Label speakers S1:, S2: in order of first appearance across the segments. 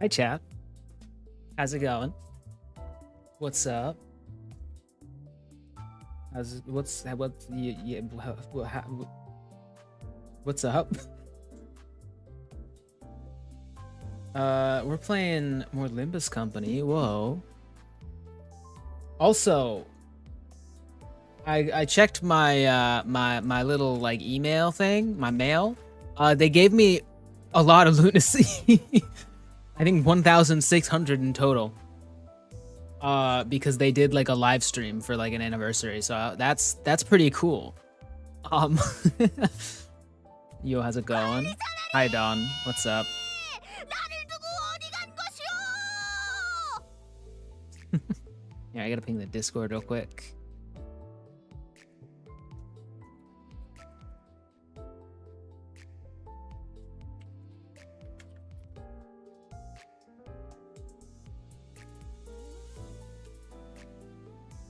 S1: Hi, chat. How's it going? What's up? What's up? We're playing more Limbus Company. Whoa. Also, I checked my my little like email thing, my mail. They gave me a lot of lunacy. I think 1,600 in total. Because they did like a live stream for like an anniversary, so that's pretty cool. Yo, how's it going? Hi, Dawn. What's up? Yeah, I gotta ping the Discord real quick.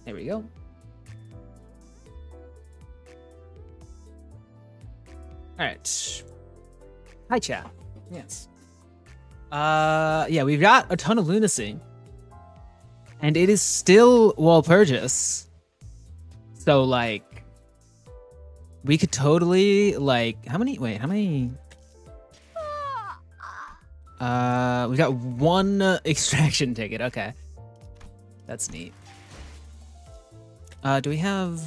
S1: There we go. All right. Hi, chat. Yes. Yeah, we've got a ton of lunacy. And it is still Walpurgis. So, like, we could totally, like, how many? We got one extraction ticket. Okay. That's neat. Do we have...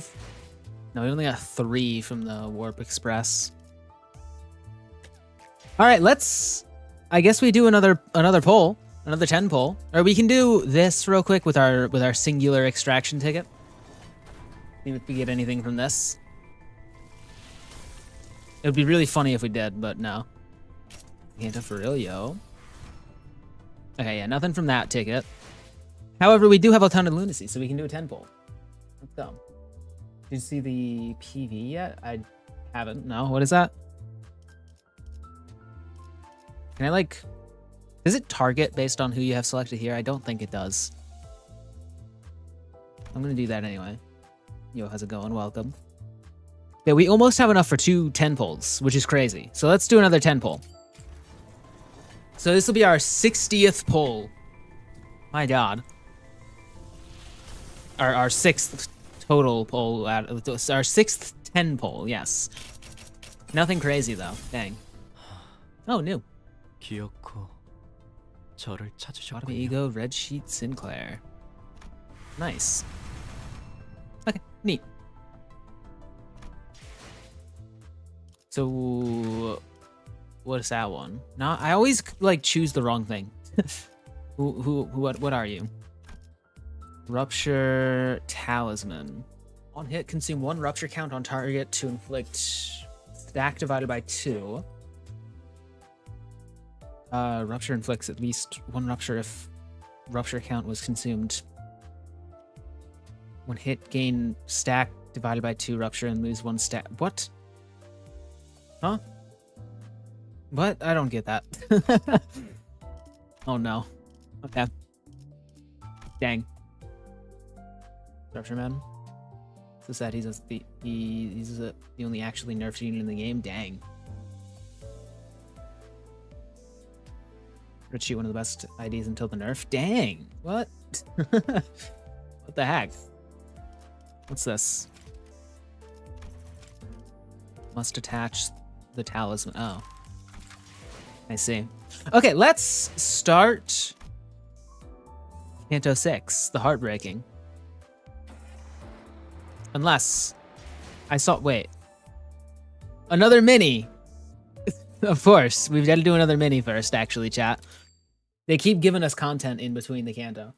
S1: No, we only got 3 from the Warp Express. All right, let's... I guess we do another poll. Another 10 poll. Or we can do this real quick with our singular extraction ticket. See if we get anything from this. It would be really funny if we did, but no. Canto for real, yo. Okay, yeah, nothing from that ticket. However, we do have a ton of lunacy, so we can do a 10 poll. Let's go. Did you see the PV yet? I haven't. No, what is that? Can I like... Does it target based on who you have selected here? I don't think it does. I'm gonna do that anyway. Yo, how's it going? Welcome. Yeah, we almost have enough for 2 10 polls, which is crazy. So let's do another 10 poll. So this will be our 60th poll. My God. Our 6th total poll. Our 6th 10 poll, yes. Nothing crazy though. Dang. Oh, new. Bottom Ego, Red Sheet, Sinclair. Nice. Okay, neat. So, what is that one? No, I always like choose the wrong thing. What are you? Rupture Talisman. On hit, consume 1 rupture count on target to inflict stack divided by 2. Rupture inflicts at least 1 rupture if rupture count was consumed. When hit, gain stack divided by 2 rupture and lose 1 stack. What? Huh? What? I don't get that. Oh no. Okay. Dang. Rupture man. So sad he's the only actually nerfed unit in the game. Dang. Red Sheet, one of the best IDs until the nerf. Dang. What? What the heck? What's this? Must attach the talisman. Oh. I see. Okay, let's start Canto 6, the Heartbreaking. Unless I saw... Wait. Another mini! Of course, we've got to do another mini first, actually, chat. They keep giving us content in between the Canto.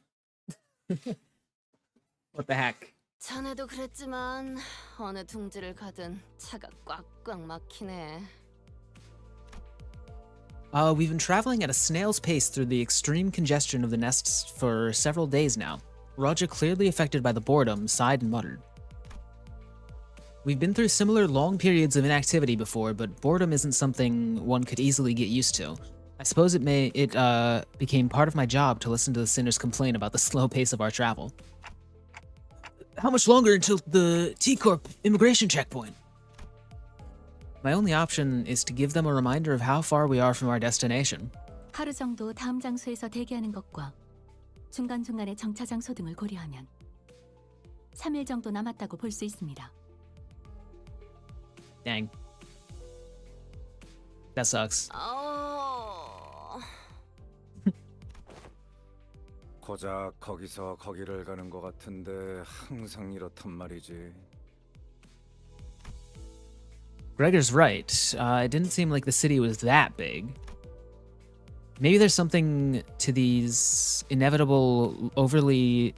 S1: What the heck?
S2: 전에도 그랬지만 어느 둥지를 가든 차가 꽉꽉 막히네.
S1: We've been traveling at a snail's pace through the extreme congestion of the nests for several days now. Roger, clearly affected by the boredom, sighed and muttered. We've been through similar long periods of inactivity before, but boredom isn't something one could easily get used to. I suppose it became part of my job to listen to the sinners complain about the slow pace of our travel. How much longer until the T-Corp immigration checkpoint? My only option is to give them a reminder of how far we are from our destination.
S3: 하루 정도 다음 장소에서 대기하는 것과 중간중간의 정차 장소 등을 고려하면 3일 정도 남았다고 볼 수 있습니다.
S1: Dang. That sucks.
S4: 고작 거기서 거기를 가는 것 같은데 항상 이렇단 말이지.
S1: Gregor's right. It didn't seem like the city was that big. Maybe there's something to these inevitable, overly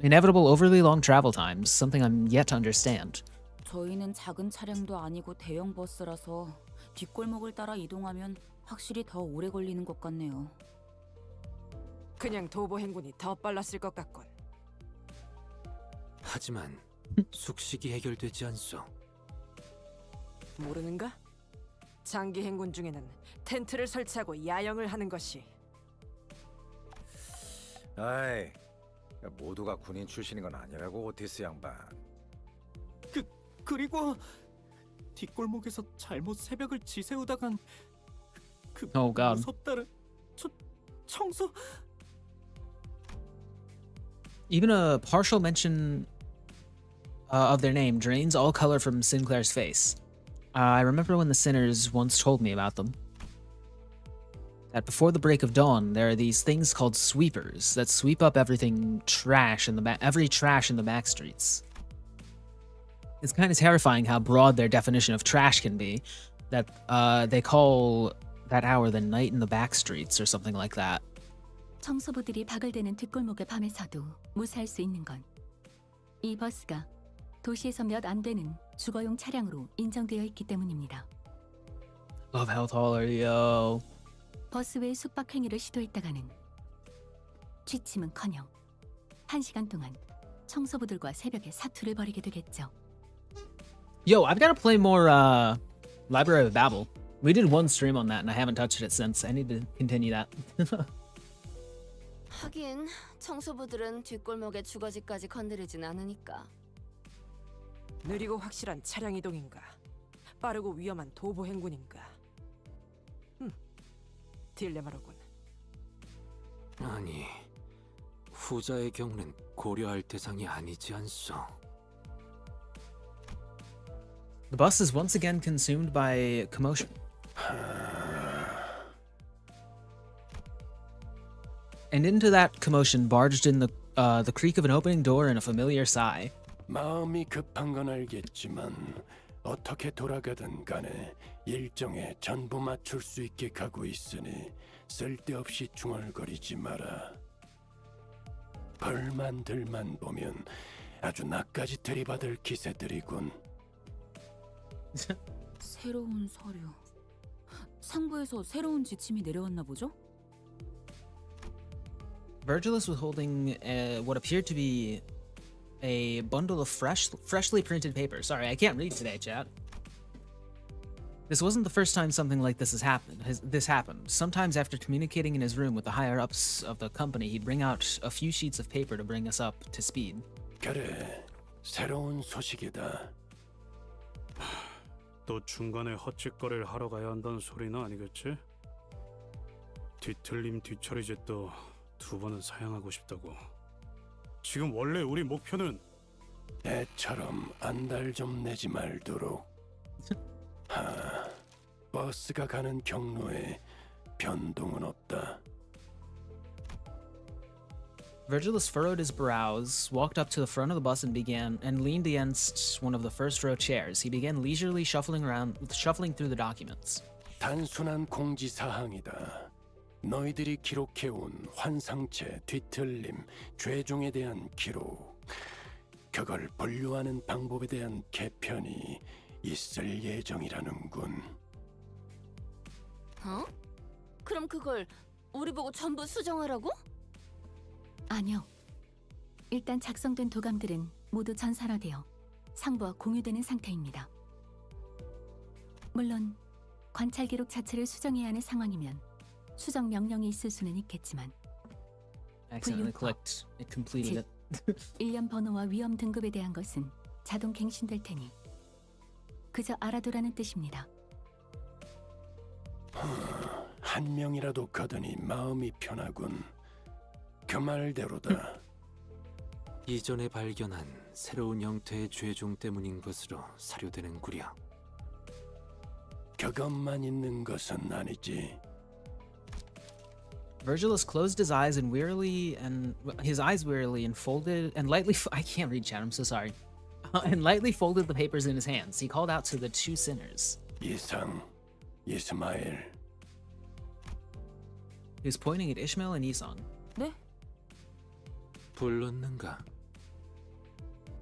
S1: long travel times. Something I'm yet to understand.
S5: 저희는 작은 차량도 아니고 대형 버스라서 뒷골목을 따라 이동하면 확실히 더 오래 걸리는 것 같네요.
S6: 그냥 도보 행군이 더 빨랐을 것 같군.
S7: 하지만 숙식이 해결되지 않소.
S6: 모르는가? 장기 행군 중에는 텐트를 설치하고 야영을 하는 것이.
S4: 아이, 모두가 군인 출신인 건 아니라고 오티스 양반.
S7: 그리고 뒷골목에서 잘못 새벽을 지새우다간 그
S1: Oh God.
S7: 무섭다는 청소.
S1: Even a partial mention of their name drains all color from Sinclair's face. I remember when the sinners once told me about them. That before the break of dawn, there are these things called sweepers that sweep up every trash in the back streets. It's kind of terrifying how broad their definition of trash can be. That they call that hour the night in the back streets or something like that.
S3: 청소부들이 바글대는 뒷골목의 밤에서도 무사할 수 있는 건 이 버스가 도시에서 몇 안 되는 주거용 차량으로 인정되어 있기 때문입니다.
S1: Love how tall are you?
S3: 버스 외 숙박 행위를 시도했다가는 취침은커녕 1시간 동안 청소부들과 새벽에 사투를 벌이게 되겠죠.
S1: Yo, I've got to play more Library of Babel. We did one stream on that and I haven't touched it since. I need to continue that.
S2: 하긴 청소부들은 뒷골목의 주거지까지 건드리진 않으니까.
S6: 느리고 확실한 차량 이동인가? 빠르고 위험한 도보 행군인가? 딜레마로군.
S7: 아니, 후자의 경우는 고려할 대상이 아니지 않소.
S1: The bus is once again consumed by commotion. And into that commotion barged in the creak of an opening door and a familiar sigh.
S8: 마음이 급한 건 알겠지만 어떻게 돌아가든 간에 일정에 전부 맞출 수 있게 가고 있으니 쓸데없이 중얼거리지 마라. 벌만들만 보면 아주 나까지 들이받을 기세들이군.
S5: 새로운 서류. 상부에서 새로운 지침이 내려왔나 보죠?
S1: Virgilus was holding what appeared to be a bundle of freshly printed paper. Sorry, I can't read today, chat. This wasn't the first time something like this happened. Sometimes after communicating in his room with the higher-ups of the company, he'd bring out a few sheets of paper to bring us up to speed.
S8: 그래, 새로운 소식이다.
S9: 또 중간에 헛짓거리를 하러 가야 한다는 소리는 아니겠지? 뒤틀림 뒤처리제도 2번은 사양하고 싶다고. 지금 원래 우리 목표는
S8: 애처럼 안달 좀 내지 말도록. 버스가 가는 경로에 변동은 없다.
S1: Virgilus furrowed his brows, walked up to the front of the bus and leaned against one of the first row chairs. He began leisurely shuffling through the documents.
S8: 단순한 공지 사항이다. 너희들이 기록해온 환상체, 뒤틀림, 죄종에 대한 기록, 그걸 분류하는 방법에 대한 개편이 있을 예정이라는군.
S2: 어? 그럼 그걸 우리 보고 전부 수정하라고?
S3: 아니요. 일단 작성된 도감들은 모두 전산화되어 상부와 공유되는 상태입니다. 물론 관찰 기록 자체를 수정해야 하는 상황이면 수정 명령이 있을 수는 있겠지만
S1: Accidentally clicked. It completed it.
S3: 일련 번호와 위험 등급에 대한 것은 자동 갱신될 테니 그저 알아두라는 뜻입니다.
S8: 한 명이라도 거드니 마음이 편하군. 그 말대로다.
S7: 이전에 발견한 새로운 형태의 죄종 때문인 것으로 사료되는구려.
S8: 그것만 있는 것은 아니지.
S1: Virgilus closed his eyes and folded and lightly. I can't read chat. I'm so sorry. And lightly folded the papers in his hands. He called out to the two sinners.
S8: 이상, 이스마엘.
S1: He was pointing at Ishmael and Yisong.
S5: 네?
S7: 불렀는가?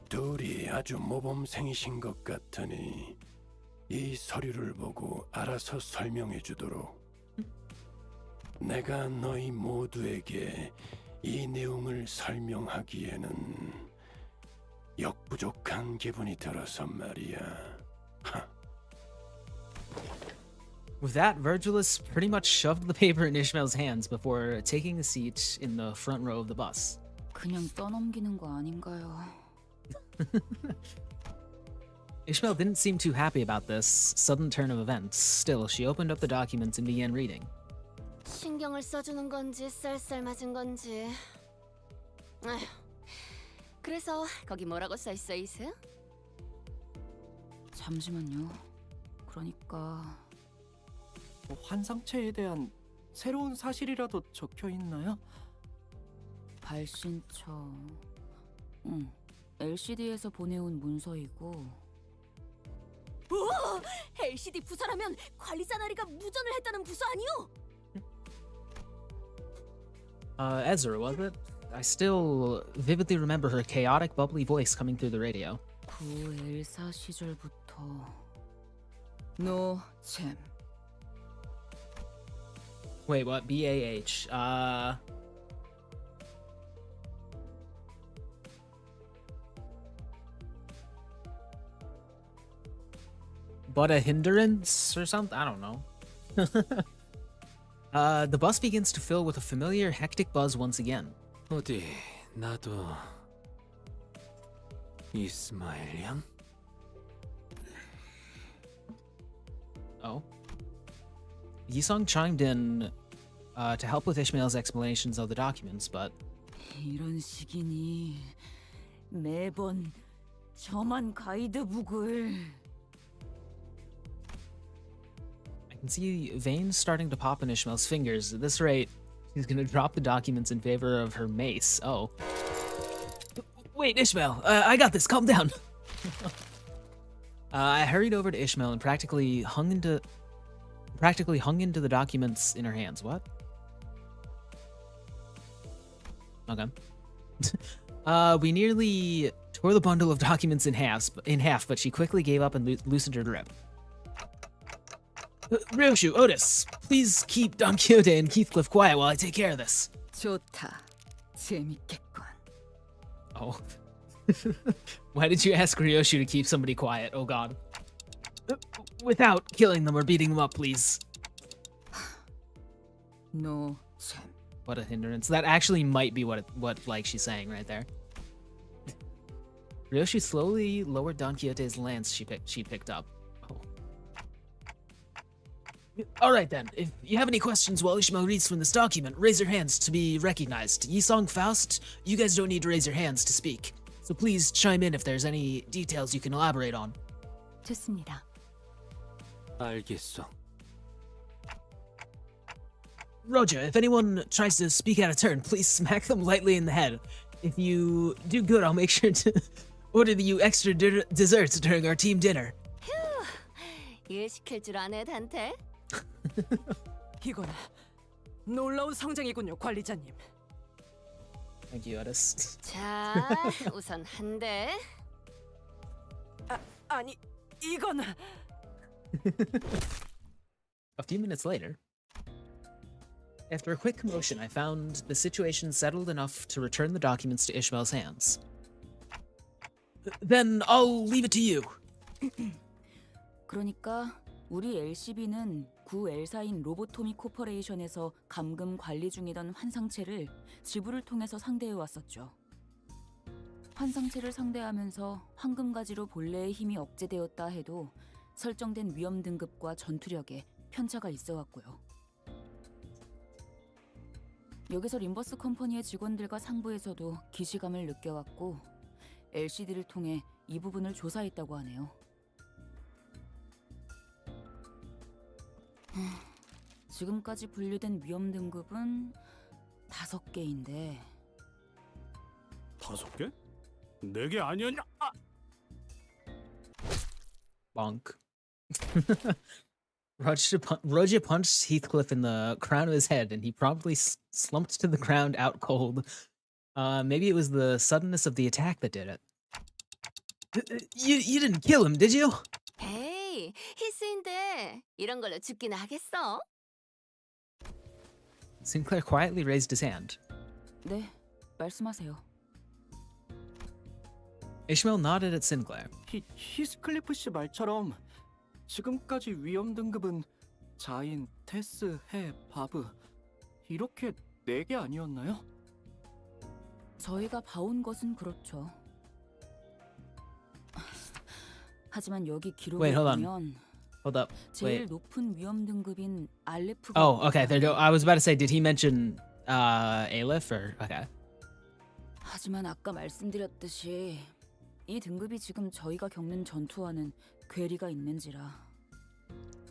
S8: 둘이 아주 모범생이신 것 같으니 이 서류를 보고 알아서 설명해 주도록. 내가 너희 모두에게 이 내용을 설명하기에는 역부족한 기분이 들어서 말이야.
S1: With that, Virgilus pretty much shoved the paper in Ishmael's hands before taking a seat in the front row of the bus.
S5: 그냥 떠넘기는 거 아닌가요?
S1: Ishmael didn't seem too happy about this sudden turn of events. Still, she opened up the documents and began reading.
S2: 신경을 써주는 건지 쌀쌀 맞은 건지. 아휴, 그래서 거기 뭐라고 써 있어, 이스?
S5: 잠시만요. 그러니까
S10: 환상체에 대한 새로운 사실이라도 적혀 있나요?
S5: 발신처. LCD에서 보내온 문서이고.
S2: 우와! LCD 부서라면 관리자 나리가 무전을 했다는 부서 아니오?
S1: Ezra, was it? I still vividly remember her chaotic, bubbly voice coming through the radio.
S5: 구 엘사 시절부터 노잼.
S1: Wait, what? BAH. But a hindrance or something? I don't know. The bus begins to fill with a familiar, hectic buzz once again.
S7: 어디 나도 이스마엘 양?
S1: Oh. Yisong chimed in to help with Ishmael's explanations of the documents, but
S5: 이런 식이니 매번 저만 가이드북을.
S1: I can see veins starting to pop in Ishmael's fingers. At this rate, she's gonna drop the documents in favor of her mace. Oh. Wait, Ishmael, I got this, calm down. I hurried over to Ishmael and practically hung into the documents in her hands. What? Okay. We nearly tore the bundle of documents in half, but she quickly gave up and loosened her grip. Ryoshu, Otis, please keep Don Quixote and Heathcliff quiet while I take care of this.
S5: 좋다. 재밌겠군.
S1: Oh. Why did you ask Ryoshu to keep somebody quiet? Oh god. Without killing them or beating them up, please.
S5: 노잼.
S1: What a hindrance. That actually might be what like she's saying right there. Ryoshu slowly lowered Don Quixote's lance she'd picked up. Oh. Alright then, if you have any questions while Ishmael reads from this document, raise your hands to be recognized. Yisong, Faust, you guys don't need to raise your hands to speak. So please chime in if there's any details you can elaborate on.
S3: 좋습니다.
S7: 알겠어.
S1: Roger, if anyone tries to speak out of turn, please smack them lightly in the head. If you do good, I'll make sure to order you extra desserts during our team dinner.
S2: 휴, 일 시킬 줄 아네, 단테.
S6: 이건 놀라운 성장이군요, 관리자님.
S1: Thank you, Otis.
S2: 자, 우선 한 대.
S6: 아니, 이건
S1: A few minutes later, after a quick commotion, I found the situation settled enough to return the documents to Ishmael's hands. Then I'll leave it to you.
S5: 그러니까 우리 LCB는 구 엘사인 로보토미 코퍼레이션에서 감금 관리 중이던 환상체를 지부를 통해서 상대해 왔었죠. 환상체를 상대하면서 황금가지로 본래의 힘이 억제되었다 해도 설정된 위험 등급과 전투력에 편차가 있어 왔고요. 여기서 림버스 컴퍼니의 직원들과 상부에서도 기시감을 느껴왔고 LCD를 통해 이 부분을 조사했다고 하네요. 지금까지 분류된 위험 등급은 5개인데
S9: 5개? 4개 아니었냐?
S1: Bonk. Roger punched Heathcliff in the crown of his head, and he promptly slumped to the ground out cold. Maybe it was the suddenness of the attack that did it. You didn't kill him, did you?
S2: 에이, 히스인데 이런 걸로 죽기나 하겠어?
S1: Sinclair quietly raised his hand.
S5: 네, 말씀하세요.
S1: Ishmael nodded at Sinclair.
S10: 히스클리프 씨 말처럼 지금까지 위험 등급은 자인, 테스, 해, 바브 이렇게 4개 아니었나요?
S5: 저희가 봐온 것은 그렇죠. 하지만 여기 기록에
S1: Wait, hold on.
S5: 보면
S1: Hold up.
S5: 제일
S1: Wait.
S5: 높은 위험 등급인 알레프가
S1: Oh, okay. There you go. I was about to say, did he mention Aleph or okay?
S5: 하지만 아까 말씀드렸듯이 이 등급이 지금 저희가 겪는 전투와는 괴리가 있는지라.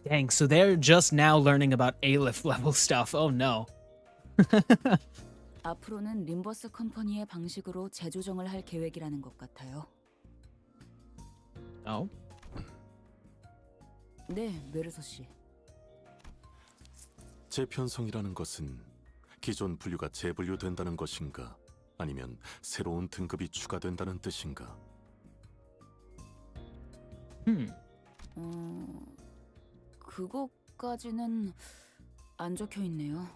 S1: Dang, so they're just now learning about Aleph level stuff. Oh no.
S5: 앞으로는 림버스 컴퍼니의 방식으로 재조정을 할 계획이라는 것 같아요.
S1: Oh.
S5: 네, 메르소 씨.
S11: 재편성이라는 것은 기존 분류가 재분류된다는 것인가? 아니면 새로운 등급이 추가된다는 뜻인가?
S5: 그것까지는 안 적혀 있네요.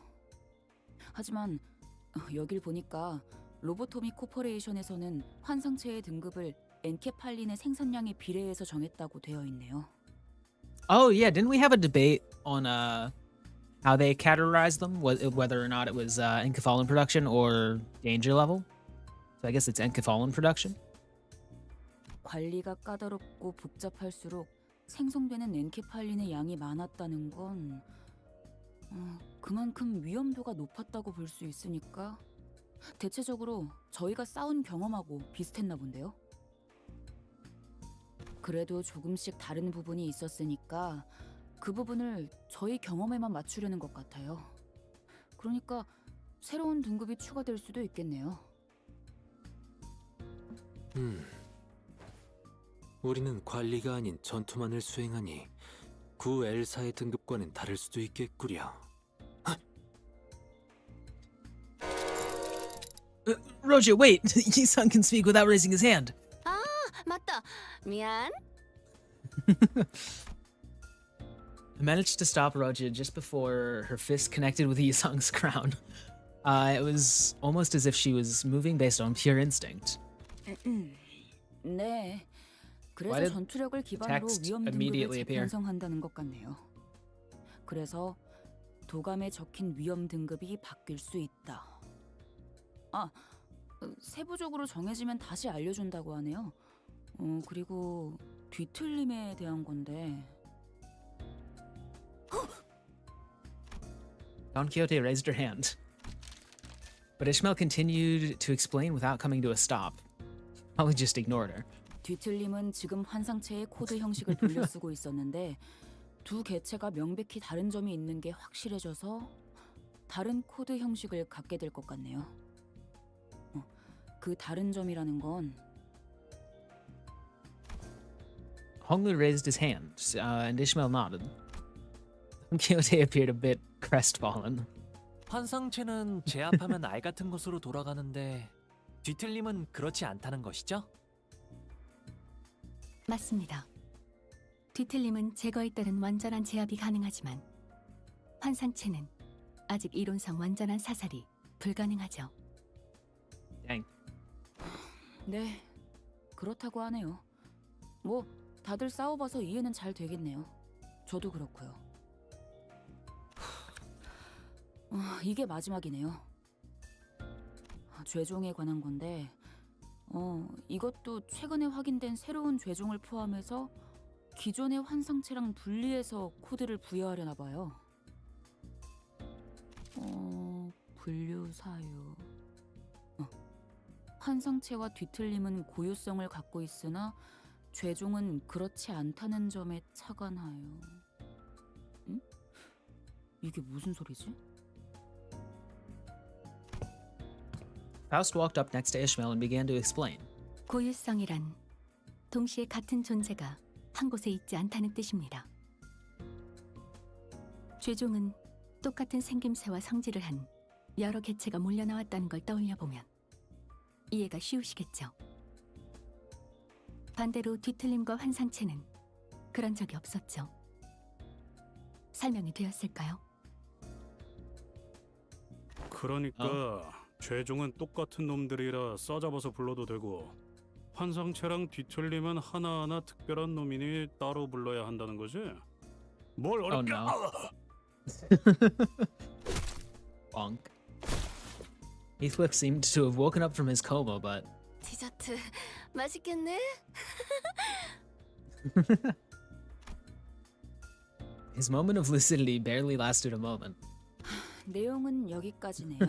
S5: 하지만 여길 보니까 로보토미 코퍼레이션에서는 환상체의 등급을 엔케팔린의 생산량에 비례해서 정했다고 되어 있네요.
S1: Oh yeah, didn't we have a debate on how they categorized them, whether or not it was encephalin production or danger level? So I guess it's encephalin production.
S5: 관리가 까다롭고 복잡할수록 생성되는 엔케팔린의 양이 많았다는 건 그만큼 위험도가 높았다고 볼 수 있으니까 대체적으로 저희가 싸운 경험하고 비슷했나 본데요. 그래도 조금씩 다른 부분이 있었으니까 그 부분을 저희 경험에만 맞추려는 것 같아요. 그러니까 새로운 등급이 추가될 수도 있겠네요.
S7: 우리는 관리가 아닌 전투만을 수행하니 9L4의 등급과는 다를 수도 있겠구려.
S1: Roger, wait. Yi-san can speak without raising his hand.
S2: 아, 맞다. 미안.
S1: I managed to stop Roger just before her fist connected with Yi-sang's crown. It was almost as if she was moving based on pure instinct.
S5: 네.
S1: Why
S5: 그래서
S1: did
S5: 전투력을 기반으로
S1: text
S5: 위험 등급을
S1: immediately appear?
S5: 재편성한다는 것 같네요. 그래서 도감에 적힌 위험 등급이 바뀔 수 있다. 세부적으로 정해지면 다시 알려준다고 하네요. 그리고 뒤틀림에 대한 건데.
S1: Don Quixote raised her hand. But Ishmael continued to explain without coming to a stop. Probably just ignored her.
S5: 뒤틀림은 지금 환상체의 코드 형식을 돌려 쓰고 있었는데 두 개체가 명백히 다른 점이 있는 게 확실해져서 다른 코드 형식을 갖게 될 것 같네요. 그 다른 점이라는 건
S1: Honglu raised his hand, and Ishmael nodded. Don Quixote appeared a bit crestfallen.
S12: 환상체는 제압하면 알 같은 곳으로 돌아가는데 뒤틀림은 그렇지 않다는 것이죠?
S3: 맞습니다. 뒤틀림은 제거에 따른 완전한 제압이 가능하지만 환상체는 아직 이론상 완전한 사살이 불가능하죠.
S1: Dang.
S5: 네, 그렇다고 하네요. 뭐 다들 싸워봐서 이해는 잘 되겠네요. 저도 그렇고요. 이게 마지막이네요. 죄종에 관한 건데 이것도 최근에 확인된 새로운 죄종을 포함해서 기존의 환상체랑 분리해서 코드를 부여하려나 봐요. 분류 사유. 환상체와 뒤틀림은 고유성을 갖고 있으나 죄종은 그렇지 않다는 점에 착안하여. 응? 이게 무슨 소리지?
S1: Faust walked up next to Ishmael and began to explain.
S3: 고유성이란 동시에 같은 존재가 한 곳에 있지 않다는 뜻입니다. 죄종은 똑같은 생김새와 성질을 한 여러 개체가 몰려 나왔다는 걸 떠올려 보면 이해가 쉬우시겠죠. 반대로 뒤틀림과 환상체는 그런 적이 없었죠. 설명이 되었을까요?
S9: 그러니까 죄종은 똑같은 놈들이라 싸잡아서 불러도 되고 환상체랑 뒤틀림은 하나하나 특별한 놈이니 따로 불러야 한다는 거지? 뭘 어렵게...
S1: Bonk. Heathcliff seemed to have woken up from his coma, but...
S2: 디저트 맛있겠네?
S1: His moment of lucidity barely lasted a moment.
S5: 내용은 여기까지네요.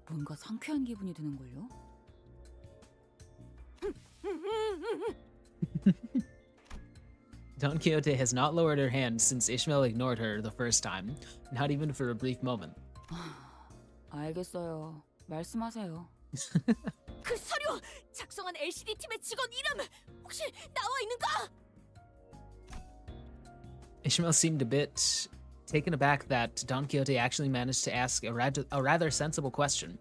S5: 뭔가 상쾌한 기분이 드는걸요?
S1: Don Quixote has not lowered her hand since Ishmael ignored her the first time, not even for a brief moment.
S5: 알겠어요. 말씀하세요.
S2: 그 서류! 작성한 LCD 팀의 직원 이름! 혹시 나와 있는가?
S1: Ishmael seemed a bit taken aback that Don Quixote actually managed to ask a rather sensible question,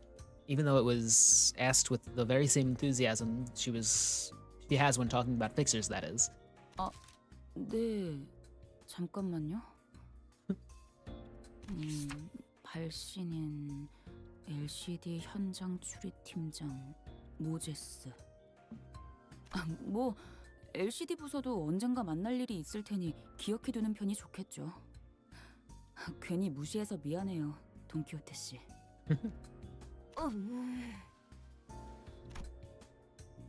S1: even though it was asked with the very same enthusiasm she has when talking about fixers, that is.
S5: 네, 잠깐만요. 발신인 LCD 현장 추리팀장 모제스. 뭐 LCD 부서도 언젠가 만날 일이 있을 테니 기억해두는 편이 좋겠죠. 괜히 무시해서 미안해요, 돈키호테 씨.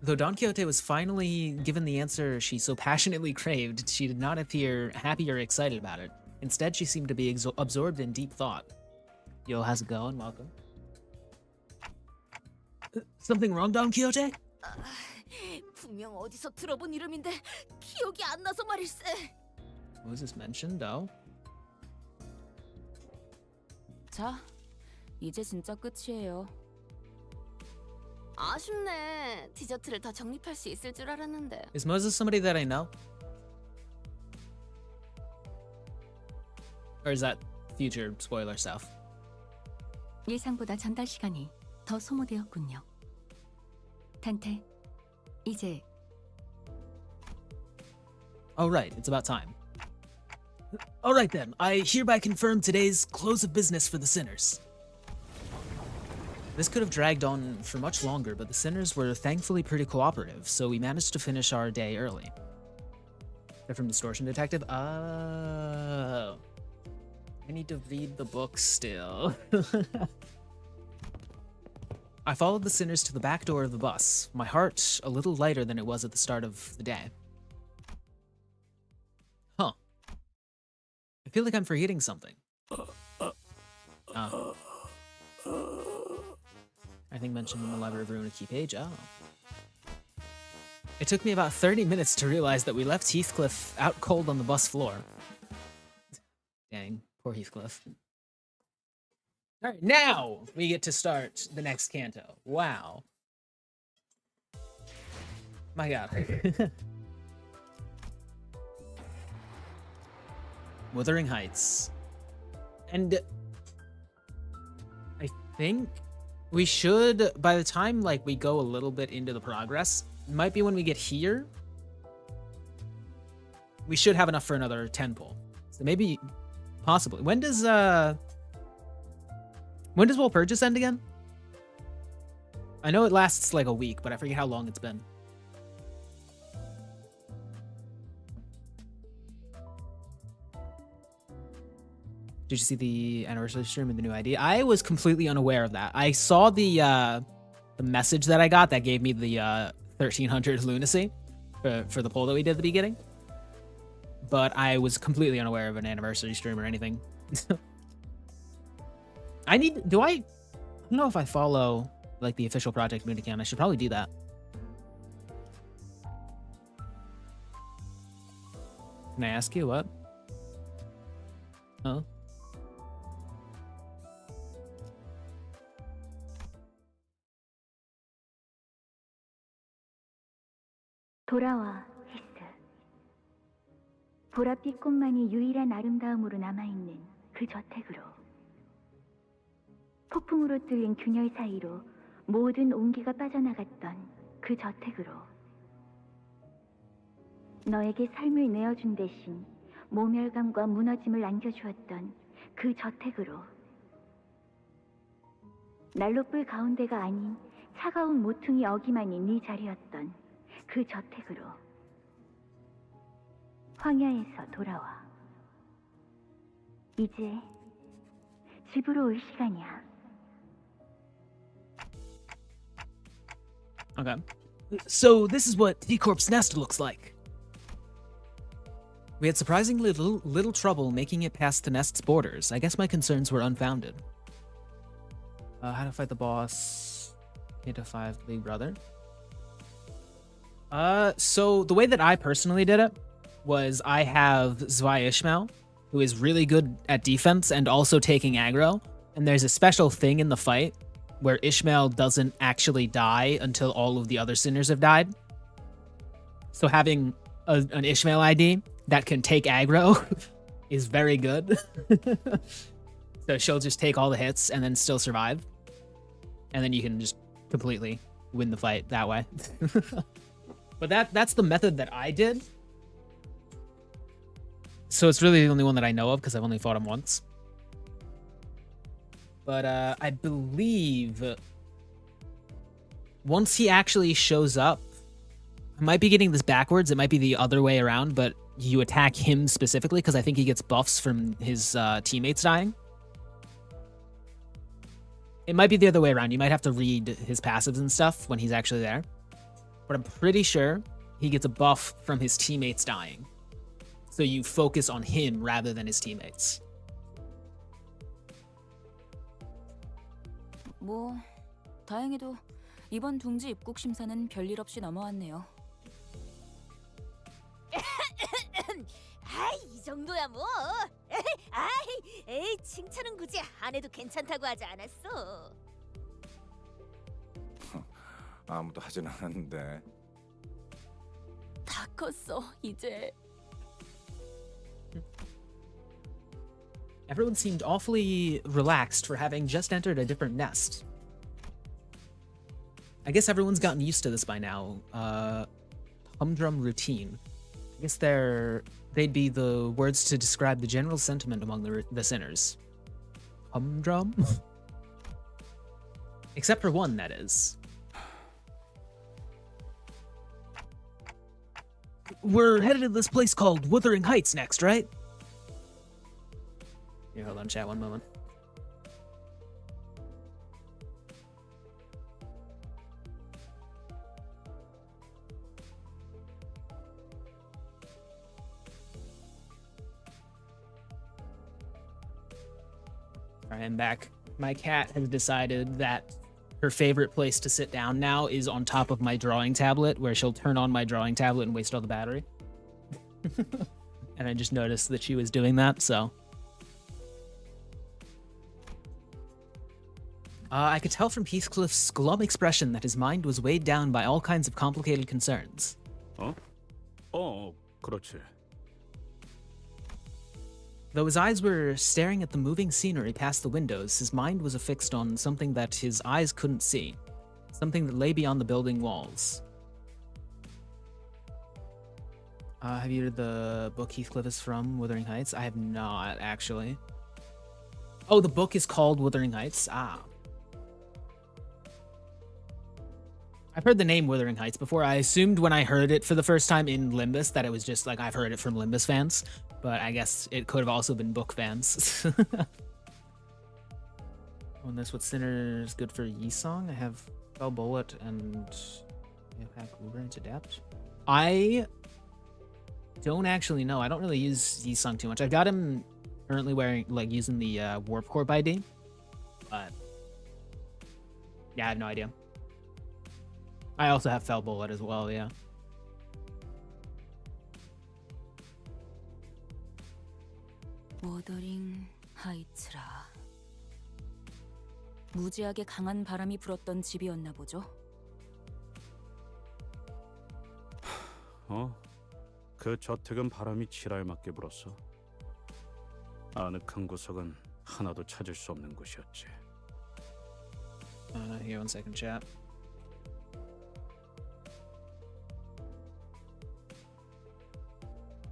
S1: Though Don Quixote was finally given the answer she so passionately craved, she did not appear happy or excited about it. Instead, she seemed to be absorbed in deep thought. Yo, how's it going? Welcome. Something wrong, Don Quixote?
S2: 분명 어디서 들어본 이름인데 기억이 안 나서 말일세.
S1: Was this mentioned, though?
S5: 자, 이제 진짜 끝이에요.
S2: 아쉽네. 디저트를 더 정립할 수 있을 줄 알았는데.
S1: Is Moses somebody that I know? Or is that future spoiler stuff?
S3: 예상보다 전달 시간이 더 소모되었군요. 단테, 이제...
S1: Oh, right. It's about time. All right, then. I hereby confirm today's close of business for the sinners. This could have dragged on for much longer, but the sinners were thankfully pretty cooperative, so we managed to finish our day early. They're from Distortion Detective? Oh. I need to read the book still. I followed the sinners to the back door of the bus, my heart a little lighter than it was at the start of the day. Huh. I feel like I'm forgetting something. I think mentioned in the Library of Ruin a key page. Oh. It took me about 30 minutes to realize that we left Heathcliff out cold on the bus floor. Dang, poor Heathcliff. Alright, now we get to start the next canto. Wow. My god. Wuthering Heights. And I think we should, by the time like we go a little bit into the progress, might be when we get here, we should have enough for another 10 pull. So maybe, possibly. When does Walpurgis end again? I know it lasts like a week, but I forget how long it's been. Did you see the anniversary stream and the new ID? I was completely unaware of that. I saw the message that I got that gave me the 1300 lunacy for the poll that we did at the beginning, but I was completely unaware of an anniversary stream or anything. I don't know if I follow like the official Project Moon account. I should probably do that. Can I ask you what? Huh?
S13: 돌아와, 히스. 보랏빛 꽃만이 유일한 아름다움으로 남아있는 그 저택으로. 폭풍으로 뚫린 균열 사이로 모든 온기가 빠져나갔던 그 저택으로. 너에게 삶을 내어준 대신 모멸감과 무너짐을 안겨주었던 그 저택으로. 난로불 가운데가 아닌 차가운 모퉁이 어기만이 네 자리였던 그 저택으로. 황야에서 돌아와. 이제 집으로 올 시간이야.
S1: Okay. So this is what T-Corp's nest looks like. We had surprisingly little trouble making it past the nest's borders. I guess my concerns were unfounded. How to fight the boss. Canto 5 Big Brother. So the way that I personally did it was I have Zwei Ishmael, who is really good at defense and also taking aggro. And there's a special thing in the fight where Ishmael doesn't actually die until all of the other sinners have died. So having an Ishmael ID that can take aggro is very good. So she'll just take all the hits and then still survive. And then you can just completely win the fight that way. But that's the method that I did. So it's really the only one that I know of because I've only fought him once. But I believe once he actually shows up, I might be getting this backwards. It might be the other way around, but you attack him specifically because I think he gets buffs from his teammates dying. It might be the other way around. You might have to read his passives and stuff when he's actually there. But I'm pretty sure he gets a buff from his teammates dying. So you focus on him rather than his teammates.
S5: 뭐 다행히도 이번 둥지 입국 심사는 별일 없이 넘어왔네요.
S2: 아이, 이 정도야 뭐. 에이, 칭찬은 굳이 안 해도 괜찮다고 하지 않았어.
S4: 아무도 하진 않았는데.
S5: 다 컸어 이제.
S1: Everyone seemed awfully relaxed for having just entered a different nest. I guess everyone's gotten used to this by now. Humdrum routine. I guess they'd be the words to describe the general sentiment among the sinners. Humdrum? Except for one, that is. We're headed to this place called Wuthering Heights next, right? Here, hold on, chat, one moment. Alright, I'm back. My cat has decided that her favorite place to sit down now is on top of my drawing tablet, where she'll turn on my drawing tablet and waste all the battery. And I just noticed that she was doing that, so... I could tell from Heathcliff's glum expression that his mind was weighed down by all kinds of complicated concerns.
S9: 그렇지.
S1: Though his eyes were staring at the moving scenery past the windows, his mind was affixed on something that his eyes couldn't see. Something that lay beyond the building walls. Have you read the book Heathcliff is from, Wuthering Heights? I have not, actually. Oh, the book is called Wuthering Heights? Ah. I've heard the name Wuthering Heights before. I assumed when I heard it for the first time in Limbus that it was just like I've heard it from Limbus fans, but I guess it could have also been book fans. And that's what Sinner's good for Yisong. I have Spell Bullet and Pack Uber-Range Adapt. I don't actually know. I don't really use Yisong too much. I've got him currently wearing, like, using the Warp Corp ID. But yeah, I have no idea. I also have fell bullet as well, yeah.
S5: 워더링 하이츠라. 무지하게 강한 바람이 불었던 집이었나 보죠.
S9: 그 저택은 바람이 지랄맞게 불었어. 아늑한 구석은 하나도 찾을 수 없는 곳이었지.
S1: Here, 1 second, chat.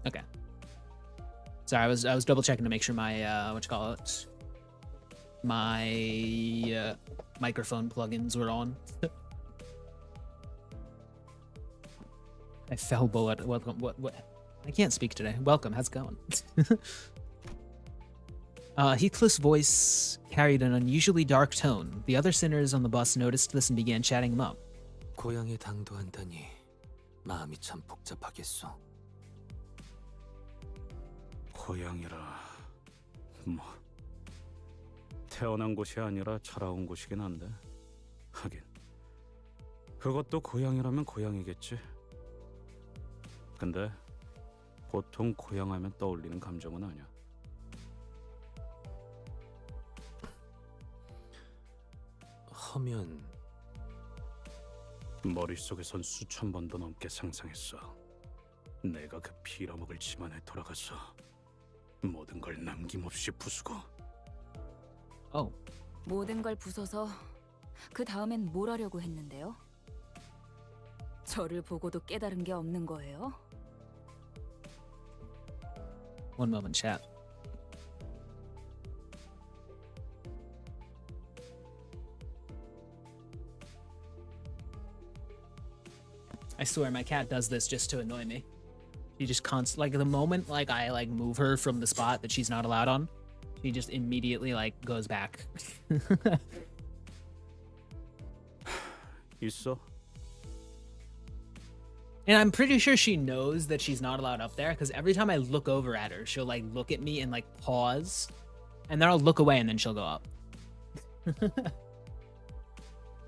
S1: Okay. Sorry, I was double checking to make sure my my microphone plugins were on. I fell bullet. Welcome. What? I can't speak today. Welcome. How's it going? Heathcliff's voice carried an unusually dark tone. The other sinners on the bus noticed this and began chatting him up.
S7: 고향에 당도한다니 마음이 참 복잡하겠소.
S9: 고향이라 뭐 태어난 곳이 아니라 자라온 곳이긴 한데 하긴 그것도 고향이라면 고향이겠지. 근데 보통 고향하면 떠올리는 감정은 아니야.
S7: 허면
S9: 머릿속에선 수천 번도 넘게 상상했어. 내가 그 빌어먹을 집안에 돌아가서 모든 걸 남김없이 부수고.
S5: 모든 걸 부숴서 그 다음엔 뭘 하려고 했는데요? 저를 보고도 깨달은 게 없는 거예요?
S1: One moment, chat. I swear my cat does this just to annoy me. She just like the moment like I like move her from the spot that she's not allowed on, she just immediately like goes back.
S9: 있어?
S1: And I'm pretty sure she knows that she's not allowed up there because every time I look over at her, she'll like look at me and like pause, and then I'll look away and then she'll go up.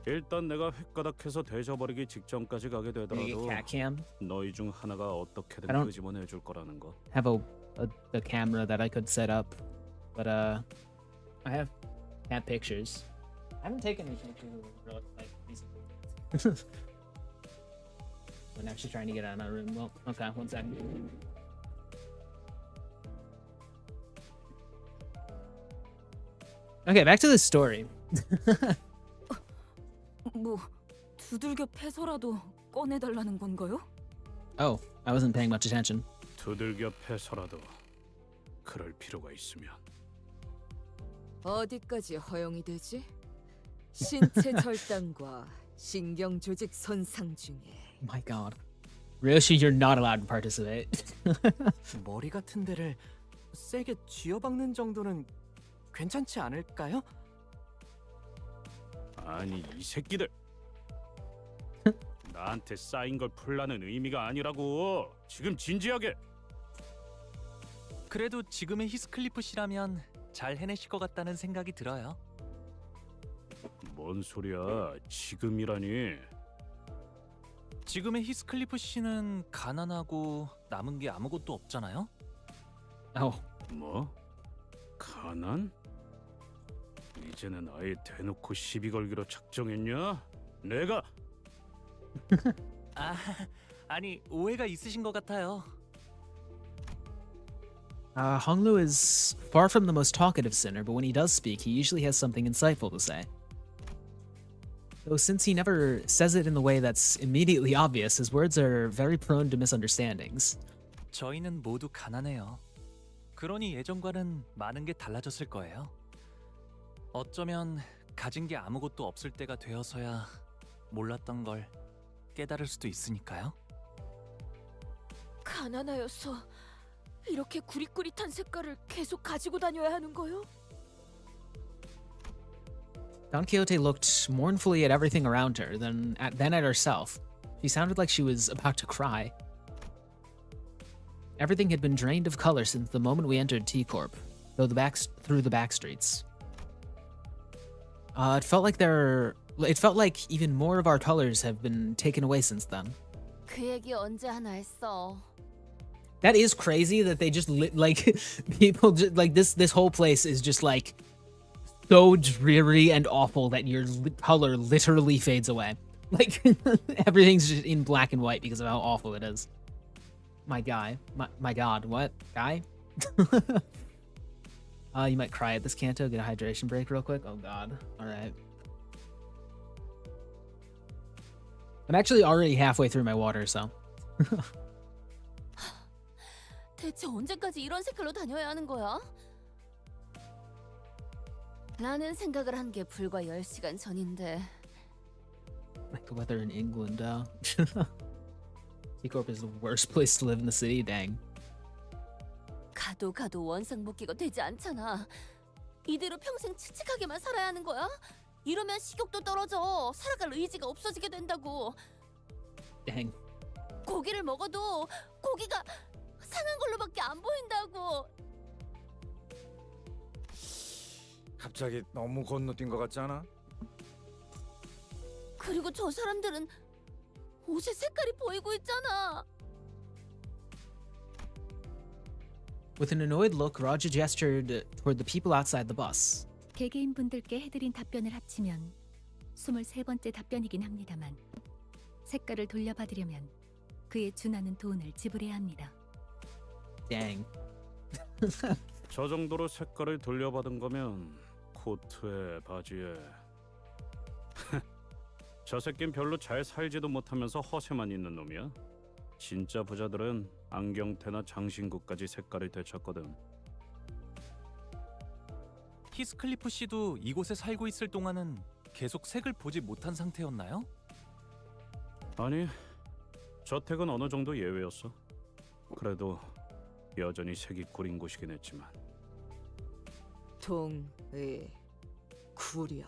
S9: 일단 내가 획가닥해서 되져버리기 직전까지 가게 되더라도
S1: cat cam.
S9: 너희 중 하나가 어떻게든
S1: I don't-
S9: 끄집어내 줄 거라는 거.
S1: Have the camera that I could set up, but I have cat pictures. I haven't taken any pictures like recently. I'm actually trying to get out of my room. Well, okay, 1 second. Okay, back to the story.
S5: 뭐 두들겨 패서라도 꺼내달라는 건가요?
S1: Oh, I wasn't paying much attention.
S9: 두들겨 패서라도 그럴 필요가 있으면.
S6: 어디까지 허용이 되지? 신체 절단과 신경 조직 손상 중에
S1: My God. Ryoshi, you're not allowed to participate.
S10: 머리 같은 데를 세게 쥐어박는 정도는 괜찮지 않을까요?
S9: 아니 이 새끼들 나한테 쌓인 걸 풀라는 의미가 아니라고. 지금 진지하게.
S12: 그래도 지금의 히스클리프 씨라면 잘 해내실 것 같다는 생각이 들어요.
S9: 뭔 소리야? 지금이라니.
S12: 지금의 히스클리프 씨는 가난하고 남은 게 아무것도 없잖아요.
S1: Oh,
S9: 뭐? 가난? 이제는 아예 대놓고 시비 걸기로 작정했냐? 내가
S12: 아니 오해가 있으신 것 같아요.
S1: Honglu is far from the most talkative sinner, but when he does speak, he usually has something insightful to say. Though since he never says it in the way that's immediately obvious, his words are very prone to misunderstandings.
S12: 저희는 모두 가난해요. 그러니 예전과는 많은 게 달라졌을 거예요. 어쩌면 가진 게 아무것도 없을 때가 되어서야 몰랐던 걸 깨달을 수도 있으니까요.
S6: 가난하여서 이렇게 구릿구릿한 색깔을 계속 가지고 다녀야 하는 거요?
S1: Don Quixote looked mournfully at everything around her, then at herself. She sounded like she was about to cry. Everything had been drained of color since the moment we entered T Corp, through the back streets. It felt like even more of our colors have been taken away since then.
S2: 그 얘기 언제 하나 했어.
S1: That is crazy that they just like people just like this whole place is just like so dreary and awful that your color literally fades away. Like everything's just in black and white because of how awful it is. My god, what guy? You might cry at this canto. Get a hydration break real quick. Oh god. All right. I'm actually already halfway through my water, so.
S2: 대체 언제까지 이런 색깔로 다녀야 하는 거야? 라는 생각을 한 게 불과 10시간 전인데.
S1: Like the weather in England, T-Corp is the worst place to live in the city, dang.
S2: 가도 원상복귀가 되지 않잖아. 이대로 평생 칙칙하게만 살아야 하는 거야? 이러면 식욕도 떨어져. 살아갈 의지가 없어지게 된다고.
S1: Dang.
S2: 고기를 먹어도 고기가 상한 걸로밖에 안 보인다고.
S4: 갑자기 너무 건너뛴 것 같지 않아?
S2: 그리고 저 사람들은 옷의 색깔이 보이고 있잖아.
S1: With an annoyed look, Raja gestured toward the people outside the bus.
S3: 개개인분들께 해드린 답변을 합치면 23번째 답변이긴 합니다만 색깔을 돌려받으려면 그에 준하는 돈을 지불해야 합니다.
S1: Dang.
S9: 저 정도로 색깔을 돌려받은 거면 코트에 바지에 저 새낀 별로 잘 살지도 못하면서 허세만 있는 놈이야. 진짜 부자들은 안경테나 장신구까지 색깔을 되찾거든.
S12: 히스클리프 씨도 이곳에 살고 있을 동안은 계속 색을 보지 못한 상태였나요?
S9: 아니, 저택은 어느 정도 예외였어. 그래도 여전히 색이 구린 곳이긴 했지만.
S6: 동의 구려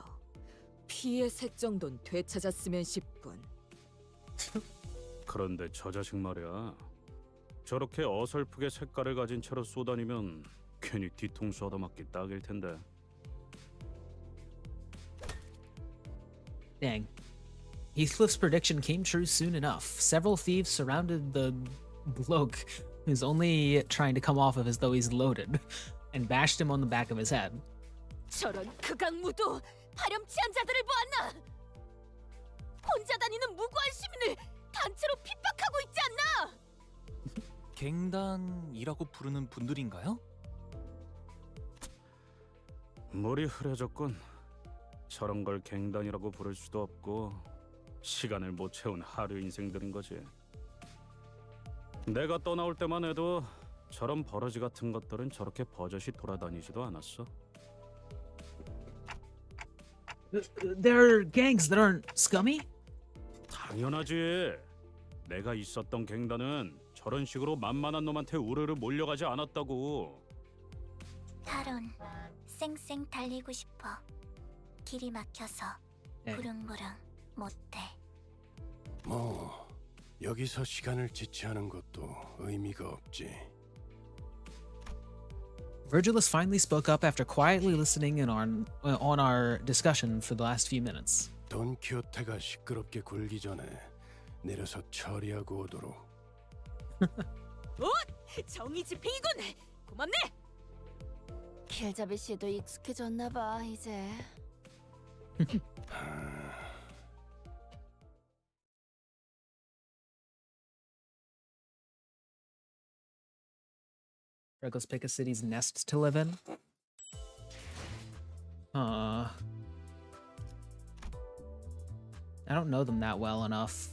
S6: 피의 색 정도는 되찾았으면 싶군.
S9: 그런데 저 자식 말이야. 저렇게 어설프게 색깔을 가진 채로 쏘다니면 괜히 뒤통수 얻어맞기 딱일 텐데.
S1: Dang. Heathcliff's prediction came true soon enough. Several thieves surrounded the bloke who's only trying to come off of as though he's loaded and bashed him on the back of his head.
S2: 저런 극악무도 파렴치한 자들을 보았나? 혼자 다니는 무고한 시민을 단체로 핍박하고 있지 않나?
S12: 갱단이라고 부르는 분들인가요?
S9: 물이 흐려졌군. 저런 걸 갱단이라고 부를 수도 없고 시간을 못 채운 하류 인생들인 거지. 내가 떠나올 때만 해도 저런 버러지 같은 것들은 저렇게 버젓이 돌아다니지도 않았어.
S1: There are gangs that aren't scummy?
S9: 당연하지. 내가 있었던 갱단은 저런 식으로 만만한 놈한테 우르르 몰려가지 않았다고.
S14: 탈론, 쌩쌩 달리고 싶어. 길이 막혀서 부릉부릉 못해.
S8: 뭐 여기서 시간을 지체하는 것도 의미가 없지.
S1: Virgilus finally spoke up after quietly listening in on our discussion for the last few minutes.
S8: 돈키호테가 시끄럽게 굴기 전에 내려서 처리하고 오도록.
S2: 정의 집행이군. 고맙네. 길잡이 씨도 익숙해졌나 봐 이제.
S1: Let's pick a city's nest to live in. I don't know them that well enough.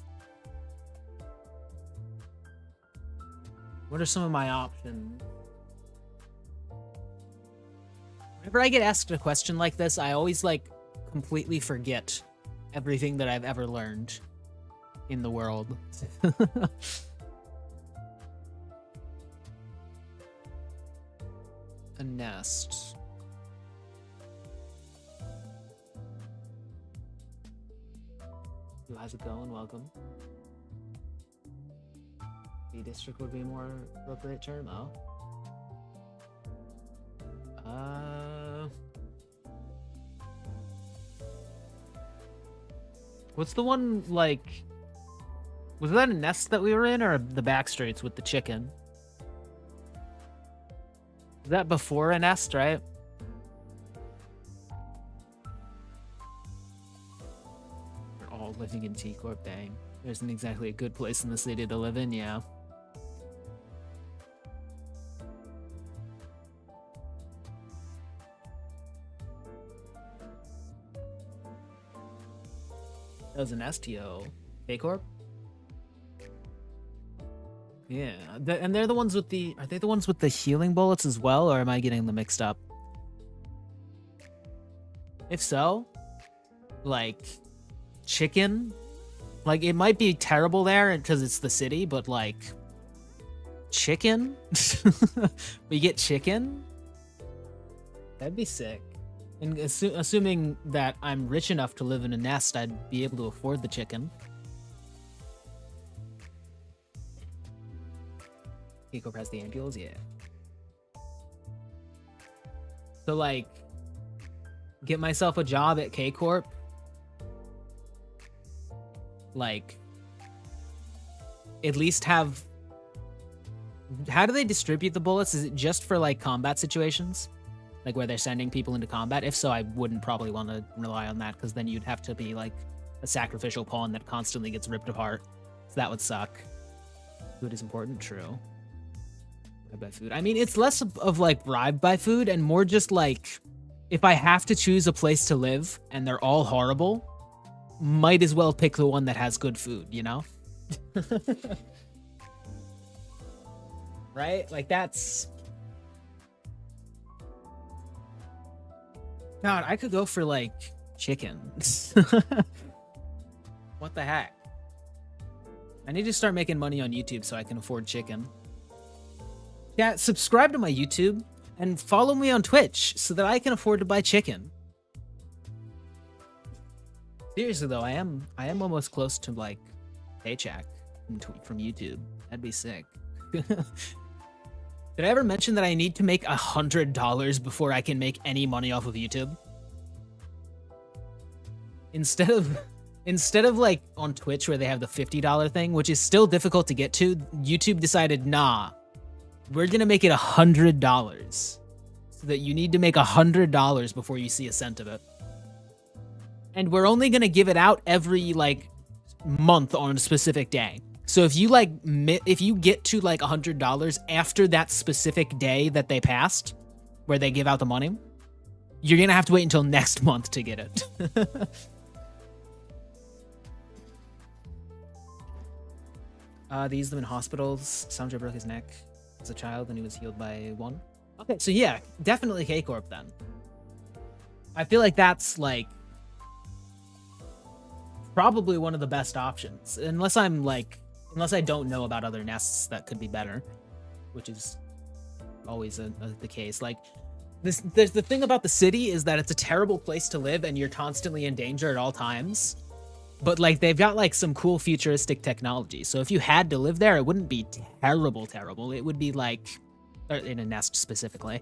S1: What are some of my options? Whenever I get asked a question like this, I always like completely forget everything that I've ever learned in the world. A nest. How's it going? Welcome. The district would be a more appropriate term. Oh. What's the one, like... Was that a nest that we were in, or the back streets with the chicken? Was that before a nest, right? We're all living in T Corp, dang. There isn't exactly a good place in the city to live in, yeah. That was an STO. K Corp? Yeah, and they're the ones with the... Are they the ones with the healing bullets as well, or am I getting them mixed up? If so, like, chicken? Like, it might be terrible there because it's the city, but, like, chicken? We get chicken? That'd be sick. And assuming that I'm rich enough to live in a nest, I'd be able to afford the chicken. K-Corp has the ampules, yeah. So, like, get myself a job at K-Corp. Like, at least have... How do they distribute the bullets? Is it just for, like, combat situations? Like, where they're sending people into combat? If so, I wouldn't probably want to rely on that, because then you'd have to be, like, a sacrificial pawn that constantly gets ripped apart. So that would suck. Food is important, true. By food. I mean, it's less of like bribed by food and more just like, if I have to choose a place to live and they're all horrible, might as well pick the one that has good food, you know? Right? Like that's... God, I could go for like chicken. What the heck? I need to start making money on YouTube so I can afford chicken. Yeah, subscribe to my YouTube and follow me on Twitch so that I can afford to buy chicken. Seriously though, I am almost close to like paycheck from YouTube. That'd be sick. Did I ever mention that I need to make $100 before I can make any money off of YouTube? Instead of like on Twitch where they have the $50 thing, which is still difficult to get to, YouTube decided, nah, we're gonna make it $100. So that you need to make $100 before you see a cent of it. And we're only gonna give it out every like month on a specific day. So if you like, if you get to like $100 after that specific day that they passed, where they give out the money, you're gonna have to wait until next month to get it. They use them in hospitals. Sandra broke his neck as a child and he was healed by one. Okay, so yeah, definitely K-Corp then. I feel like that's like probably one of the best options, unless I don't know about other nests that could be better, which is always the case. Like there's the thing about the city is that it's a terrible place to live and you're constantly in danger at all times. But like they've got like some cool futuristic technology. So if you had to live there, it wouldn't be terrible. It would be like in a nest specifically.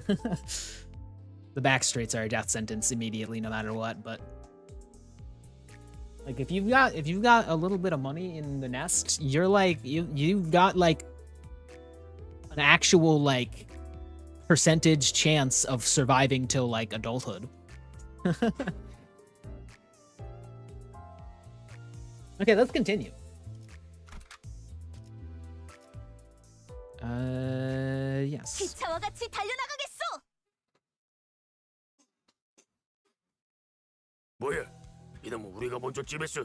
S1: The back streets are a death sentence immediately, no matter what. But like if you've got a little bit of money in the nest, you're like you've got like an actual like percentage chance of surviving till like adulthood. Okay, let's continue. Yes.
S2: 기차와 같이 달려나가겠소.
S8: 뭐야? 이놈은 우리가 먼저 찜했어.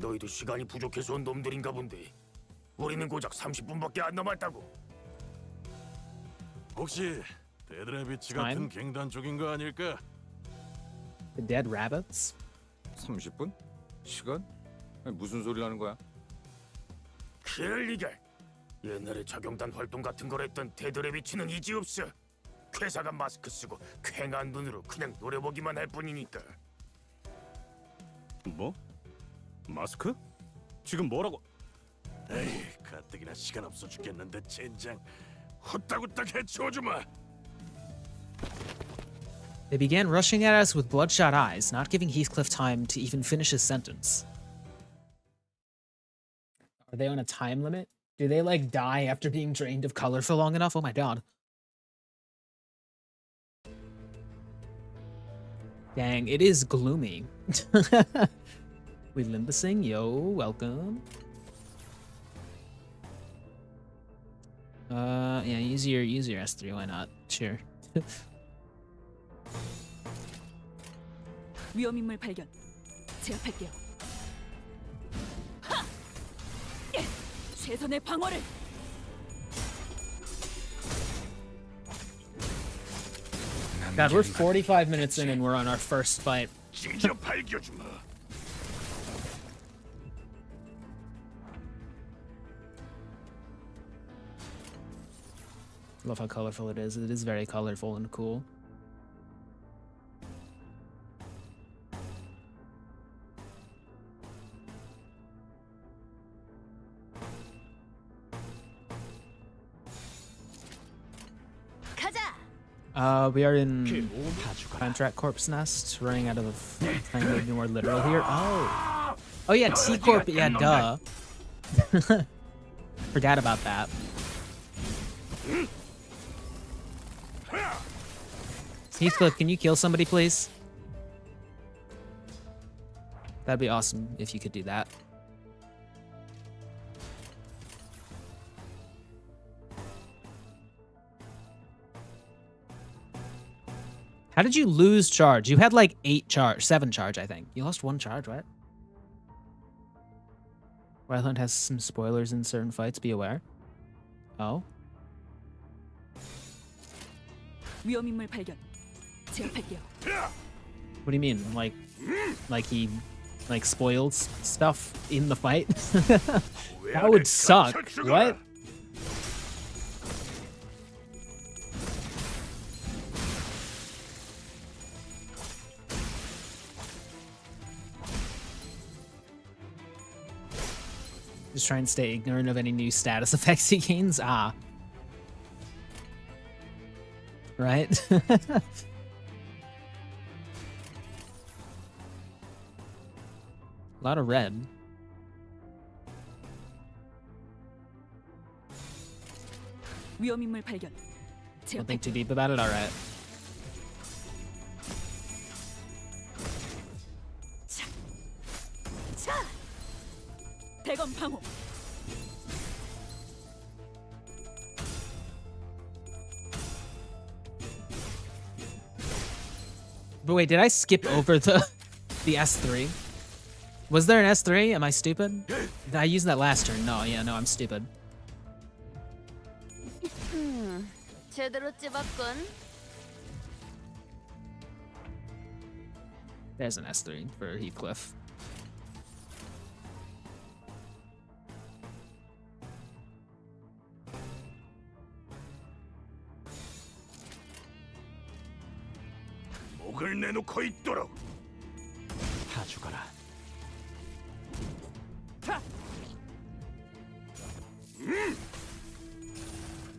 S8: 너희도 시간이 부족해서 온 놈들인가 본데. 우리는 고작 30분밖에 안 남았다고.
S11: 혹시 데드래비치 같은 갱단 쪽인 거 아닐까?
S1: The dead rabbits?
S4: 30분? 시간? 아니, 무슨 소리 하는 거야?
S8: 그럴 리가. 옛날에 자경단 활동 같은 걸 했던 데드래비치는 이지 없어. 쾌사가 마스크 쓰고 쾌한 눈으로 그냥 노려보기만 할 뿐이니까.
S9: 뭐? 마스크? 지금 뭐라고?
S8: 에이, 가뜩이나 시간 없어 죽겠는데 젠장. 후딱후딱 해치워주마.
S1: They began rushing at us with bloodshot eyes, not giving Heathcliff time to even finish his sentence. Are they on a time limit? Do they, like, die after being drained of color for long enough? Oh my god. Dang, it is gloomy. We limbusing? Yo, welcome. Yeah, use your S3, why not? Sure.
S5: 위험인물 발견. 제압할게요. 하! 예! 최선의 방어를.
S1: God, we're 45 minutes in and we're on our first fight.
S11: 찢어 발겨주마.
S1: Love how colorful it is. It is very colorful and cool. We are in Contract Corp's Nest, running out of trying to be more literal here. Oh. Oh yeah, T-Corp, yeah, duh. Forgot about that. Heathcliff, can you kill somebody, please? That'd be awesome if you could do that. How did you lose charge? You had like 7 charge, I think. You lost 1 charge, right? Wildland has some spoilers in certain fights, be aware. Oh.
S5: 위험인물 발견. 제압할게요.
S1: What do you mean? Like he spoiled stuff in the fight? That would suck. What? Just try and stay ignorant of any new status effects he gains. Ah. Right? A lot of red.
S5: 위험인물 발견.
S1: Don't think too deep about it. All right.
S5: 자. 대검 방어.
S1: But wait, did I skip over the S3? Was there an S3? Am I stupid? Did I use that last turn? No, yeah, no, I'm stupid.
S2: 제대로 찝었군.
S1: There's an S3 for Heathcliff.
S11: 목을 내놓고 있도록.
S12: 다 죽어라.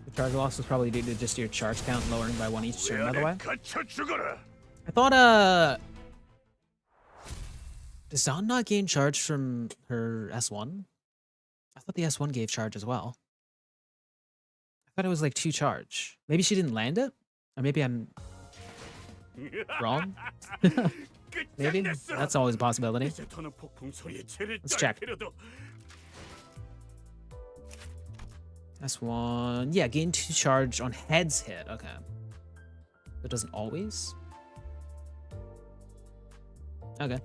S1: The charge loss was probably due to just your charge count lowering by 1 each turn, by the way.
S11: 갇혀 죽어라.
S1: I thought, does Zon not gain charge from her S1? I thought the S1 gave charge as well. I thought it was like 2 charge. Maybe she didn't land it? Or maybe I'm wrong? Maybe? That's always a possibility. Let's check. S1. Yeah, gain 2 charge on heads hit. Okay. It doesn't always? Okay.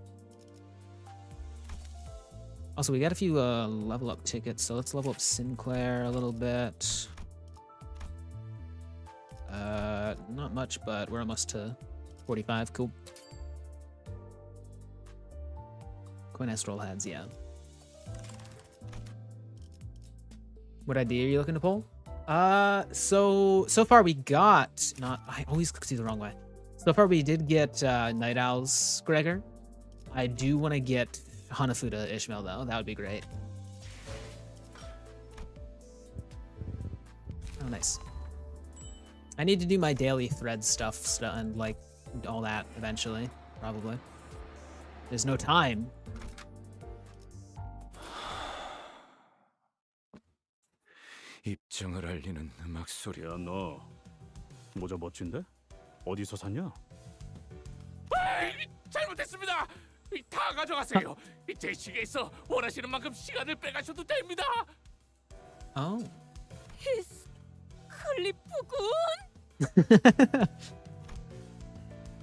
S1: Also, we got a few level up tickets, so let's level up Sinclair a little bit. Not much, but we're almost to 45. Cool. Quinestral heads, yeah. What idea are you looking to pull? So far we got I always see the wrong way. So far we did get Night Owl's Gregor. I do want to get Hanafuda Ishmael though. That would be great. Oh, nice. I need to do my daily thread stuff and like all that eventually, probably. There's no time.
S4: 입장을 알리는 음악 소리.
S9: 야, 너 모자 멋진데? 어디서 샀냐?
S15: 잘못했습니다. 다 가져가세요. 제 시계에 있어 원하시는 만큼 시간을 빼가셔도 됩니다.
S1: Oh.
S2: 클리프군?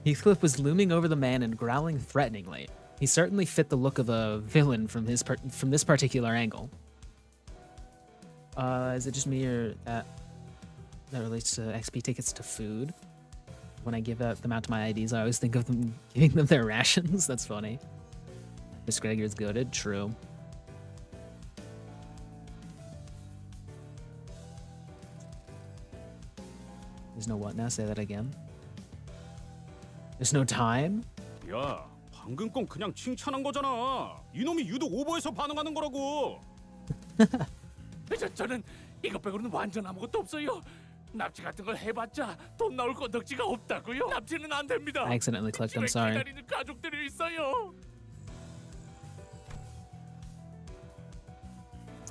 S1: Heathcliff was looming over the man and growling threateningly. He certainly fit the look of a villain from this particular angle. Is it just me or that relates to XP tickets to food? When I give them out to my IDs, I always think of them giving them their rations. That's funny. Miss Gregor's goated. True. There's no what now? Say that again. There's no time?
S9: 야, 방금 건 그냥 칭찬한 거잖아. 이놈이 유독 오버해서 반응하는 거라고.
S15: 저는 이것 빼고는 완전 아무것도 없어요. 납치 같은 걸 해봤자 돈 나올 건덕지가 없다고요. 납치는 안 됩니다.
S1: I accidentally clicked. I'm
S15: 집에
S1: sorry.
S15: 기다리는 가족들이 있어요.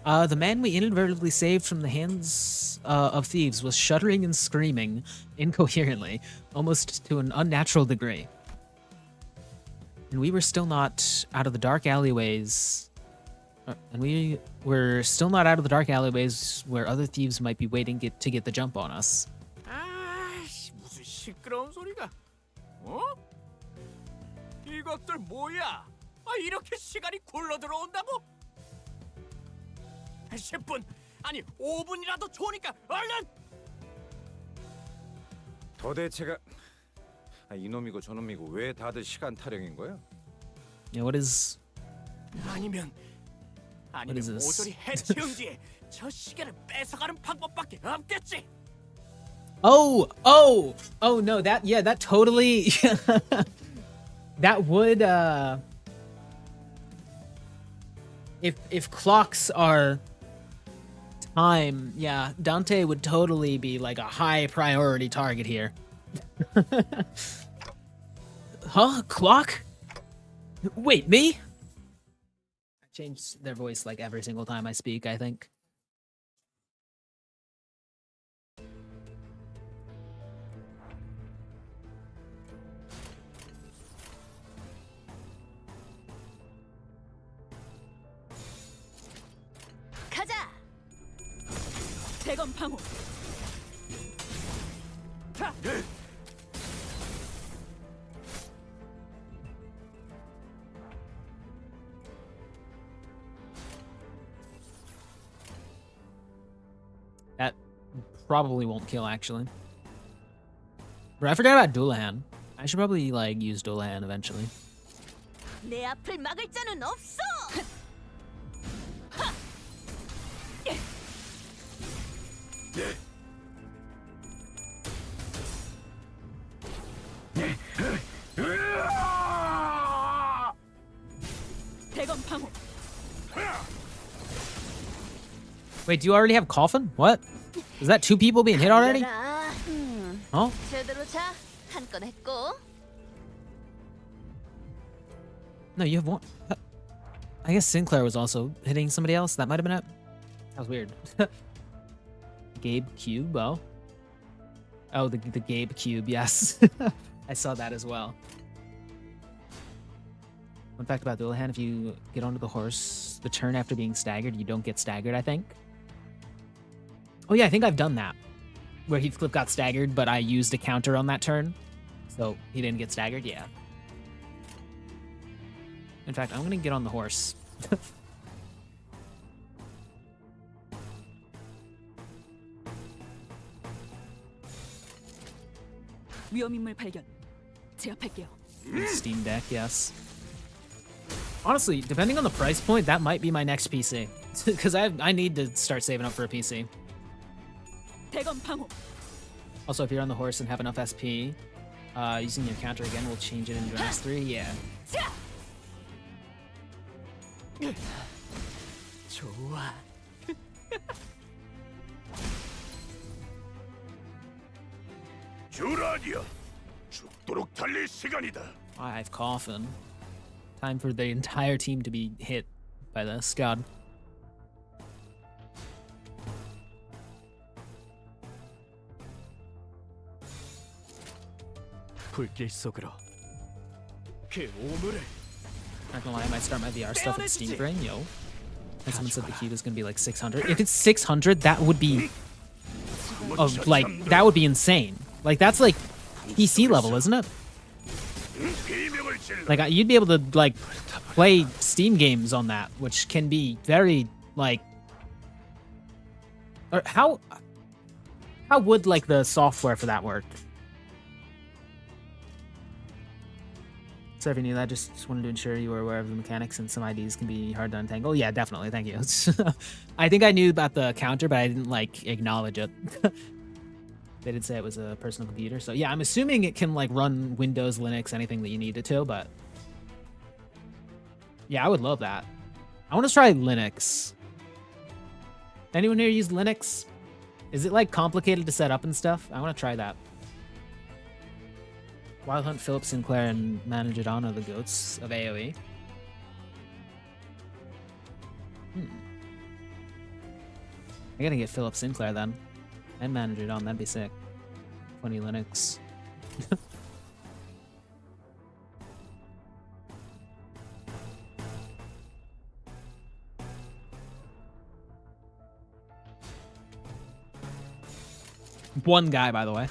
S1: The man we inadvertently saved from the hands of thieves was shuddering and screaming incoherently, almost to an unnatural degree. And we were still not out of the dark alleyways. And we were still not out of the dark alleyways where other thieves might be waiting to get the jump on us.
S15: 무슨 시끄러운 소리가? 어? 이것들 뭐야? 이렇게 시간이 굴러 들어온다고? 10분 아니 5분이라도 좋으니까 얼른!
S4: 도대체가 이놈이고 저놈이고 왜 다들 시간 타령인 거야?
S1: Yeah, what is
S15: 아니면
S1: is this?
S15: 모조리 해치운 뒤에 저 시계를 뺏어가는 방법밖에 없겠지.
S1: Oh no, that totally that would if clocks are time, yeah, Dante would totally be like a high priority target here. Huh? Clock? Wait, me? I change their voice like every single time I speak, I think.
S2: 가자.
S5: 대검 방어.
S1: That probably won't kill, actually. But I forgot about Dullahan. I should probably, like, use Dullahan eventually.
S2: 내 앞을 막을 자는 없어.
S5: 대검 방어.
S1: Wait, do you already have Coffin? What? Is that 2 people being hit already? Oh?
S2: 제대로 자. 한 건 했고.
S1: No, you have 1. I guess Sinclair was also hitting somebody else. That might have been it. That was weird. Gabe Cube, oh. Oh, the Gabe Cube, yes. I saw that as well. Fun fact about Dullahan, if you get onto the horse, the turn after being staggered, you don't get staggered, I think. Oh yeah, I think I've done that. Where Heathcliff got staggered, but I used a counter on that turn. So he didn't get staggered, yeah. In fact, I'm gonna get on the horse.
S5: 위험인물 발견. 제압할게요.
S1: Steam Deck, yes. Honestly, depending on the price point, that might be my next PC. Because I need to start saving up for a PC.
S5: 대검 방어.
S1: Also, if you're on the horse and have enough SP, using your counter again will change it in Endurance 3, yeah.
S15: 좋아. 주라니야.
S8: 죽도록 달릴 시간이다.
S1: 5 coffin. Time for the entire team to be hit by this. God.
S15: 불길 속으로 그 오물을.
S1: Not gonna lie, I might start my VR stuff at Steam Brain, yo. And someone said the key was gonna be like 600. If it's 600, that would be, that would be insane. Like that's like PC level, isn't it? Like you'd be able to like play Steam games on that, which can be very like. Or how would like the software for that work? So if you knew that, just wanted to ensure you were aware of the mechanics, and some IDs can be hard to untangle. Yeah, definitely. Thank you. I think I knew about the counter, but I didn't like acknowledge it. They did say it was a personal computer, so yeah, I'm assuming it can like run Windows, Linux, anything that you need it to. But yeah, I would love that. I want to try Linux. Anyone here use Linux? Is it like complicated to set up and stuff? I want to try that. Wild Hunt, Philip Sinclair, and Manager Don are the goats of AoE. I gotta get Philip Sinclair then. And Manager Don, that'd be sick. 20 Linux. One guy, by the way.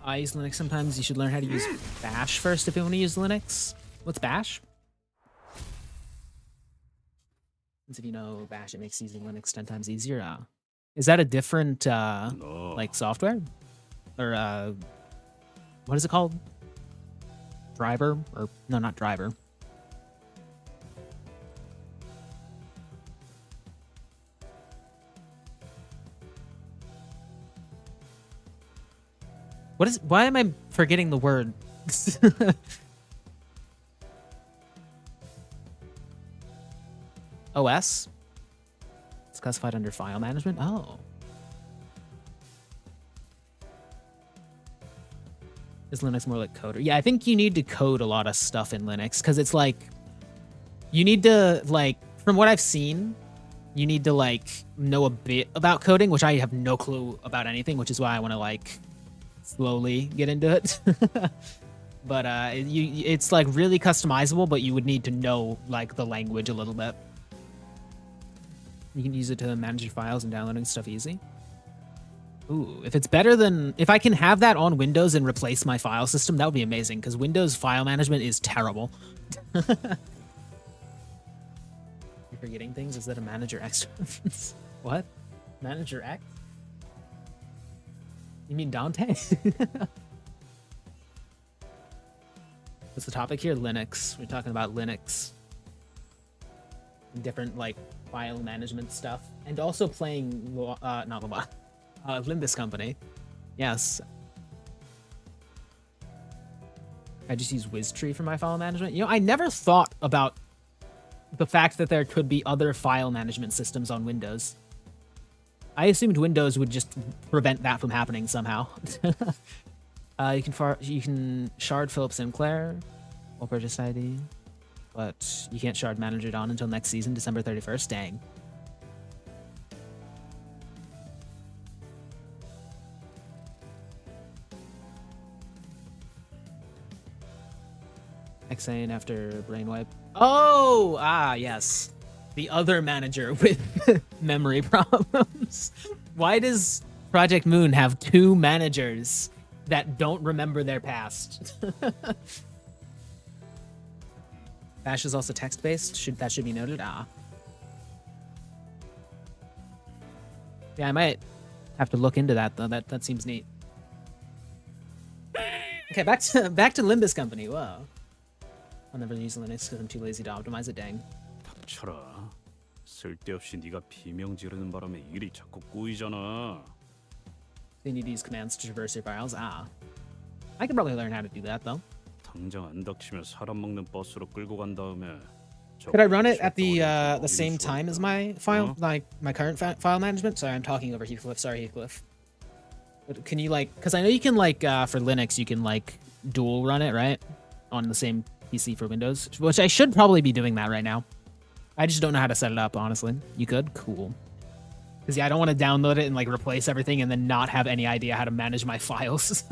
S1: I use Linux sometimes. You should learn how to use Bash first if you want to use Linux. What's Bash? Since if you know Bash, it makes using Linux 10 times easier. Is that a different like software? Or what is it called? Driver? Or no, not driver. Why am I forgetting the word? OS? It's classified under file management? Oh. Is Linux more like coder? Yeah, I think you need to code a lot of stuff in Linux because it's like, you need to like, from what I've seen, you need to like know a bit about coding, which I have no clue about anything, which is why I want to like slowly get into it. But it's like really customizable, but you would need to know like the language a little bit. You can use it to manage your files and downloading stuff easy. Ooh, if it's better than, if I can have that on Windows and replace my file system, that would be amazing, because Windows file management is terrible. You're forgetting things? Is that a Manager X reference? What? Manager X? You mean Dante? What's the topic here? Linux. We're talking about Linux. Different, like, file management stuff. And also playing, Limbus Company. Yes. I just use WizTree for my file management. You know, I never thought about the fact that there could be other file management systems on Windows. I assumed Windows would just prevent that from happening somehow. You can shard Philip Sinclair or purchase ID, but you can't shard Manager Don until next season, December 31st. Dang. Xane after Brainwipe. Oh, yes. The other manager with memory problems. Why does Project Moon have 2 managers that don't remember their past? Bash is also text-based. That should be noted. Yeah, I might have to look into that though. That seems neat. Okay, back to Limbus Company. Whoa. I'll never use Linux because I'm too lazy to optimize it. Dang.
S9: 닥쳐라. 쓸데없이 네가 비명 지르는 바람에 일이 자꾸 꼬이잖아.
S1: They need to use commands to traverse your files. I can probably learn how to do that though.
S9: 당장 안 닥치면 사람 먹는 버스로 끌고 간 다음에.
S1: Could I run it at the same time as my file, like my current file management? Sorry, I'm talking over Heathcliff. Sorry, Heathcliff. But can you like, because I know you can like for Linux you can like dual run it, right, on the same PC for Windows, which I should probably be doing that right now. I just don't know how to set it up, honestly. You could? Cool. Because yeah, I don't want to download it and like replace everything and then not have any idea how to manage my files.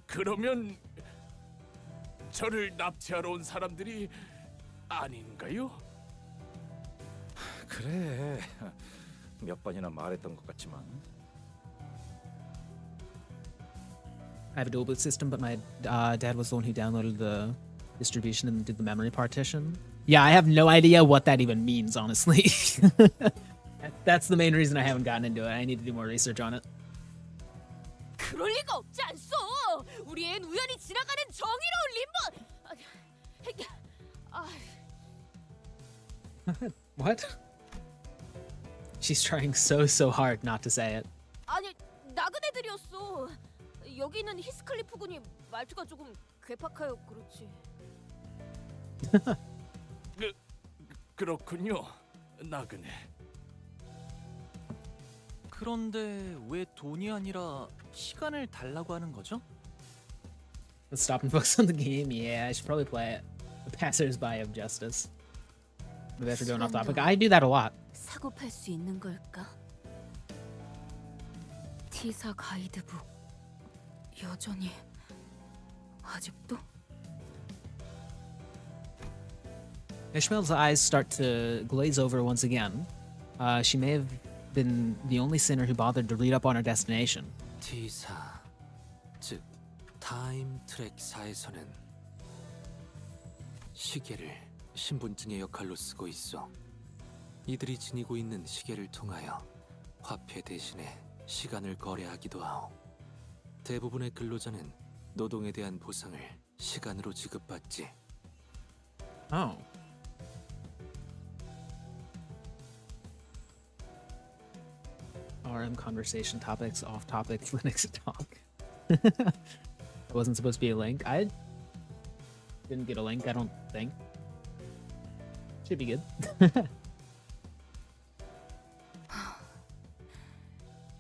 S15: 그러면 저를 납치하러 온 사람들이 아닌가요?
S4: 그래. 몇 번이나 말했던 것 같지만.
S1: I have a dual boot system, but my dad was the one who downloaded the distribution and did the memory partition. Yeah, I have no idea what that even means, honestly. That's the main reason I haven't gotten into it. I need to do more research on it.
S2: 그럴 리가 없지 않소. 우리 앤 우연히 지나가는 정의로운 림보.
S1: What? She's trying so hard not to say it.
S2: 아니 나그네들이었어. 여기는 히스클리프군이 말투가 조금 괴팍하여 그렇지.
S15: 그렇군요. 나그네.
S12: 그런데 왜 돈이 아니라 시간을 달라고 하는 거죠?
S1: Let's stop and focus on the game. Yeah, I should probably play it. The Passers-by of Justice. Maybe after going off topic. I do that a lot.
S2: 사고 팔 수 있는 걸까? T사 가이드북 여전히 아직도?
S1: Ishmael's eyes start to glaze over once again. She may have been the only sinner who bothered to read up on her destination.
S7: T사, 즉 타임 트랙사에서는 시계를 신분증의 역할로 쓰고 있어. 이들이 지니고 있는 시계를 통하여 화폐 대신에 시간을 거래하기도 하오. 대부분의 근로자는 노동에 대한 보상을 시간으로 지급받지.
S1: Oh. RM conversation topics, off topic, Linux talk. It wasn't supposed to be a link. I didn't get a link, I don't think. Should be good.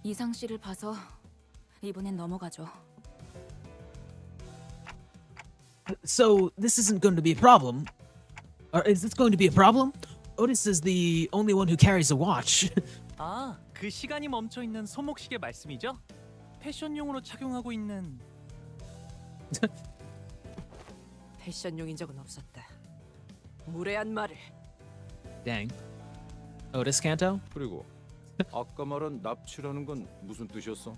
S5: 이상 씨를 봐서 이번엔 넘어가죠.
S1: So this isn't going to be a problem. Or is this going to be a problem? Otis is the only one who carries a watch.
S12: 아, 그 시간이 멈춰 있는 손목시계 말씀이죠? 패션용으로 착용하고 있는.
S6: 패션용인 적은 없었다. 무례한 말을.
S1: Dang. Otis canto?
S4: 그리고 아까 말한 납치라는 건 무슨 뜻이었어?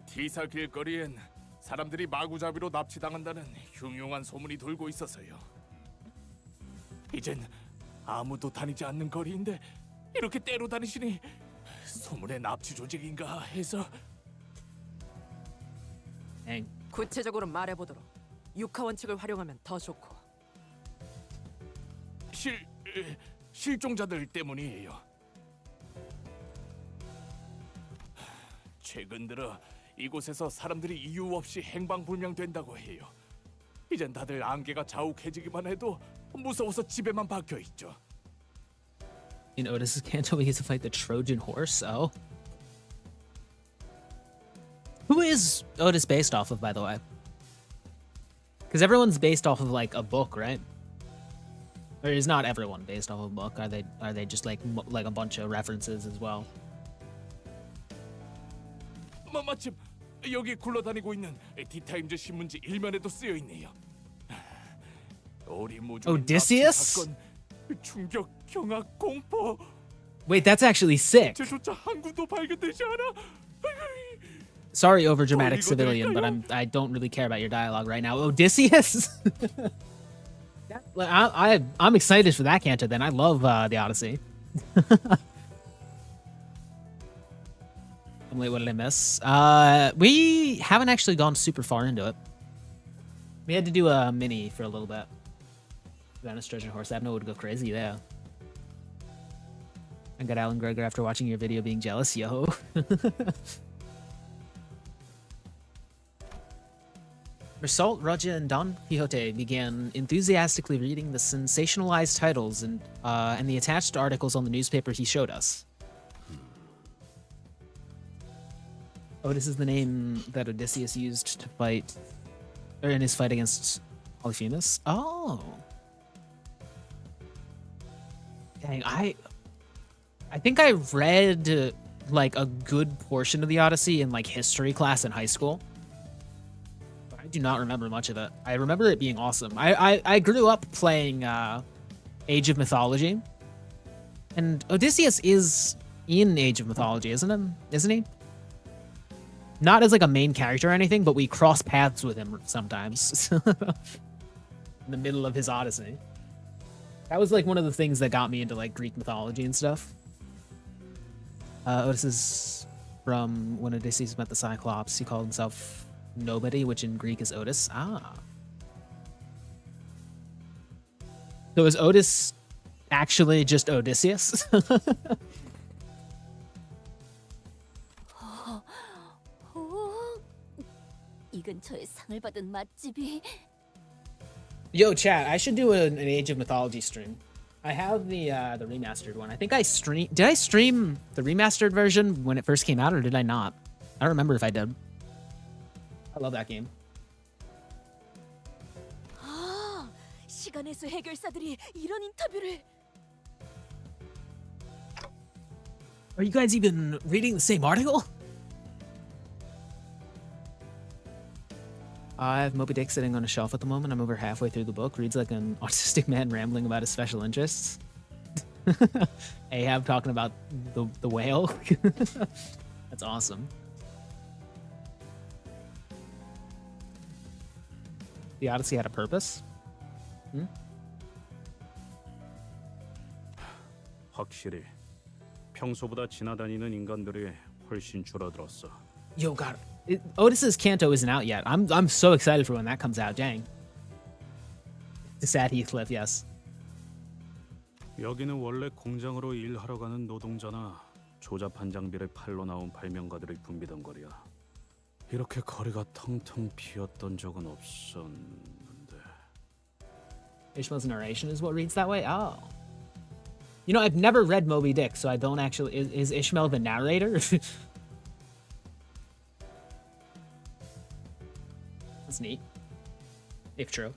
S15: T사 길거리엔 사람들이 마구잡이로 납치당한다는 흉흉한 소문이 돌고 있어서요. 이젠 아무도 다니지 않는 거리인데 이렇게 때로 다니시니 소문의 납치 조직인가 해서.
S6: 구체적으로 말해보도록. 육하 원칙을 활용하면 더 좋고.
S15: 실종자들 때문이에요. 최근 들어 이곳에서 사람들이 이유 없이 행방불명된다고 해요. 이젠 다들 안개가 자욱해지기만 해도 무서워서 집에만 박혀 있죠.
S1: In Otis's canto, he gets to fight the Trojan horse. Oh. Who is Otis based off of, by the way? Because everyone's based off of like a book, right? Or is not everyone based off of a book? Are they just like a bunch of references as well?
S15: 마침 여기 굴러다니고 있는 디타임즈 신문지 일면에도 쓰여 있네요.
S1: Odysseus?
S15: 사건, 충격, 경악, 공포.
S1: Wait, that's actually sick.
S15: 제조차 한 군도 발견되지 않아.
S1: Sorry, overdramatic civilian, but I don't really care about your dialogue right now. Odysseus? I'm excited for that canto then. I love the Odyssey. Wait, what did I miss? We haven't actually gone super far into it. We had to do a mini for a little bit. Venice Trojan Horse. Abno would go crazy there. I got Alan Gregor after watching your video being jealous, yo. Mersault, Roger, and Don Quixote began enthusiastically reading the sensationalized titles and the attached articles on the newspaper he showed us. Oh, this is the name that Odysseus used to fight, or in his fight against Polyphemus. Oh, dang! I think I read like a good portion of the Odyssey in like history class in high school. But I do not remember much of it. I remember it being awesome. I grew up playing Age of Mythology, and Odysseus is in Age of Mythology, isn't he? Not as like a main character or anything, but we cross paths with him sometimes in the middle of his Odyssey. That was like one of the things that got me into like Greek mythology and stuff. This is from when Odysseus met the Cyclops. He called himself Nobody, which in Greek is Otis. Ah. So is Otis actually just Odysseus?
S2: 이 근처에 상을 받은 맛집이.
S1: Yo, chat, I should do an Age of Mythology stream. I have the remastered one. I think I streamed. Did I stream the remastered version when it first came out, or did I not? I don't remember if I did. I love that game.
S2: 시간의 수 해결사들이 이런 인터뷰를.
S1: Are you guys even reading the same article? I have Moby Dick sitting on a shelf at the moment. I'm over halfway through the book. Reads like an autistic man rambling about his special interests. Ahab talking about the whale. That's awesome. The Odyssey had a purpose?
S9: 확실히 평소보다 지나다니는 인간들이 훨씬 줄어들었어.
S1: Yo, God. Otis's Canto isn't out yet. I'm so excited for when that comes out. Dang. The sad Heathcliff, yes.
S9: 여기는 원래 공장으로 일하러 가는 노동자나 조잡한 장비를 팔러 나온 발명가들이 붐비던 거리야. 이렇게 거리가 텅텅 비었던 적은 없었는데.
S1: Ishmael's narration is what reads that way? Oh. You know, I've never read Moby Dick, so I don't actually... Is Ishmael the narrator? That's neat. If true.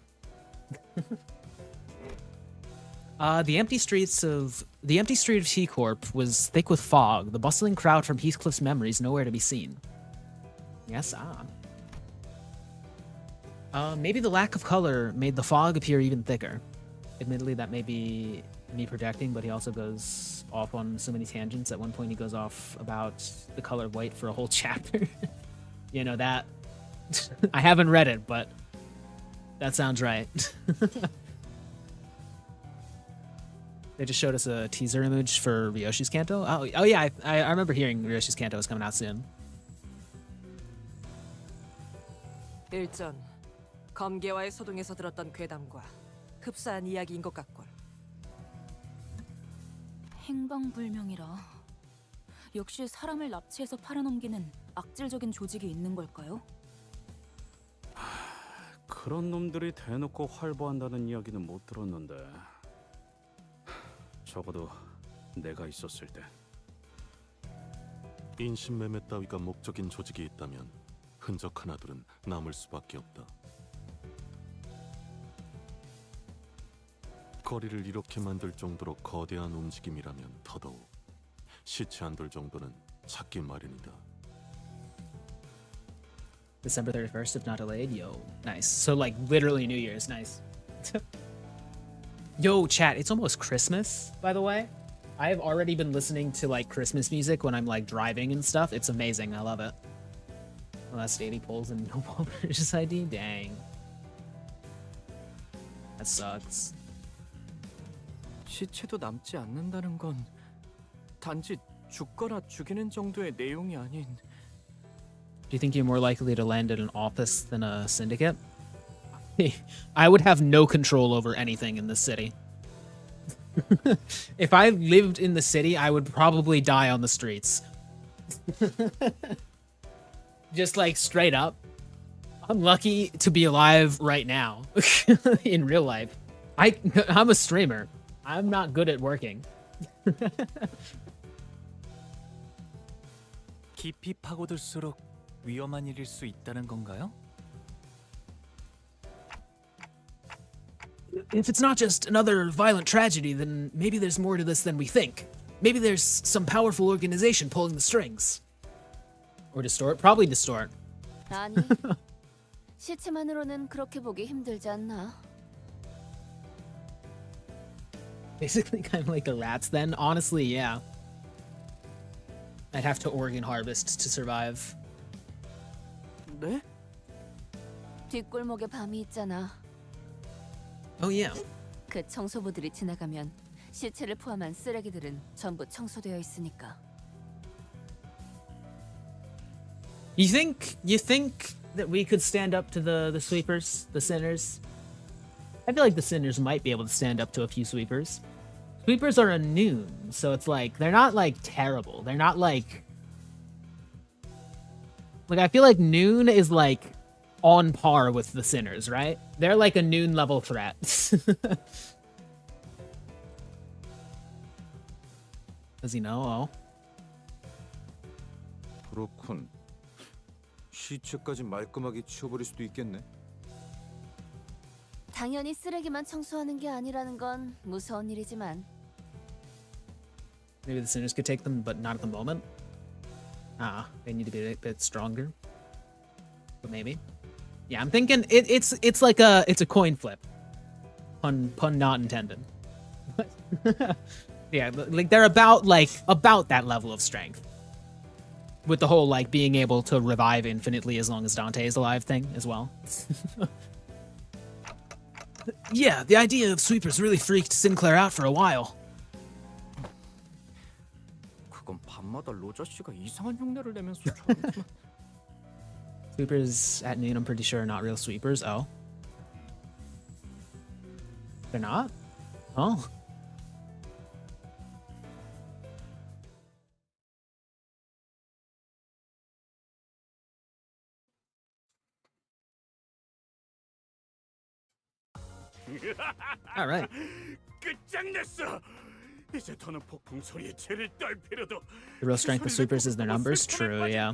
S1: The empty street of T-Corp was thick with fog, the bustling crowd from Heathcliff's memories nowhere to be seen. Yes, maybe the lack of color made the fog appear even thicker. Admittedly, that may be me projecting, but he also goes off on so many tangents. At one point, he goes off about the color of white for a whole chapter. You know, that... I haven't read it, but that sounds right. They just showed us a teaser image for Ryoshi's Canto. Oh yeah, I remember hearing Ryoshi's Canto is coming out soon.
S6: 일전 검계와의 소동에서 들었던 괴담과 흡사한 이야기인 것 같군.
S5: 행방불명이라. 역시 사람을 납치해서 팔아넘기는 악질적인 조직이 있는 걸까요?
S9: 그런 놈들이 대놓고 활보한다는 이야기는 못 들었는데. 적어도 내가 있었을 때.
S11: 인신매매 따위가 목적인 조직이 있다면 흔적 하나둘은 남을 수밖에 없다. 거리를 이렇게 만들 정도로 거대한 움직임이라면 더더욱 시체 한 돌 정도는 찾기 마련이다.
S1: December 31st, if not delayed. Yo, nice. So like literally New Year's. Nice. Yo, chat, it's almost Christmas, by the way. I have already been listening to like Christmas music when I'm like driving and stuff. It's amazing. I love it. Last 80 polls and no ball purchase ID. Dang. That sucks.
S10: 시체도 남지 않는다는 건 단지 죽거나 죽이는 정도의 내용이 아닌.
S1: Do you think you're more likely to land at an office than a syndicate? I would have no control over anything in this city. If I lived in the city, I would probably die on the streets. Just like straight up. I'm lucky to be alive right now in real life. I'm a streamer. I'm not good at working.
S12: 깊이 파고들수록 위험한 일일 수 있다는 건가요?
S1: If it's not just another violent tragedy, then maybe there's more to this than we think. Maybe there's some powerful organization pulling the strings. Or distort? Probably distort.
S2: 아니, 시체만으로는 그렇게 보기 힘들지 않나?
S1: Basically kind of like the rats then. Honestly, yeah. I'd have to organ harvest to survive.
S10: 네?
S2: 뒷골목에 밤이 있잖아.
S1: Oh yeah.
S2: 그 청소부들이 지나가면 시체를 포함한 쓰레기들은 전부 청소되어 있으니까.
S1: You think that we could stand up to the sweepers, the sinners? I feel like the sinners might be able to stand up to a few sweepers. Sweepers are immune, so it's like they're not like terrible. They're not like I feel like noon is like on par with the sinners, right? They're like a noon level threat. Does he know? Oh.
S4: 그렇군. 시체까지 말끔하게 치워버릴 수도 있겠네.
S2: 당연히 쓰레기만 청소하는 게 아니라는 건 무서운 일이지만.
S1: Maybe the sinners could take them, but not at the moment. They need to be a bit stronger. But maybe. Yeah, I'm thinking it's like a coin flip. Pun not intended. Yeah, like they're about that level of strength. With the whole like being able to revive infinitely as long as Dante is alive thing as well. Yeah, the idea of sweepers really freaked Sinclair out for a while.
S10: 그건 밤마다 로저 씨가 이상한 흉내를 내면서
S1: Sweepers at noon, I'm pretty sure, are not real sweepers. Oh. They're not? Oh. All right.
S15: 끝장냈어. 이제 더는 폭풍 소리에 죄를 떨 필요도.
S1: The real strength of sweepers is their numbers. True, yeah.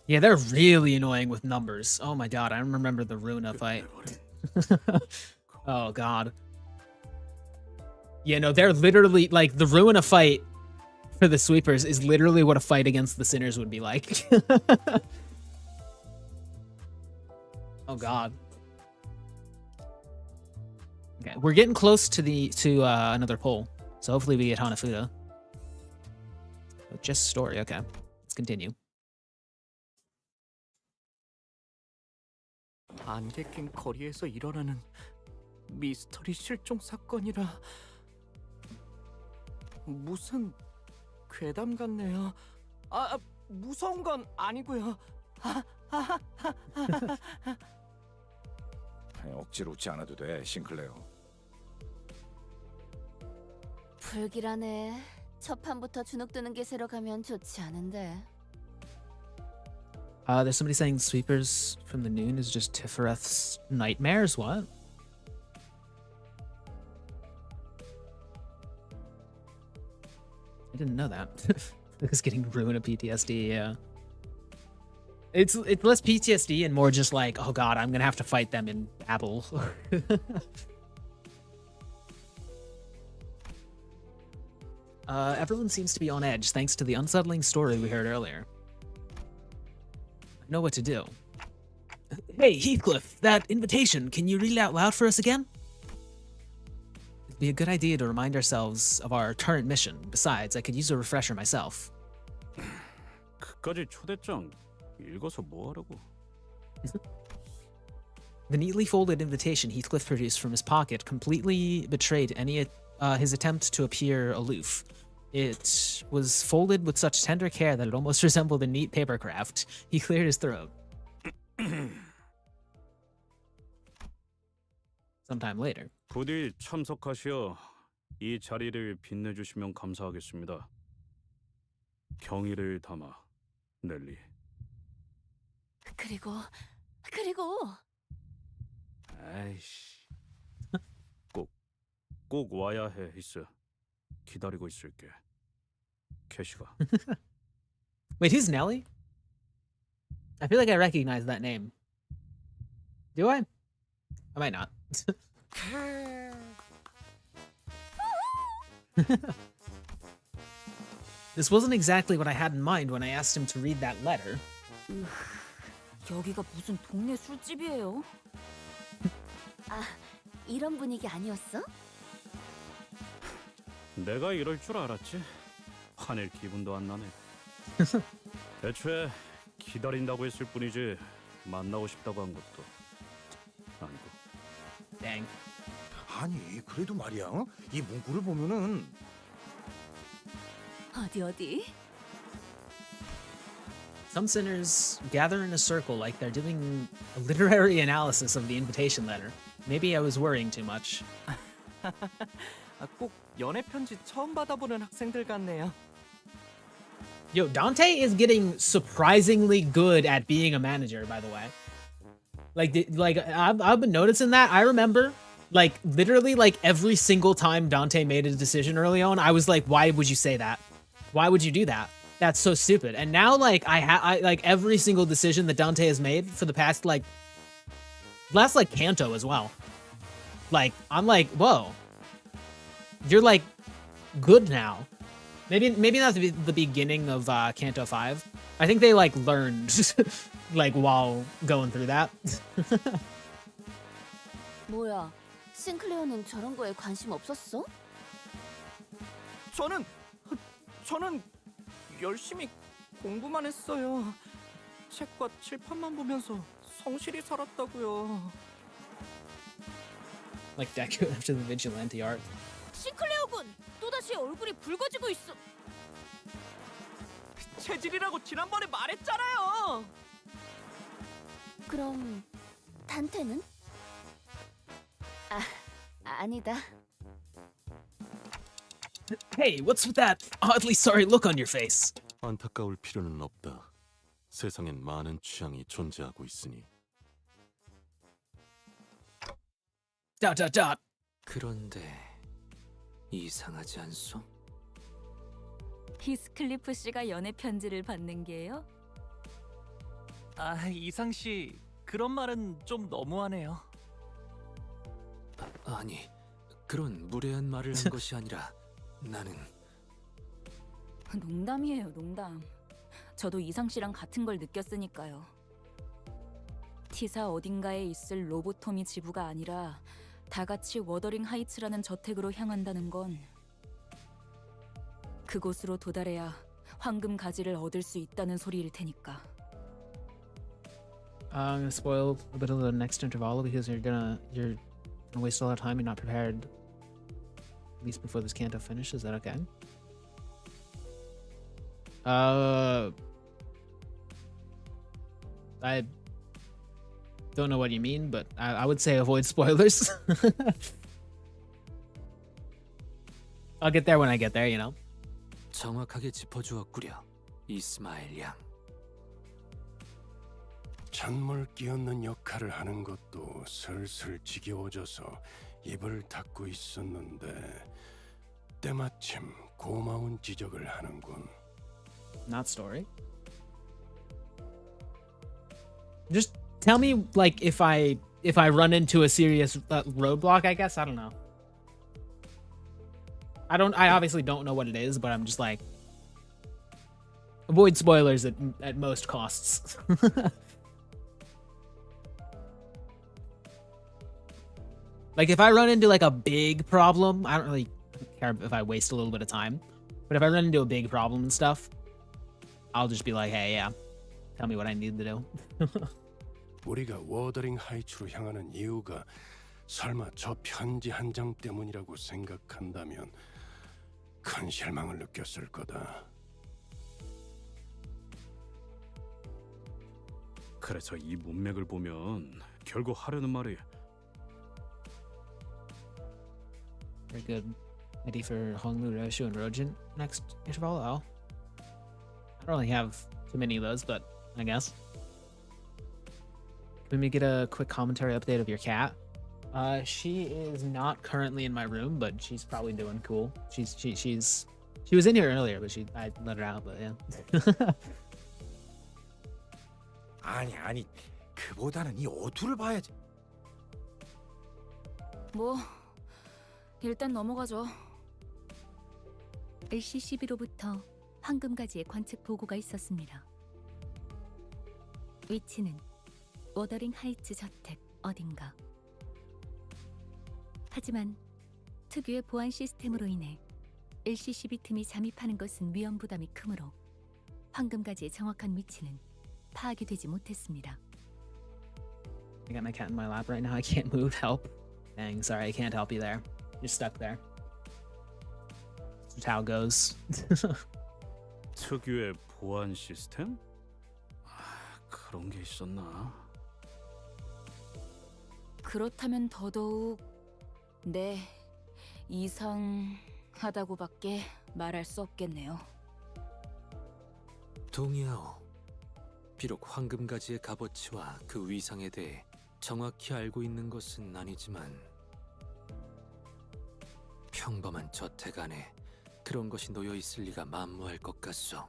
S1: Yeah, they're really annoying with numbers. Oh my god, I remember the Runa fight. Oh god. Yeah, no, they're literally like the Runa fight for the sweepers is literally what a fight against the sinners would be like. Oh god. Okay, we're getting close to another poll, so hopefully we get Hanafuda. But just story, okay. Let's continue.
S10: 안개 낀 거리에서 일어나는 미스터리 실종 사건이라 무슨 괴담 같네요. 무서운 건 아니고요.
S4: 억지로 웃지 않아도 돼, 싱클레어.
S2: 불길하네. 첫 판부터 주눅 드는 기세로 가면 좋지 않은데.
S1: There's somebody saying sweepers from the noon is just Tifereth's nightmares. What? I didn't know that. It's getting ruined of PTSD. Yeah. It's less PTSD and more just like, oh god, I'm gonna have to fight them in Babel. Everyone seems to be on edge thanks to the unsettling story we heard earlier. I know what to do. Hey, Heathcliff, that invitation, can you read it out loud for us again? It'd be a good idea to remind ourselves of our current mission. Besides, I could use a refresher myself.
S9: 그까지 초대장 읽어서 뭐 하라고?
S1: The neatly folded invitation Heathcliff produced from his pocket completely betrayed his attempt to appear aloof. It was folded with such tender care that it almost resembled a neat paper craft. He cleared his throat. Sometime later.
S9: 부디 참석하시어 이 자리를 빛내주시면 감사하겠습니다. 경의를 담아, 넬리.
S2: 그리고
S9: 아이씨. 꼭 와야 해, 있어. 기다리고 있을게. 캐시가.
S1: Wait, who's Nelly? I feel like I recognize that name. Do I? I might not. This wasn't exactly what I had in mind when I asked him to read that letter.
S5: 여기가 무슨 동네 술집이에요?
S2: 아, 이런 분위기 아니었어?
S9: 내가 이럴 줄 알았지. 화낼 기분도 안 나네. 애초에 기다린다고 했을 뿐이지 만나고 싶다고 한 것도 아니고.
S1: Dang.
S4: 아니 그래도 말이야. 이 문구를 보면은
S2: 어디?
S1: Some sinners gather in a circle like they're doing a literary analysis of the invitation letter. Maybe I was worrying too much.
S10: 꼭 연애 편지 처음 받아보는 학생들 같네요.
S1: Yo, Dante is getting surprisingly good at being a manager, by the way. I've been noticing that. I remember, literally, every single time Dante made a decision early on, I was like, why would you say that? Why would you do that? That's so stupid. And now, I every single decision that Dante has made for the past, last, canto as well. I'm like, whoa. You're, good now. Maybe not the beginning of Canto 5. I think they learned while going through that.
S2: 뭐야? 싱클레어는 저런 거에 관심 없었어?
S10: 저는 열심히 공부만 했어요. 책과 칠판만 보면서 성실히 살았다고요.
S1: Like Deku after the vigilante art.
S2: 싱클레어군! 또다시 얼굴이 붉어지고 있어.
S10: 체질이라고 지난번에 말했잖아요.
S2: 그럼 단테는? 아니다.
S1: Hey, what's with that oddly sorry look on your face?
S11: 안타까울 필요는 없다. 세상엔 많은 취향이 존재하고 있으니. ...
S7: 그런데 이상하지 않소?
S5: 히스클리프 씨가 연애 편지를 받는 게요?
S12: 이상 씨, 그런 말은 좀 너무하네요.
S7: 아니, 그런 무례한 말을 한 것이 아니라 나는
S5: 농담이에요, 농담. 저도 이상 씨랑 같은 걸 느꼈으니까요. 티사 어딘가에 있을 로보토미 지부가 아니라 다 같이 워더링 하이츠라는 저택으로 향한다는 건 그곳으로 도달해야 황금 가지를 얻을 수 있다는 소리일 테니까.
S1: I'm gonna spoil a bit of the next interval because you're gonna waste a lot of time. You're not prepared, at least before this canto finishes. Is that okay? I don't know what you mean, but I would say avoid spoilers. I'll get there when I get there, you know.
S7: 정확하게 짚어주었구려, 이스마엘 양.
S8: 찬물 끼얹는 역할을 하는 것도 슬슬 지겨워져서 입을 닫고 있었는데 때마침 고마운 지적을 하는군.
S1: Not story. Just tell me, if I run into a serious roadblock, I guess. I don't know. I obviously don't know what it is, but I'm just avoid spoilers at most costs. If I run into a big problem, I don't really care if I waste a little bit of time. But if I run into a big problem and stuff, I'll just be like, hey, yeah, tell me what I need to do.
S8: 우리가 워더링 하이츠로 향하는 이유가 설마 저 편지 한 장 때문이라고 생각한다면 큰 실망을 느꼈을 거다.
S9: 그래서 이 문맥을 보면 결국 하려는 말이
S1: Very good. Ready for Hongmu, Roshu, and Rojin next interval? Oh. I don't really have too many of those, but I guess. Let me get a quick commentary update of your cat. She is not currently in my room, but she's probably doing cool. She was in here earlier, but I let her out, but yeah.
S4: 아니 그보다는 이 어투를 봐야지.
S5: 뭐 일단 넘어가죠.
S3: LCCB로부터 황금가지의 관측 보고가 있었습니다. 위치는 워더링 하이츠 저택 어딘가. 하지만 특유의 보안 시스템으로 인해 LCCB 틈이 잠입하는 것은 위험 부담이 크므로 황금가지의 정확한 위치는 파악이 되지 못했습니다.
S1: I got my cat in my lap right now. I can't move. Help. Dang, sorry, I can't help you there. You're stuck there. That's just how it goes.
S9: 특유의 보안 시스템? 그런 게 있었나?
S5: 그렇다면 더더욱 네, 이상하다고밖에 말할 수 없겠네요.
S7: 동의하오. 비록 황금가지의 값어치와 그 위상에 대해 정확히 알고 있는 것은 아니지만 평범한 저택 안에 그런 것이 놓여 있을 리가 만무할 것 같소.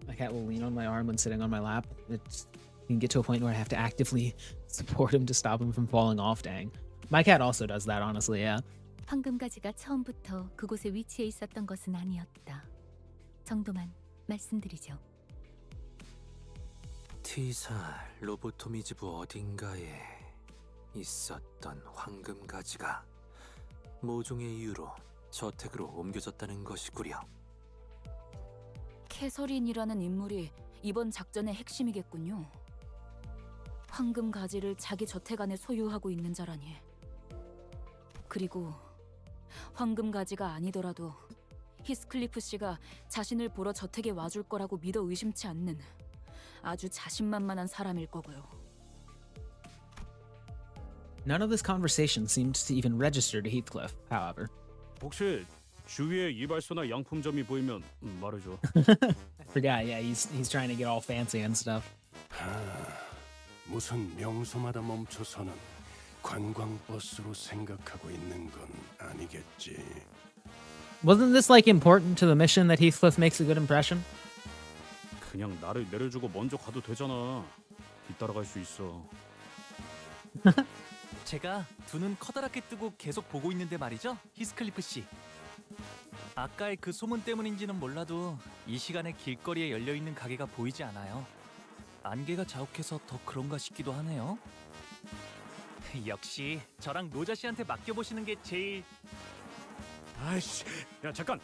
S1: My cat will lean on my arm when sitting on my lap. It can get to a point where I have to actively support him to stop him from falling off. Dang. My cat also does that, honestly, yeah.
S3: 황금가지가 처음부터 그곳에 위치해 있었던 것은 아니었다. 정도만 말씀드리죠.
S7: T사 로보토미즈부 어딘가에 있었던 황금가지가 모종의 이유로 저택으로 옮겨졌다는 것이구려.
S5: 캐서린이라는 인물이 이번 작전의 핵심이겠군요. 황금 가지를 자기 저택 안에 소유하고 있는 자라니. 그리고 황금 가지가 아니더라도 히스클리프 씨가 자신을 보러 저택에 와줄 거라고 믿어 의심치 않는 아주 자신만만한 사람일 거고요.
S1: None of this conversation seemed to even register to Heathcliff, however.
S9: 혹시 주위에 이발소나 양품점이 보이면 말해줘.
S1: I forgot, yeah, he's trying to get all fancy and stuff.
S8: 무슨 명소마다 멈춰서는 관광버스로 생각하고 있는 건 아니겠지.
S1: Wasn't this like important to the mission that Heathcliff makes a good impression?
S9: 그냥 나를 내려주고 먼저 가도 되잖아. 뒤따라갈 수 있어.
S12: 제가 두 눈 커다랗게 뜨고 계속 보고 있는데 말이죠, 히스클리프 씨. 아까의 그 소문 때문인지는 몰라도 이 시간에 길거리에 열려 있는 가게가 보이지 않아요. 안개가 자욱해서 더 그런가 싶기도 하네요. 역시 저랑 노자 씨한테 맡겨보시는 게 제일...
S9: 아이씨, 야 잠깐!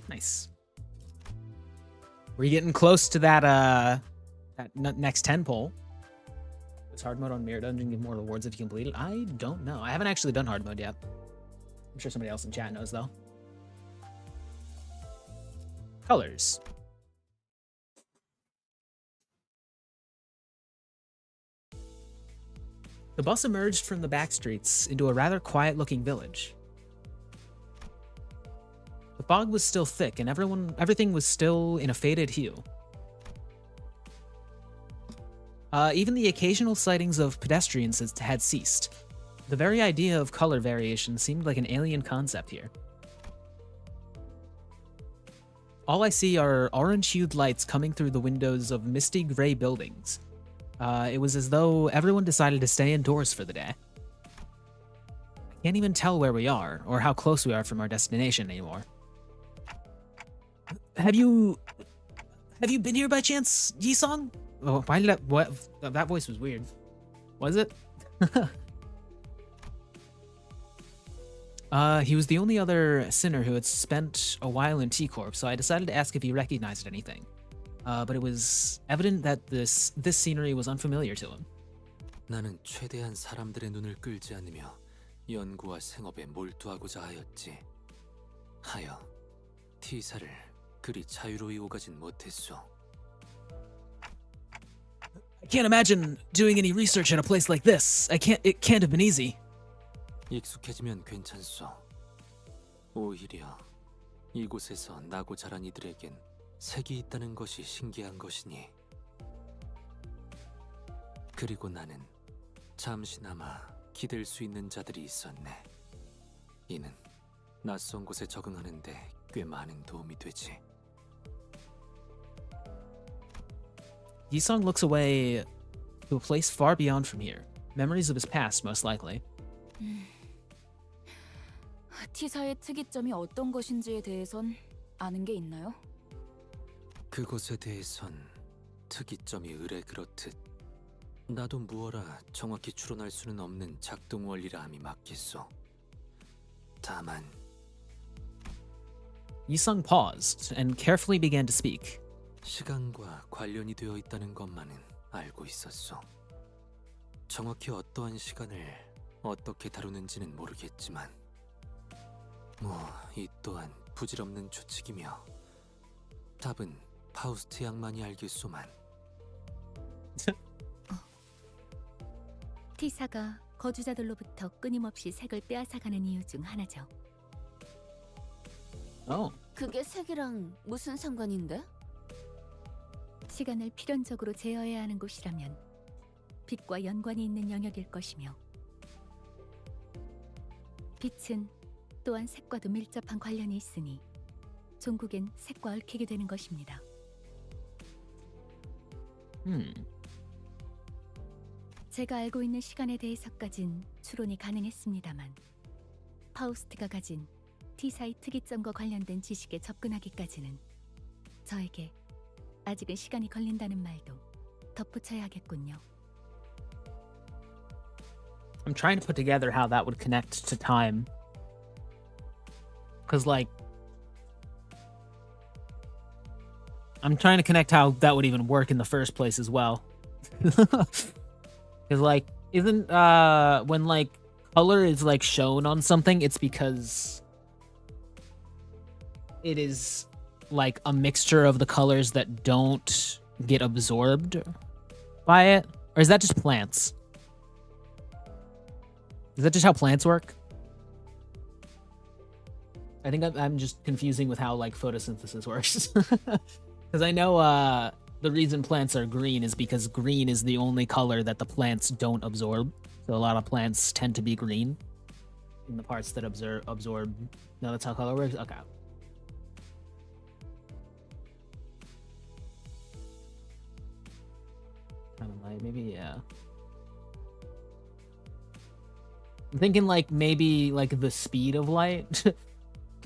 S1: Nice. We're getting close to that next 10 pole. Does hard mode on Mirror Dungeon give more rewards if you complete it? I don't know. I haven't actually done hard mode yet. I'm sure somebody else in chat knows though. Colors. The bus emerged from the back streets into a rather quiet-looking village. The fog was still thick, and everything was still in a faded hue. Even the occasional sightings of pedestrians had ceased. The very idea of color variation seemed like an alien concept here. All I see are orange-hued lights coming through the windows of misty gray buildings. It was as though everyone decided to stay indoors for the day. I can't even tell where we are, or how close we are from our destination anymore. Have you been here by chance, Yi-song? Oh, why did that voice was weird. Was it? He was the only other sinner who had spent a while in T-Corp, so I decided to ask if he recognized anything. But it was evident that this scenery was unfamiliar to him.
S7: 나는 최대한 사람들의 눈을 끌지 않으며 연구와 생업에 몰두하고자 하였지. 하여 T사를 그리 자유로이 오가진 못했소.
S1: I can't imagine doing any research at a place like this. It can't have been easy.
S7: 익숙해지면 괜찮소. 오히려 이곳에서 나고 자란 이들에겐 색이 있다는 것이 신기한 것이니. 그리고 나는 잠시나마 기댈 수 있는 자들이 있었네. 이는 낯선 곳에 적응하는데 꽤 많은 도움이 되지.
S1: Yisung looks away to a place far beyond from here. Memories of his past, most likely.
S5: T사의 특이점이 어떤 것인지에 대해선 아는 게 있나요?
S7: 그것에 대해선 특이점이 의뢰 그렇듯 나도 무어라 정확히 추론할 수는 없는 작동 원리라 함이 맞겠소. 다만
S1: Yisung paused and carefully began to speak.
S7: 시간과 관련이 되어 있다는 것만은 알고 있었소. 정확히 어떠한 시간을 어떻게 다루는지는 모르겠지만 이 또한 부질없는 추측이며 답은 파우스트 양만이 알겠소만.
S3: T사가 거주자들로부터 끊임없이 색을 빼앗아가는 이유 중 하나죠.
S2: 그게 색이랑 무슨 상관인데?
S3: 시간을 필연적으로 제어해야 하는 곳이라면 빛과 연관이 있는 영역일 것이며 빛은 또한 색과도 밀접한 관련이 있으니 종국엔 색과 얽히게 되는 것입니다. 제가 알고 있는 시간에 대해서까진 추론이 가능했습니다만 파우스트가 가진 T사의 특이점과 관련된 지식에 접근하기까지는 저에게 아직은 시간이 걸린다는 말도 덧붙여야 하겠군요.
S1: I'm trying to put together how that would connect to time. Because, like, I'm trying to connect how that would even work in the first place as well. Because, like, isn't, when, like, color is, like, shown on something, it's because it is, like, a mixture of the colors that don't get absorbed by it? Or is that just plants? Is that just how plants work? I think I'm just confusing with how, like, photosynthesis works. Because I know the reason plants are green is because green is the only color that the plants don't absorb. So a lot of plants tend to be green in the parts that absorb. No, that's how color works? Okay. Kind of light, maybe, yeah. I'm thinking, like, maybe, like, the speed of light.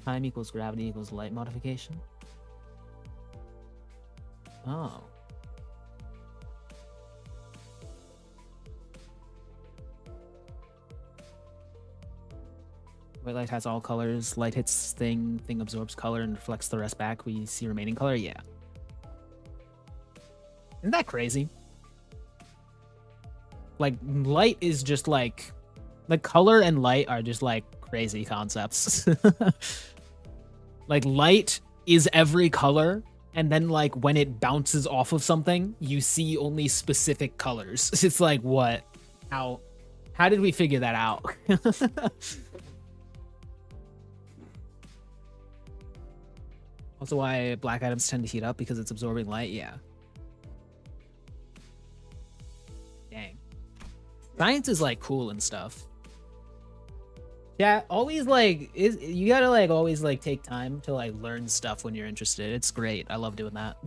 S1: Time equals gravity equals light modification. Oh. White light has all colors. Light hits thing absorbs color and reflects the rest back. We see remaining color. Yeah. Isn't that crazy? Like, light is just like color and light are just like crazy concepts. Like, light is every color, and then, like, when it bounces off of something, you see only specific colors. It's like, what? How did we figure that out? Also why black items tend to heat up, because it's absorbing light. Yeah. Dang. Science is, like, cool and stuff. Yeah, always, like, you gotta, like, always, like, take time to, like, learn stuff when you're interested. It's great. I love doing that.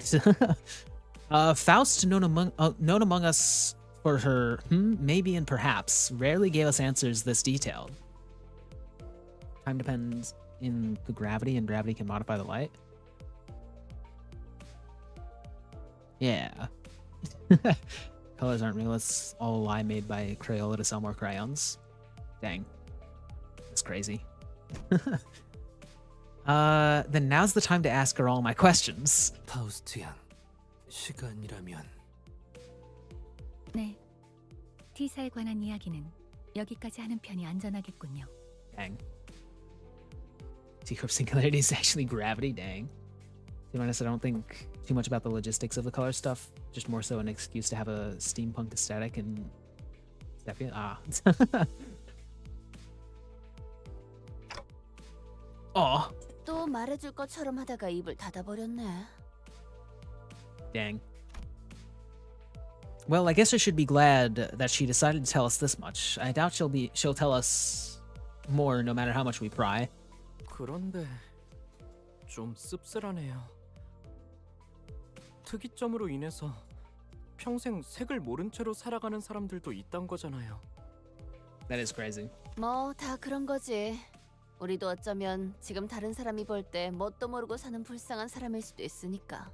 S1: Faust, known among us for her maybe and perhaps, rarely gave us answers this detailed. Time depends in the gravity, and gravity can modify the light. Yeah. Colors aren't real. It's all a lie made by Crayola to sell more crayons. Dang. That's crazy. Then now's the time to ask her all my questions.
S7: 파우스트 양, 시간이라면.
S3: 네. T사에 관한 이야기는 여기까지 하는 편이 안전하겠군요.
S1: Dang. Secret singularity is actually gravity. Dang. To be honest, I don't think too much about the logistics of the color stuff. Just more so an excuse to have a steampunk aesthetic and step in. Ah. Aw.
S2: 또 말해줄 것처럼 하다가 입을 닫아버렸네.
S1: Dang. Well, I guess I should be glad that she decided to tell us this much. I doubt she'll tell us more no matter how much we pry.
S10: 그런데 좀 씁쓸하네요. 특이점으로 인해서 평생 색을 모른 채로 살아가는 사람들도 있단 거잖아요.
S1: That is crazy.
S2: 뭐 다 그런 거지. 우리도 어쩌면 지금 다른 사람이 볼 때 뭣도 모르고 사는 불쌍한 사람일 수도 있으니까.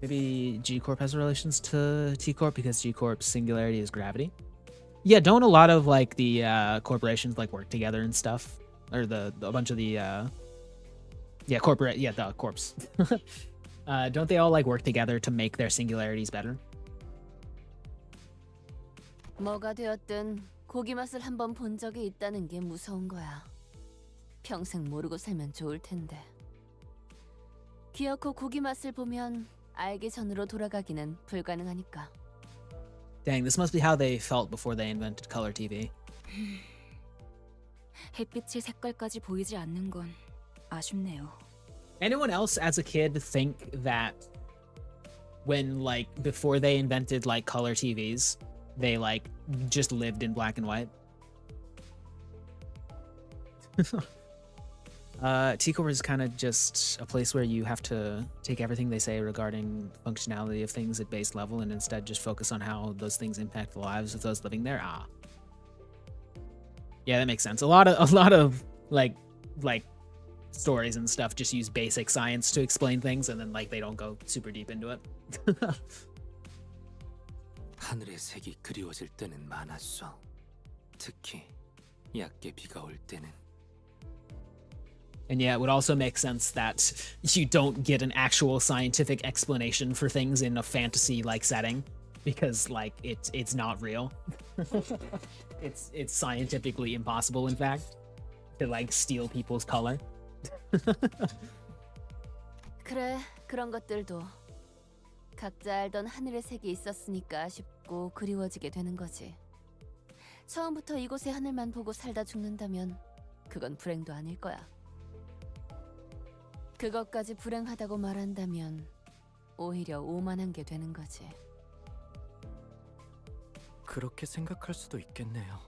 S1: Maybe G-Corp has relations to T-Corp because G-Corp's singularity is gravity. Yeah, don't a lot of like the corporations like work together and stuff, or a bunch of the the corps. Don't they all like work together to make their singularities better?
S2: 뭐가 되었든 고기 맛을 한번 본 적이 있다는 게 무서운 거야. 평생 모르고 살면 좋을 텐데. 기어코 고기 맛을 보면 알기 전으로 돌아가기는 불가능하니까.
S1: Dang, this must be how they felt before they invented color TV.
S5: 햇빛의 색깔까지 보이지 않는 건 아쉽네요.
S1: Anyone else as a kid think that when like before they invented like color TVs, they like just lived in black and white? T-Corp is kind of just a place where you have to take everything they say regarding functionality of things at base level and instead just focus on how those things impact the lives of those living there. Ah. Yeah, that makes sense. A lot of like stories and stuff just use basic science to explain things and then like they don't go super deep into it.
S7: 하늘의 색이 그리워질 때는 많았어. 특히 얕게 비가 올 때는.
S1: And yeah, it would also make sense that you don't get an actual scientific explanation for things in a fantasy-like setting because, like, it's not real. It's scientifically impossible, in fact, to like steal people's color.
S2: 그래, 그런 것들도 각자 알던 하늘의 색이 있었으니까 아쉽고 그리워지게 되는 거지. 처음부터 이곳의 하늘만 보고 살다 죽는다면 그건 불행도 아닐 거야. 그것까지 불행하다고 말한다면 오히려 오만한 게 되는 거지.
S10: 그렇게 생각할 수도 있겠네요.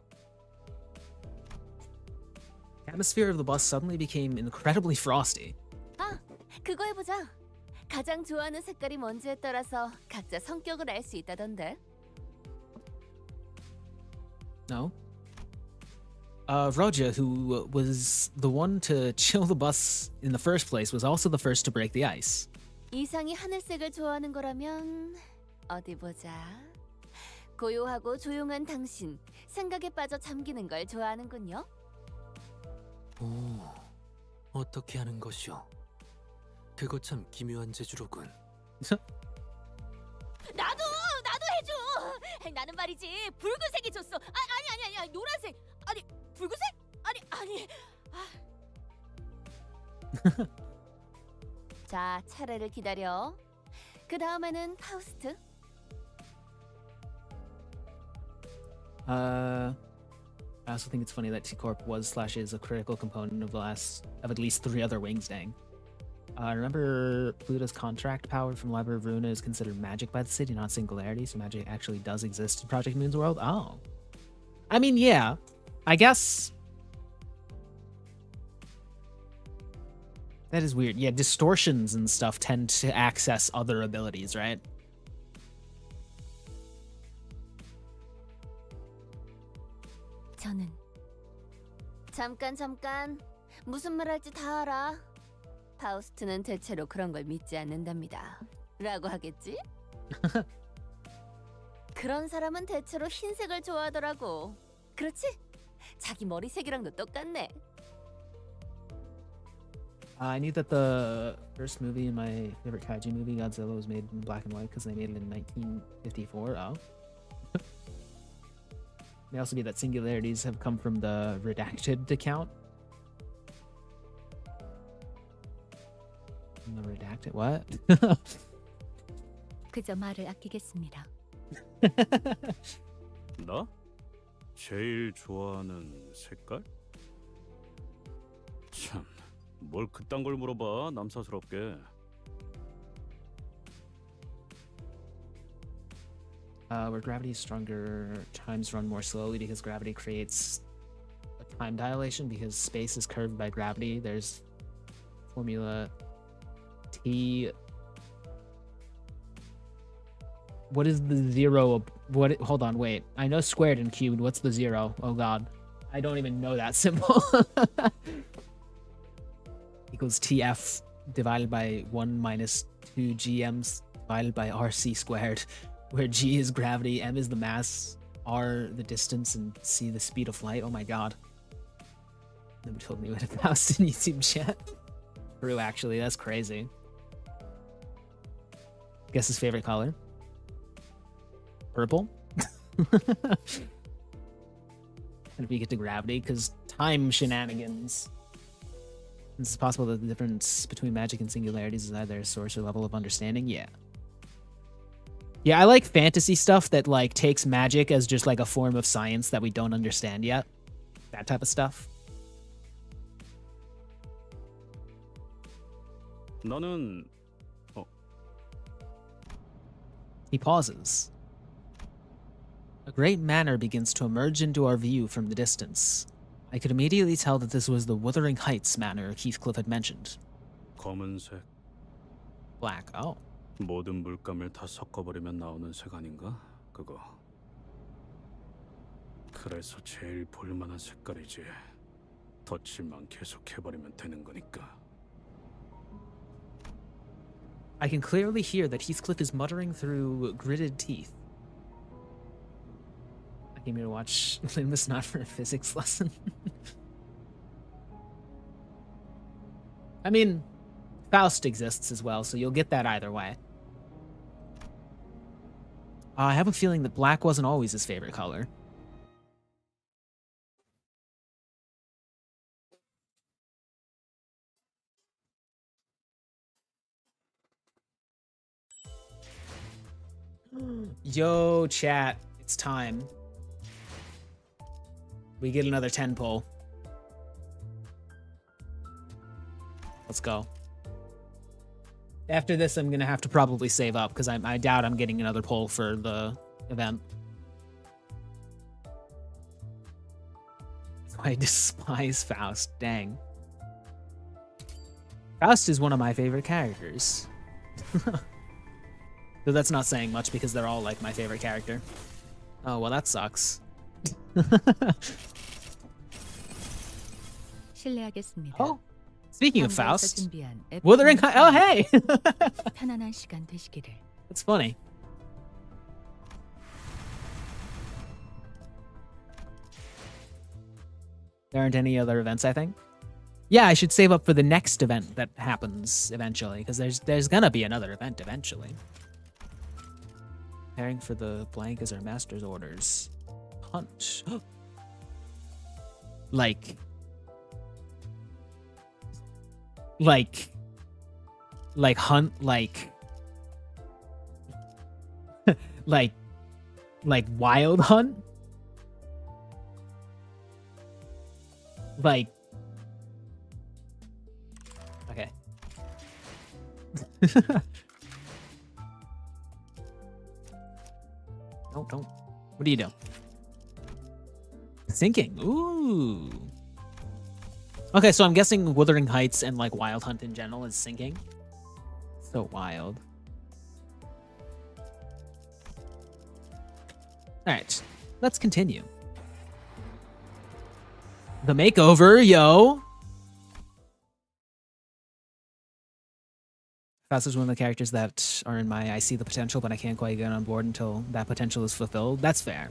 S1: The atmosphere of the bus suddenly became incredibly frosty.
S2: 아, 그거 해보자. 가장 좋아하는 색깔이 뭔지에 따라서 각자 성격을 알 수 있다던데.
S1: No. Roja, who was the one to chill the bus in the first place, was also the first to break the ice.
S2: 이상이 하늘색을 좋아하는 거라면 어디 보자. 고요하고 조용한 당신, 생각에 빠져 잠기는 걸 좋아하는군요.
S7: 오, 어떻게 하는 것이오? 그거 참 기묘한 재주로군.
S2: 나도 해줘. 나는 말이지 붉은색이 좋소. 아니 노란색. 아니 붉은색? 아니. 자, 차례를 기다려. 그 다음에는 파우스트.
S1: I also think it's funny that T-Corp was/is a critical component of at least 3 other wings. Dang. Remember Pluto's contract power from Library of Runa is considered magic by the city, not singularity, so magic actually does exist in Project Moon's world? Oh. I mean, yeah. I guess... That is weird. Yeah, distortions and stuff tend to access other abilities, right?
S3: 저는
S2: 잠깐. 무슨 말 할지 다 알아. 파우스트는 대체로 그런 걸 믿지 않는답니다. 라고 하겠지? 그런 사람은 대체로 흰색을 좋아하더라고. 그렇지? 자기 머리색이랑도 똑같네.
S1: I knew that the first movie in my favorite kaiju movie, Godzilla, was made in black and white because they made it in 1954. Oh. May also be that singularities have come from the redacted account. The redacted what?
S3: 그저 말을 아끼겠습니다.
S9: 나? 제일 좋아하는 색깔? 참, 뭘 그딴 걸 물어봐, 남사스럽게.
S1: Where gravity is stronger, times run more slowly because gravity creates a time dilation because space is curved by gravity. There's formula T. What is the zero? What? Hold on, wait. I know squared and cubed. What's the zero? Oh god. I don't even know that symbol. Equals TF divided by 1 minus 2 GMs divided by RC squared, where G is gravity, M is the mass, R the distance, and C the speed of light. Oh my god. Nobody told me what it was in YouTube chat. True, actually, that's crazy. Guess his favorite color? Purple? And if we get to gravity, because time shenanigans. It's possible that the difference between magic and singularities is either a source or level of understanding. Yeah. Yeah, I like fantasy stuff that like takes magic as just like a form of science that we don't understand yet. That type of stuff.
S9: 나는
S1: He pauses. A great manor begins to emerge into our view from the distance. I could immediately tell that this was the Wuthering Heights manor Heathcliff had mentioned.
S9: 검은색.
S1: Black. Oh.
S9: 모든 물감을 다 섞어버리면 나오는 색 아닌가? 그거. 그래서 제일 볼만한 색깔이지. 덧칠만 계속 해버리면 되는 거니까.
S1: I can clearly hear that Heathcliff is muttering through gritted teeth. I came here to watch Limbus, not for a physics lesson. I mean, Faust exists as well, so you'll get that either way. I have a feeling that black wasn't always his favorite color. Yo, chat, it's time. We get another 10 pull. Let's go. After this, I'm gonna have to probably save up because I doubt I'm getting another pull for the event. I despise Faust. Dang. Faust is one of my favorite characters. Though that's not saying much because they're all like my favorite character. Oh, well, that sucks.
S3: 실례하겠습니다.
S1: Oh, speaking of Faust,
S3: 준비한
S1: Wuthering Heights. Oh, hey!
S3: 편안한 시간 되시기를.
S1: That's funny. There aren't any other events, I think. Yeah, I should save up for the next event that happens eventually, because there's gonna be another event eventually. Preparing for the blank as our master's orders. Hunt. like hunt like wild hunt? Like okay. Don't. What do you do? Thinking. Ooh. Okay, so I'm guessing Wuthering Heights and like Wild Hunt in general is sinking. So wild. Alright, let's continue. The makeover, yo! Faust is one of the characters that are in my I see the potential, but I can't quite get on board until that potential is fulfilled. That's fair.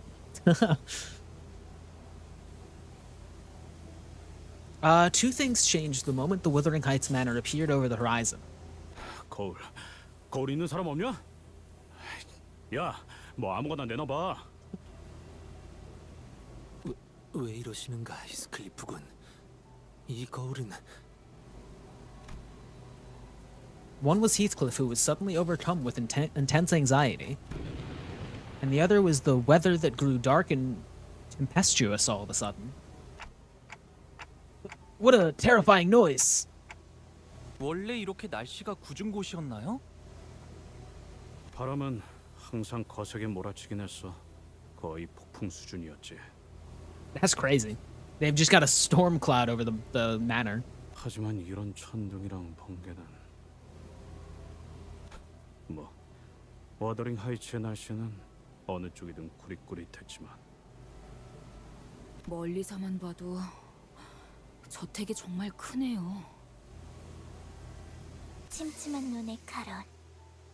S1: Two things changed the moment the Wuthering Heights manor appeared over the horizon.
S9: 거울 있는 사람 없냐? 야, 뭐 아무거나 내놔봐.
S7: 왜 이러시는가, 히스클리프 군. 이 거울은
S1: One was Heathcliff, who was suddenly overcome with intense anxiety, and the other was the weather that grew dark and tempestuous all of a sudden. What a terrifying noise!
S12: 원래 이렇게 날씨가 궂은 곳이었나요?
S9: 바람은 항상 거세게 몰아치긴 했어. 거의 폭풍 수준이었지.
S1: That's crazy. They've just got a storm cloud over the manor.
S9: 하지만 이런 천둥이랑 번개는 뭐 워더링 하이츠의 날씨는 어느 쪽이든 구릿구릿했지만
S5: 멀리서만 봐도 저택이 정말 크네요.
S14: 침침한 눈의 카론,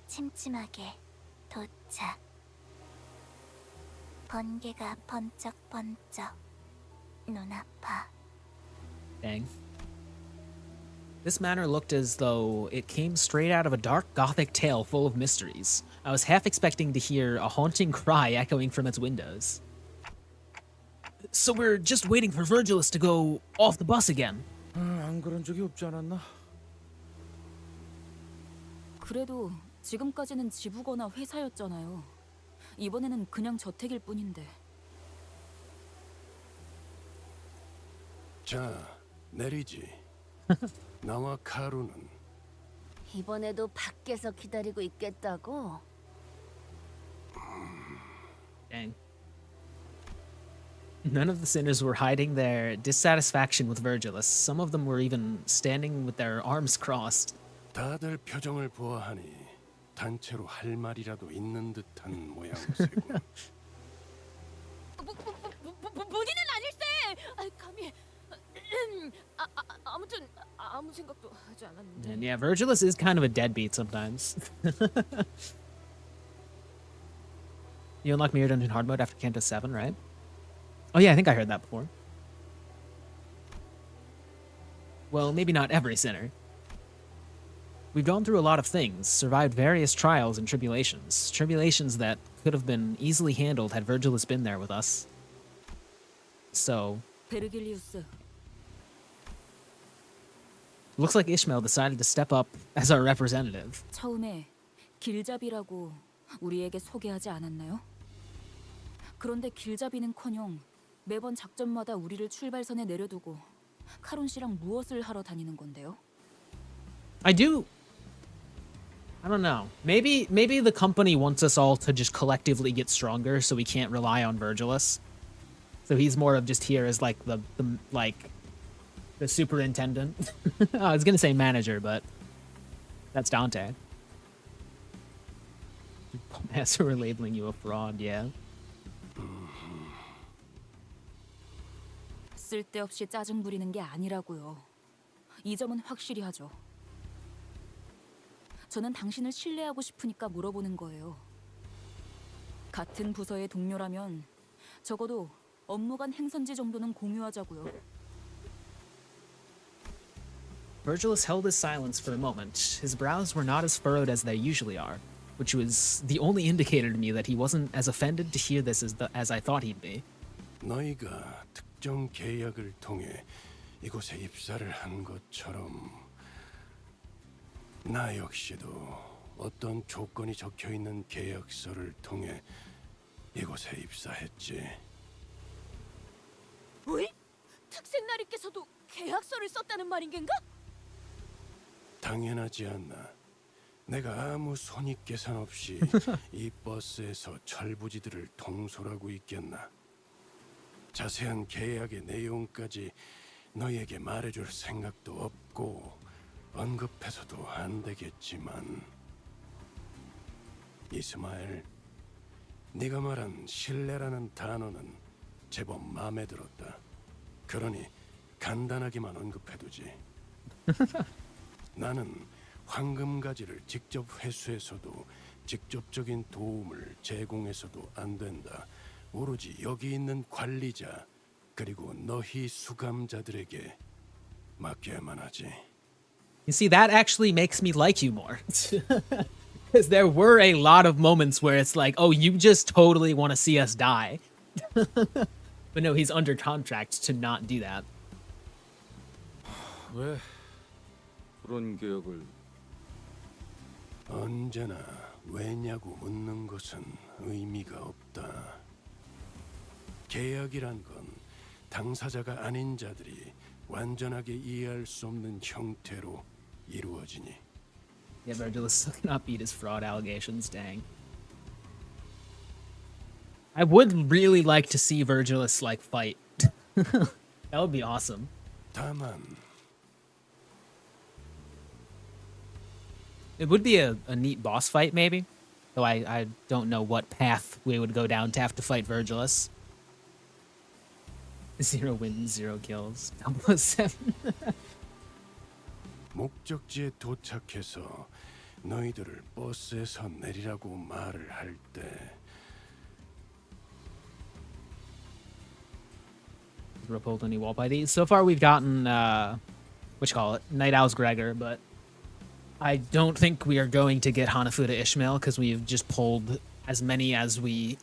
S14: 침침하게 도착. 번개가 번쩍번쩍 눈 아파.
S1: Dang. This manor looked as though it came straight out of a dark gothic tale full of mysteries. I was half expecting to hear a haunting cry echoing from its windows. So we're just waiting for Virgilus to go off the bus again.
S4: 안 그런 적이 없지 않았나?
S5: 그래도 지금까지는 지부거나 회사였잖아요. 이번에는 그냥 저택일 뿐인데.
S8: 자, 내리지. 나와 카루는
S2: 이번에도 밖에서 기다리고 있겠다고?
S1: Dang. None of the sinners were hiding their dissatisfaction with Virgilus. Some of them were even standing with their arms crossed.
S8: 다들 표정을 보아하니 단체로 할 말이라도 있는 듯한 모양새고.
S2: 본인은 아닐세. 감히. 아무튼 아무 생각도 하지 않았는데.
S1: And yeah, Virgilus is kind of a deadbeat sometimes. You unlock Mirror Dungeon hard mode after Canto 7, right? Oh yeah, I think I heard that before. Well, maybe not every sinner. We've gone through a lot of things, survived various trials and tribulations. Tribulations that could have been easily handled had Virgilus been there with us. So...
S5: 베르길리우스.
S1: Looks like Ishmael decided to step up as our representative.
S5: 처음에 길잡이라고 우리에게 소개하지 않았나요? 그런데 길잡이는커녕 매번 작전마다 우리를 출발선에 내려두고 카론 씨랑 무엇을 하러 다니는 건데요?
S1: I don't know. Maybe the company wants us all to just collectively get stronger so we can't rely on Virgilus. So he's more of just here as like the superintendent. I was gonna say manager, but that's Dante. As we're labeling you a fraud, yeah.
S5: 쓸데없이 짜증 부리는 게 아니라고요. 이 점은 확실히 하죠. 저는 당신을 신뢰하고 싶으니까 물어보는 거예요. 같은 부서의 동료라면 적어도 업무 간 행선지 정도는 공유하자고요.
S1: Virgilus held his silence for a moment. His brows were not as furrowed as they usually are, which was the only indicator to me that he wasn't as offended to hear this as I thought he'd be.
S8: 너희가 특정 계약을 통해 이곳에 입사를 한 것처럼 나 역시도 어떤 조건이 적혀 있는 계약서를 통해 이곳에 입사했지.
S2: 왜? 특색나리께서도 계약서를 썼다는 말인겐가?
S8: 당연하지 않나. 내가 아무 손익계산 없이 이 버스에서 철부지들을 통솔하고 있겠나. 자세한 계약의 내용까지 너희에게 말해줄 생각도 없고 언급해서도 안 되겠지만 이스마엘, 네가 말한 신뢰라는 단어는 제법 마음에 들었다. 그러니 간단하게만 언급해두지. 나는 황금가지를 직접 회수해서도 직접적인 도움을 제공해서도 안 된다. 오로지 여기 있는 관리자 그리고 너희 수감자들에게 맡겨야만 하지.
S1: You see, that actually makes me like you more. Because there were a lot of moments where it's like, oh, you just totally want to see us die. But no, he's under contract to not do that.
S4: 왜 그런 계약을
S8: 언제나 왜냐고 묻는 것은 의미가 없다. 계약이란 건 당사자가 아닌 자들이 완전하게 이해할 수 없는 형태로 이루어지니.
S1: Yeah, Virgilus still cannot beat his fraud allegations, dang. I would really like to see Virgilus, like, fight. That would be awesome.
S8: 다만
S1: It would be a neat boss fight, maybe. Though I don't know what path we would go down to have to fight Virgilus. 0 wins, 0 kills. 007.
S8: 목적지에 도착해서 너희들을 버스에서 내리라고 말을 할 때
S1: Repelled any wall by these. So far we've gotten what you call it, Night Owl's Gregor, but I don't think we are going to get Hanafuda Ishmael because we've just pulled as many as we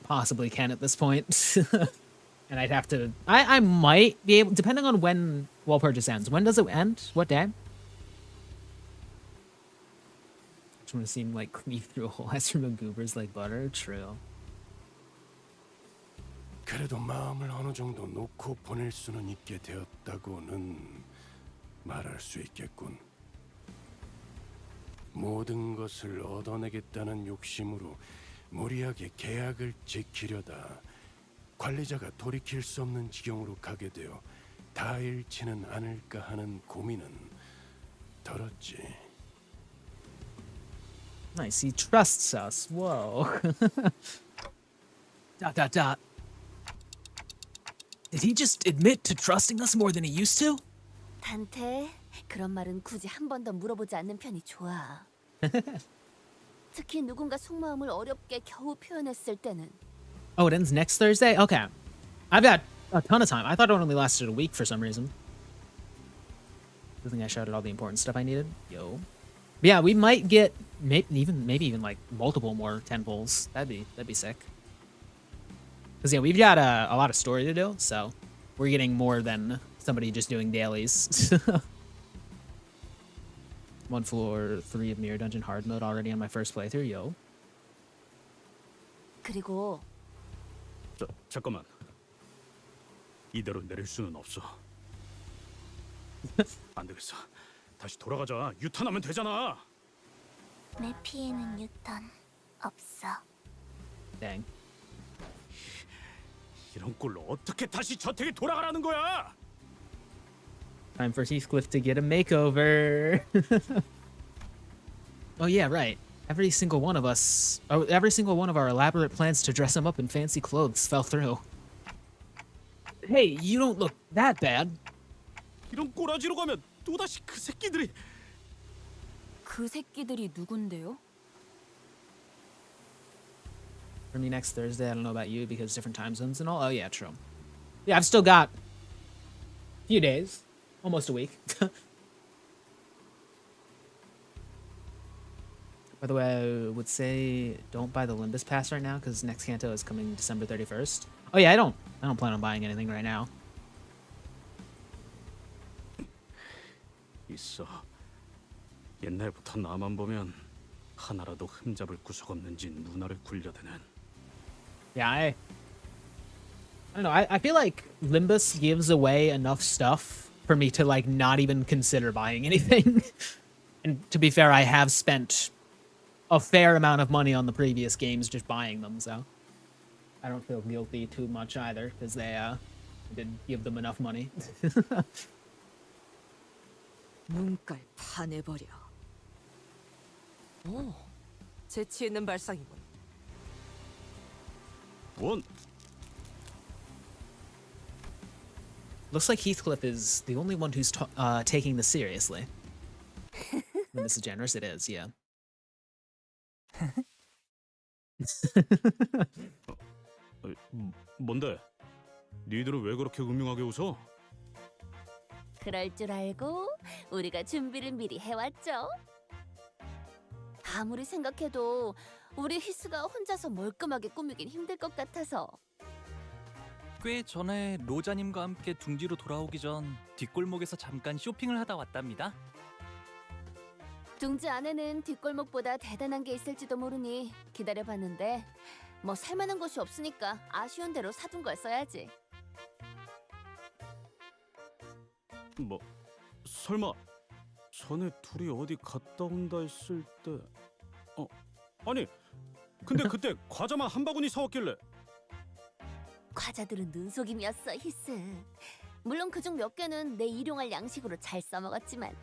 S1: possibly can at this point. And I'd have to I might be able, depending on when Wall Purchase ends. When does it end? What day? I just want to seem like cleave through a whole ice from a goobers like butter. True.
S8: 그래도 마음을 어느 정도 놓고 보낼 수는 있게 되었다고는 말할 수 있겠군. 모든 것을 얻어내겠다는 욕심으로 무리하게 계약을 지키려다 관리자가 돌이킬 수 없는 지경으로 가게 되어 다 잃지는 않을까 하는 고민은 덜었지.
S1: Nice, he trusts us. Whoa. ... Did he just admit to trusting us more than he used to?
S2: 단테, 그런 말은 굳이 한 번 더 물어보지 않는 편이 좋아. 특히 누군가 속마음을 어렵게 겨우 표현했을 때는.
S1: Oh, it ends next Thursday? Okay. I've got a ton of time. I thought it only lasted a week for some reason. I think I shouted all the important stuff I needed. Yo. But yeah, we might get maybe even like multiple more 10 pulls. That'd be sick. Because yeah, we've got a lot of story to do, so we're getting more than somebody just doing dailies. 1 floor 3 of Mirror Dungeon hard mode already on my first playthrough. Yo.
S2: 그리고
S9: 잠깐만. 이대로 내릴 수는 없어. 안 되겠어. 다시 돌아가자. 유턴하면 되잖아.
S14: 내 피해는 유턴 없어.
S1: Dang.
S9: 이런 꼴로 어떻게 다시 저택에 돌아가라는 거야?
S1: Time for Heathcliff to get a makeover. Oh yeah, right. Every single one of our elaborate plans to dress him up in fancy clothes fell through. Hey, you don't look that bad.
S9: 이런 꼬라지로 가면 또다시 그 새끼들이.
S5: 그 새끼들이 누군데요?
S1: For me next Thursday, I don't know about you because different time zones and all. Oh yeah, true. Yeah, I've still got a few days, almost a week. By the way, I would say don't buy the Limbus pass right now because next canto is coming December 31st. Oh yeah, I don't plan on buying anything right now.
S9: 있어. 옛날부터 나만 보면 하나라도 흠잡을 구석 없는지 눈알을 굴려대는.
S1: Yeah, I don't know. I feel like Limbus gives away enough stuff for me to like not even consider buying anything. And to be fair, I have spent a fair amount of money on the previous games just buying them, so I don't feel guilty too much either because they did give them enough money.
S6: 눈깔 파내버려. 오, 재치 있는 발상이군.
S9: 원.
S1: Looks like Heathcliff is the only one who's taking this seriously. When this is generous, it is, yeah.
S9: 뭔데? 니들은 왜 그렇게 음흉하게 웃어?
S2: 그럴 줄 알고 우리가 준비를 미리 해왔죠. 아무리 생각해도 우리 히스가 혼자서 멀끔하게 꾸미긴 힘들 것 같아서.
S12: 꽤 전에 로자님과 함께 둥지로 돌아오기 전 뒷골목에서 잠깐 쇼핑을 하다 왔답니다.
S2: 둥지 안에는 뒷골목보다 대단한 게 있을지도 모르니 기다려봤는데 뭐 살만한 곳이 없으니까 아쉬운 대로 사둔 걸 써야지.
S9: 뭐 설마 전에 둘이 어디 갔다 온다 했을 때 아니 근데 그때 과자만 한 바구니 사왔길래
S2: 과자들은 눈속임이었어, 히스. 물론 그중 몇 개는 내 일용할 양식으로 잘 써먹었지만.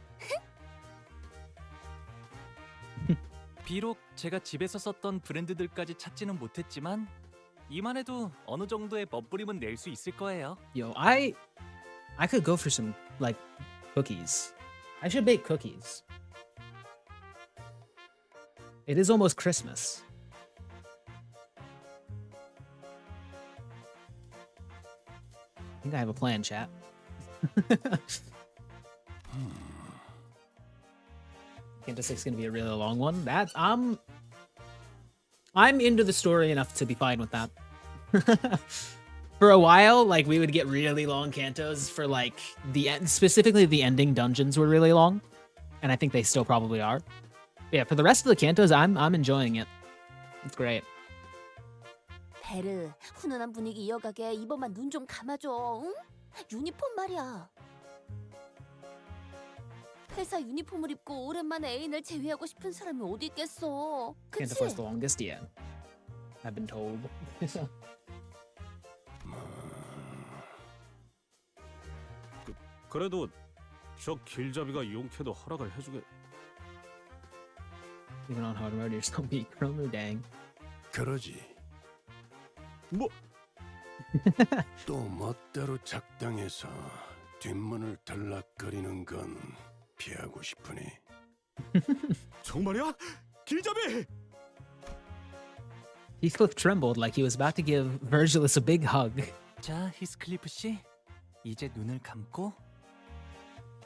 S12: 비록 제가 집에서 썼던 브랜드들까지 찾지는 못했지만 이만 해도 어느 정도의 멋부림은 낼 수 있을 거예요.
S1: Yo, I could go for some like cookies. I should bake cookies. It is almost Christmas. I think I have a plan, chat. Canto 6 is gonna be a really long one. That I'm into the story enough to be fine with that. For a while, like we would get really long cantos for like the end, specifically the ending dungeons were really long, and I think they still probably are. But yeah, for the rest of the cantos, I'm enjoying it. It's great.
S2: 베르, 훈훈한 분위기 이어가게 이번만 눈 좀 감아줘. 응? 유니폼 말이야. 회사 유니폼을 입고 오랜만에 애인을 제외하고 싶은 사람이 어디 있겠어?
S1: Canto
S2: 그치?
S1: 4's the longest, yeah. I've been told.
S9: 그래도 저 길잡이가 용케도 허락을 해주게.
S1: Even on hard mode, you're still beat Chromer, dang.
S8: 그러지.
S9: 뭐?
S8: 또 멋대로 작당해서 뒷문을 들락거리는 건 피하고 싶으니.
S9: 정말이야? 길잡이!
S1: Heathcliff trembled like he was about to give Virgilus a big hug.
S12: 자, 히스클리프 씨, 이제 눈을 감고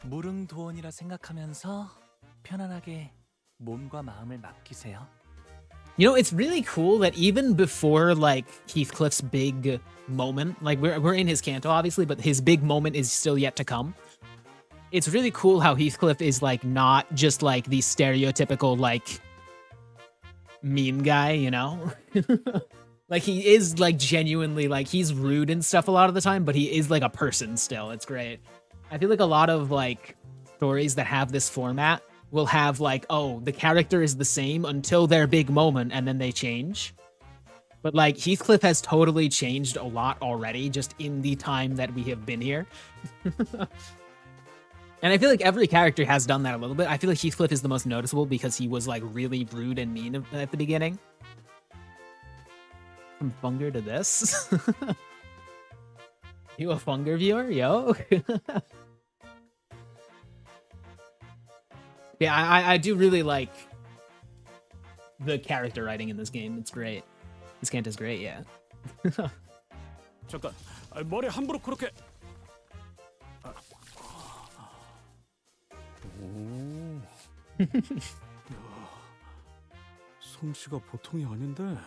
S12: 무릉도원이라 생각하면서 편안하게 몸과 마음을 맡기세요.
S1: You know, it's really cool that even before like Heathcliff's big moment, like we're in his canto obviously, but his big moment is still yet to come. It's really cool how Heathcliff is like not just like the stereotypical like mean guy, you know? Like he is like genuinely like he's rude and stuff a lot of the time, but he is like a person still. It's great. I feel like a lot of like stories that have this format will have like, oh, the character is the same until their big moment and then they change. But like Heathcliff has totally changed a lot already just in the time that we have been here. And I feel like every character has done that a little bit. I feel like Heathcliff is the most noticeable because he was like really rude and mean at the beginning. From Funger to this. You a Funger viewer? Yo. Yeah, I do really like the character writing in this game. It's great. This canto is great, yeah.
S9: 잠깐, 머리 함부로 그렇게. 오. 솜씨가 보통이 아닌데. ...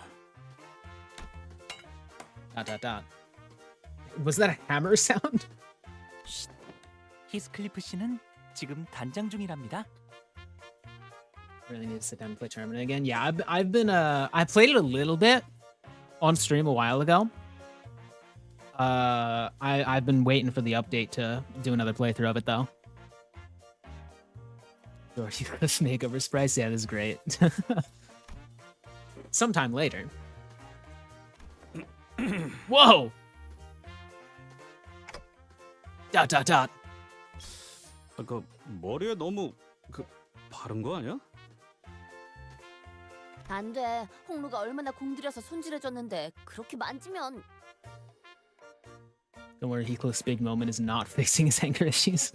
S1: Was that a hammer sound?
S12: 히스클리프 씨는 지금 단장 중이랍니다.
S1: Really need to sit down and play Tournament again. Yeah, I've been I played it a little bit on stream a while ago. I've been waiting for the update to do another playthrough of it though. George's makeover surprise. Yeah, this is great. Sometime later. Whoa! ...
S9: 그 머리에 너무 바른 거 아니야?
S2: 안 돼. 홍루가 얼마나 공들여서 손질해줬는데 그렇게 만지면.
S1: Don't worry, Heathcliff's big moment is not fixing his anger issues.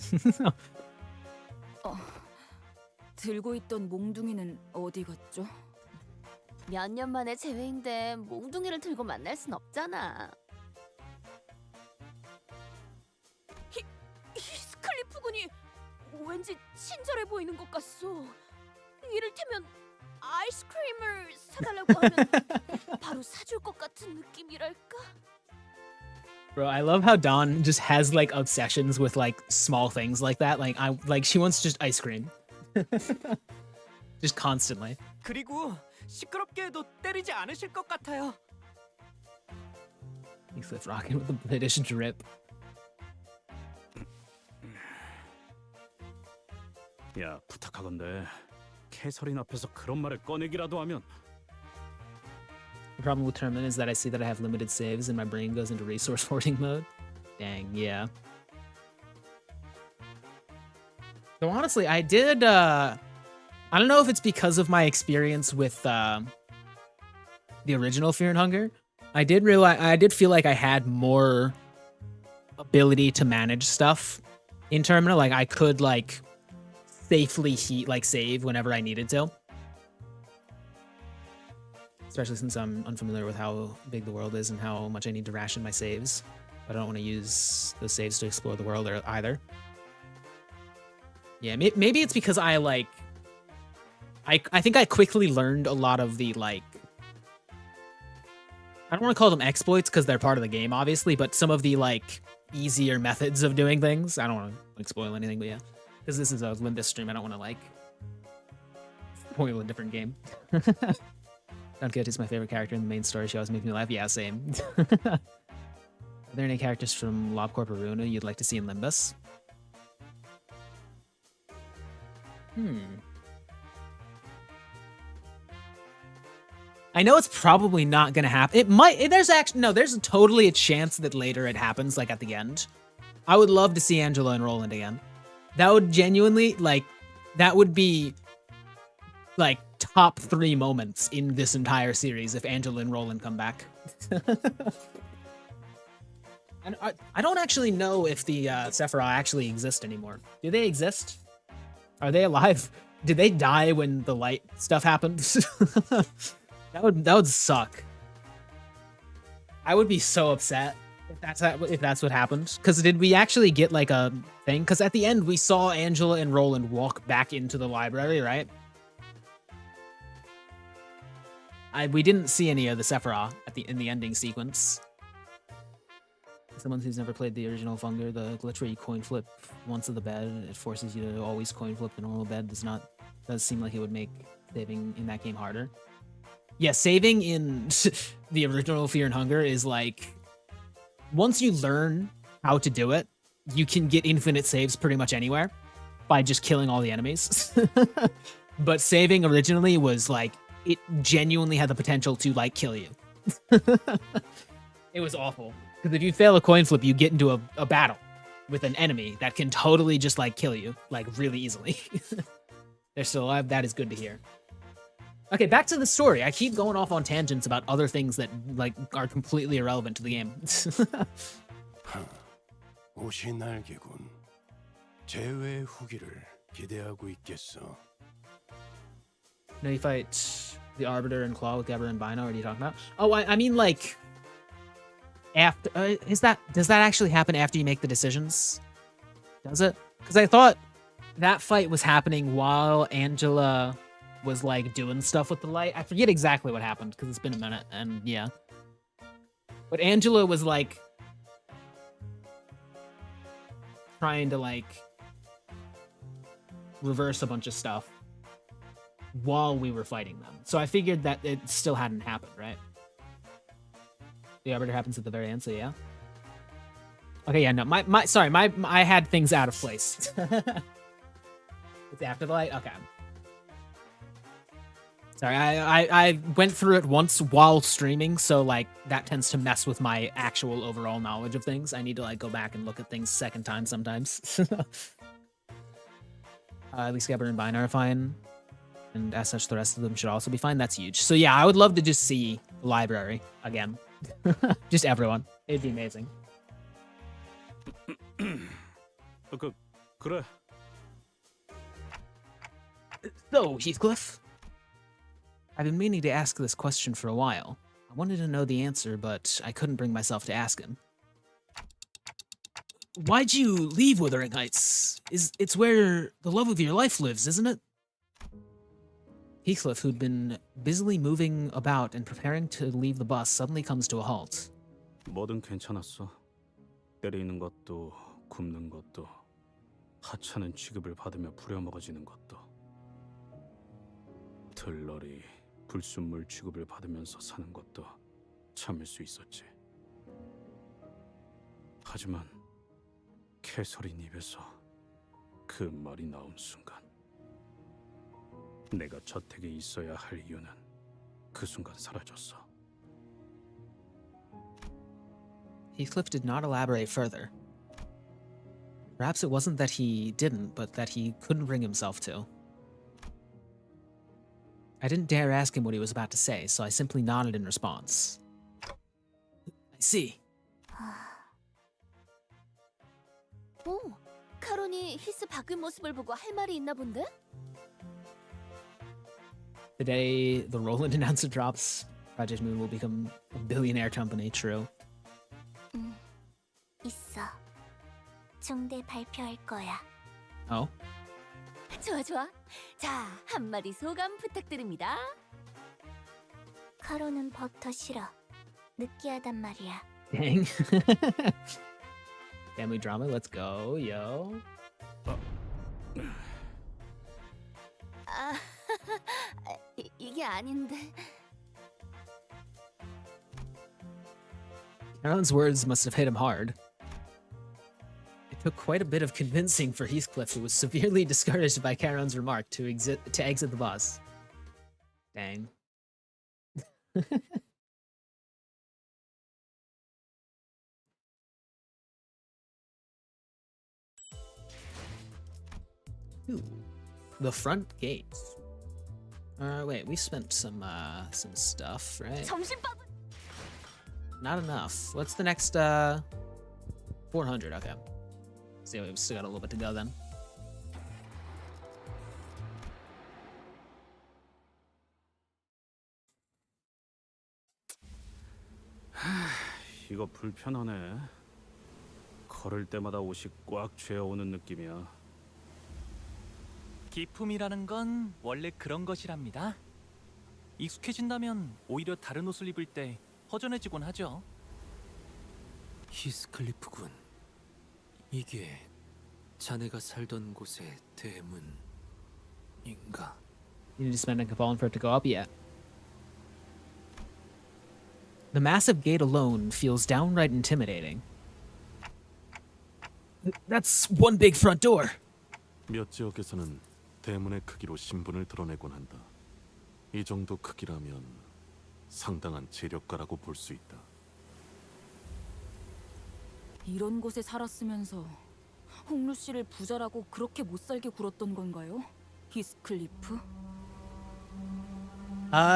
S5: 들고 있던 몽둥이는 어디 갔죠?
S2: 몇 년 만에 재회인데 몽둥이를 들고 만날 순 없잖아. 히스클리프 군이 왠지 친절해 보이는 것 같소. 이를테면 아이스크림을 사달라고 하면 바로 사줄 것 같은 느낌이랄까?
S1: Bro, I love how Dawn just has like obsessions with like small things like that. Like she wants just ice cream. Just constantly.
S10: 그리고 시끄럽게 해도 때리지 않으실 것 같아요.
S1: Heathcliff rocking with the British drip.
S9: 야, 부탁하건대 캐서린 앞에서 그런 말을 꺼내기라도 하면.
S1: The problem with Termin is that I see that I have limited saves and my brain goes into resource hoarding mode. Dang, yeah. So honestly, I did, I don't know if it's because of my experience with the original Fear and Hunger. I did feel like I had more ability to manage stuff in Terminal. Like I could like safely save whenever I needed to. Especially since I'm unfamiliar with how big the world is and how much I need to ration my saves. But I don't want to use those saves to explore the world either. Yeah, maybe it's because I think I quickly learned a lot of the I don't want to call them exploits because they're part of the game, obviously, but some of the easier methods of doing things. I don't want to spoil anything, but yeah, because this is a Limbus stream, I don't want to spoil a different game. Don Quixote is my favorite character in the main story. She always makes me laugh. Yeah, same. Are there any characters from LobCorp or Runa you'd like to see in Limbus? I know it's probably not gonna happen. It might. There's totally a chance that later it happens, like at the end. I would love to see Angela and Roland again. That would genuinely that would be top 3 moments in this entire series if Angela and Roland come back. And I don't actually know if the Sephiroth actually exist anymore. Do they exist? Are they alive? Did they die when the light stuff happened? That would suck. I would be so upset if that's what happened. Because did we actually get a thing? Because at the end we saw Angela and Roland walk back into the library, right? We didn't see any of the Sephiroth in the ending sequence. Someone who's never played the original Funger, the glitch where you coin flip once of the bed, it forces you to always coin flip the normal bed. Does seem like it would make saving in that game harder. Yeah, saving in the original Fear and Hunger is once you learn how to do it, you can get infinite saves pretty much anywhere by just killing all the enemies. But saving originally was it genuinely had the potential to kill you. It was awful. Because if you fail a coin flip, you get into a battle with an enemy that can totally just kill you really easily. They're still alive. That is good to hear. Okay, back to the story. I keep going off on tangents about other things that are completely irrelevant to the game.
S8: 옷이 날개군. 제외의 후기를 기대하고 있겠어.
S1: No, you fight the Arbiter and Claw with Gabber and Bino. What are you talking about? Oh, I mean after does that actually happen after you make the decisions? Does it? Because I thought that fight was happening while Angela was doing stuff with the light. I forget exactly what happened because it's been a minute, and yeah. But Angela was trying to reverse a bunch of stuff while we were fighting them. So I figured that it still hadn't happened, right? The Arbiter happens at the very end, so yeah. Okay, yeah, no, I had things out of place. It's after the light? Okay. Sorry, I went through it once while streaming, so that tends to mess with my actual overall knowledge of things. I need to go back and look at things second time sometimes. At least Gabber and Bine are fine. And as such, the rest of them should also be fine. That's huge. So yeah, I would love to just see the library again. Just everyone. It'd be amazing.
S9: 그래.
S1: So, Heathcliff, I've been meaning to ask this question for a while. I wanted to know the answer, but I couldn't bring myself to ask him. Why'd you leave Wuthering Heights? It's where the love of your life lives, isn't it? Heathcliff, who'd been busily moving about and preparing to leave the bus, suddenly comes to a halt.
S9: 뭐든 괜찮았어. 때리는 것도 굽는 것도 하찮은 취급을 받으며 부려먹어지는 것도. 들러리 불순물 취급을 받으면서 사는 것도 참을 수 있었지. 하지만 캐서린 입에서 그 말이 나온 순간 내가 저택에 있어야 할 이유는 그 순간 사라졌어.
S1: Heathcliff did not elaborate further. Perhaps it wasn't that he didn't, but that he couldn't bring himself to. I didn't dare ask him what he was about to say, so I simply nodded in response. I see.
S2: 오, 카론이 히스 바뀐 모습을 보고 할 말이 있나 본데?
S1: Today, the Roland announcer drops. Project Moon will become a billionaire company, true.
S14: 있어. 중대 발표할 거야.
S1: Oh?
S2: 좋아 좋아. 자, 한마디 소감 부탁드립니다.
S14: 카로는 버터 싫어. 느끼하단 말이야.
S1: Dang. Family drama, let's go, yo.
S2: 아, 이게 아닌데.
S1: Aaron's words must have hit him hard. It took quite a bit of convincing for Heathcliff, who was severely discouraged by Charon's remark, to exit the bus. Dang. Ooh, the front gate. Wait, we spent some stuff, right?
S2: 점심밥.
S1: Not enough. What's the next 400? Okay. See, we've still got a little bit to go then.
S9: 이거 불편하네. 걸을 때마다 옷이 꽉 죄어오는 느낌이야.
S12: 기품이라는 건 원래 그런 것이랍니다. 익숙해진다면 오히려 다른 옷을 입을 때 허전해지곤 하죠.
S7: 히스클리프군. 이게 자네가 살던 곳의 대문인가?
S1: You need to spend a Capone for it to go up yet. The massive gate alone feels downright intimidating. That's one big front door.
S11: 몇 지역에서는 대문의 크기로 신분을 드러내곤 한다. 이 정도 크기라면 상당한 재력가라고 볼 수 있다.
S5: 이런 곳에 살았으면서 홍루 씨를 부자라고 그렇게 못 살게 굴었던 건가요? 히스클리프?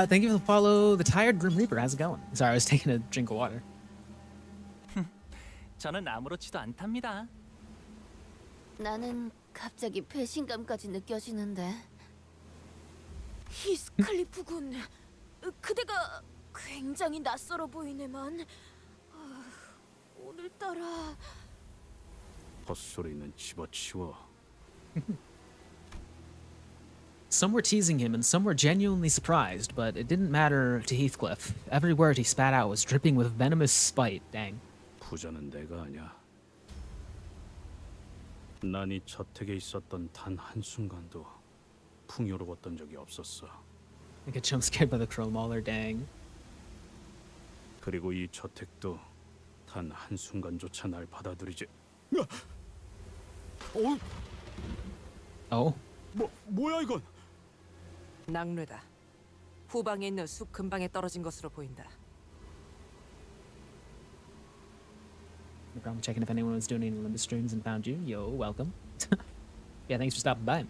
S1: Thank you for the follow. The Tired Grim Reaper, how's it going? Sorry, I was taking a drink of water.
S12: 저는 아무렇지도 않답니다.
S2: 나는 갑자기 배신감까지 느껴지는데. 히스클리프군. 그대가 굉장히 낯설어 보이네만. 오늘따라
S9: 헛소리는 집어치워.
S1: Some were teasing him and some were genuinely surprised, but it didn't matter to Heathcliff. Every word he spat out was dripping with venomous spite. Dang.
S9: 부자는 내가 아냐. 난 이 저택에 있었던 단 한순간도 풍요로웠던 적이 없었어.
S1: I get jump scared by the crow mauler. Dang.
S9: 그리고 이 저택도 단 한순간조차 날 받아들이지.
S1: Oh?
S15: 뭐야 이건?
S6: 낙뢰다. 후방에 있는 숲 근방에 떨어진 것으로 보인다.
S1: I'm checking if anyone was doing any Limbus streams and found you. Yo, welcome. Yeah, thanks for stopping by.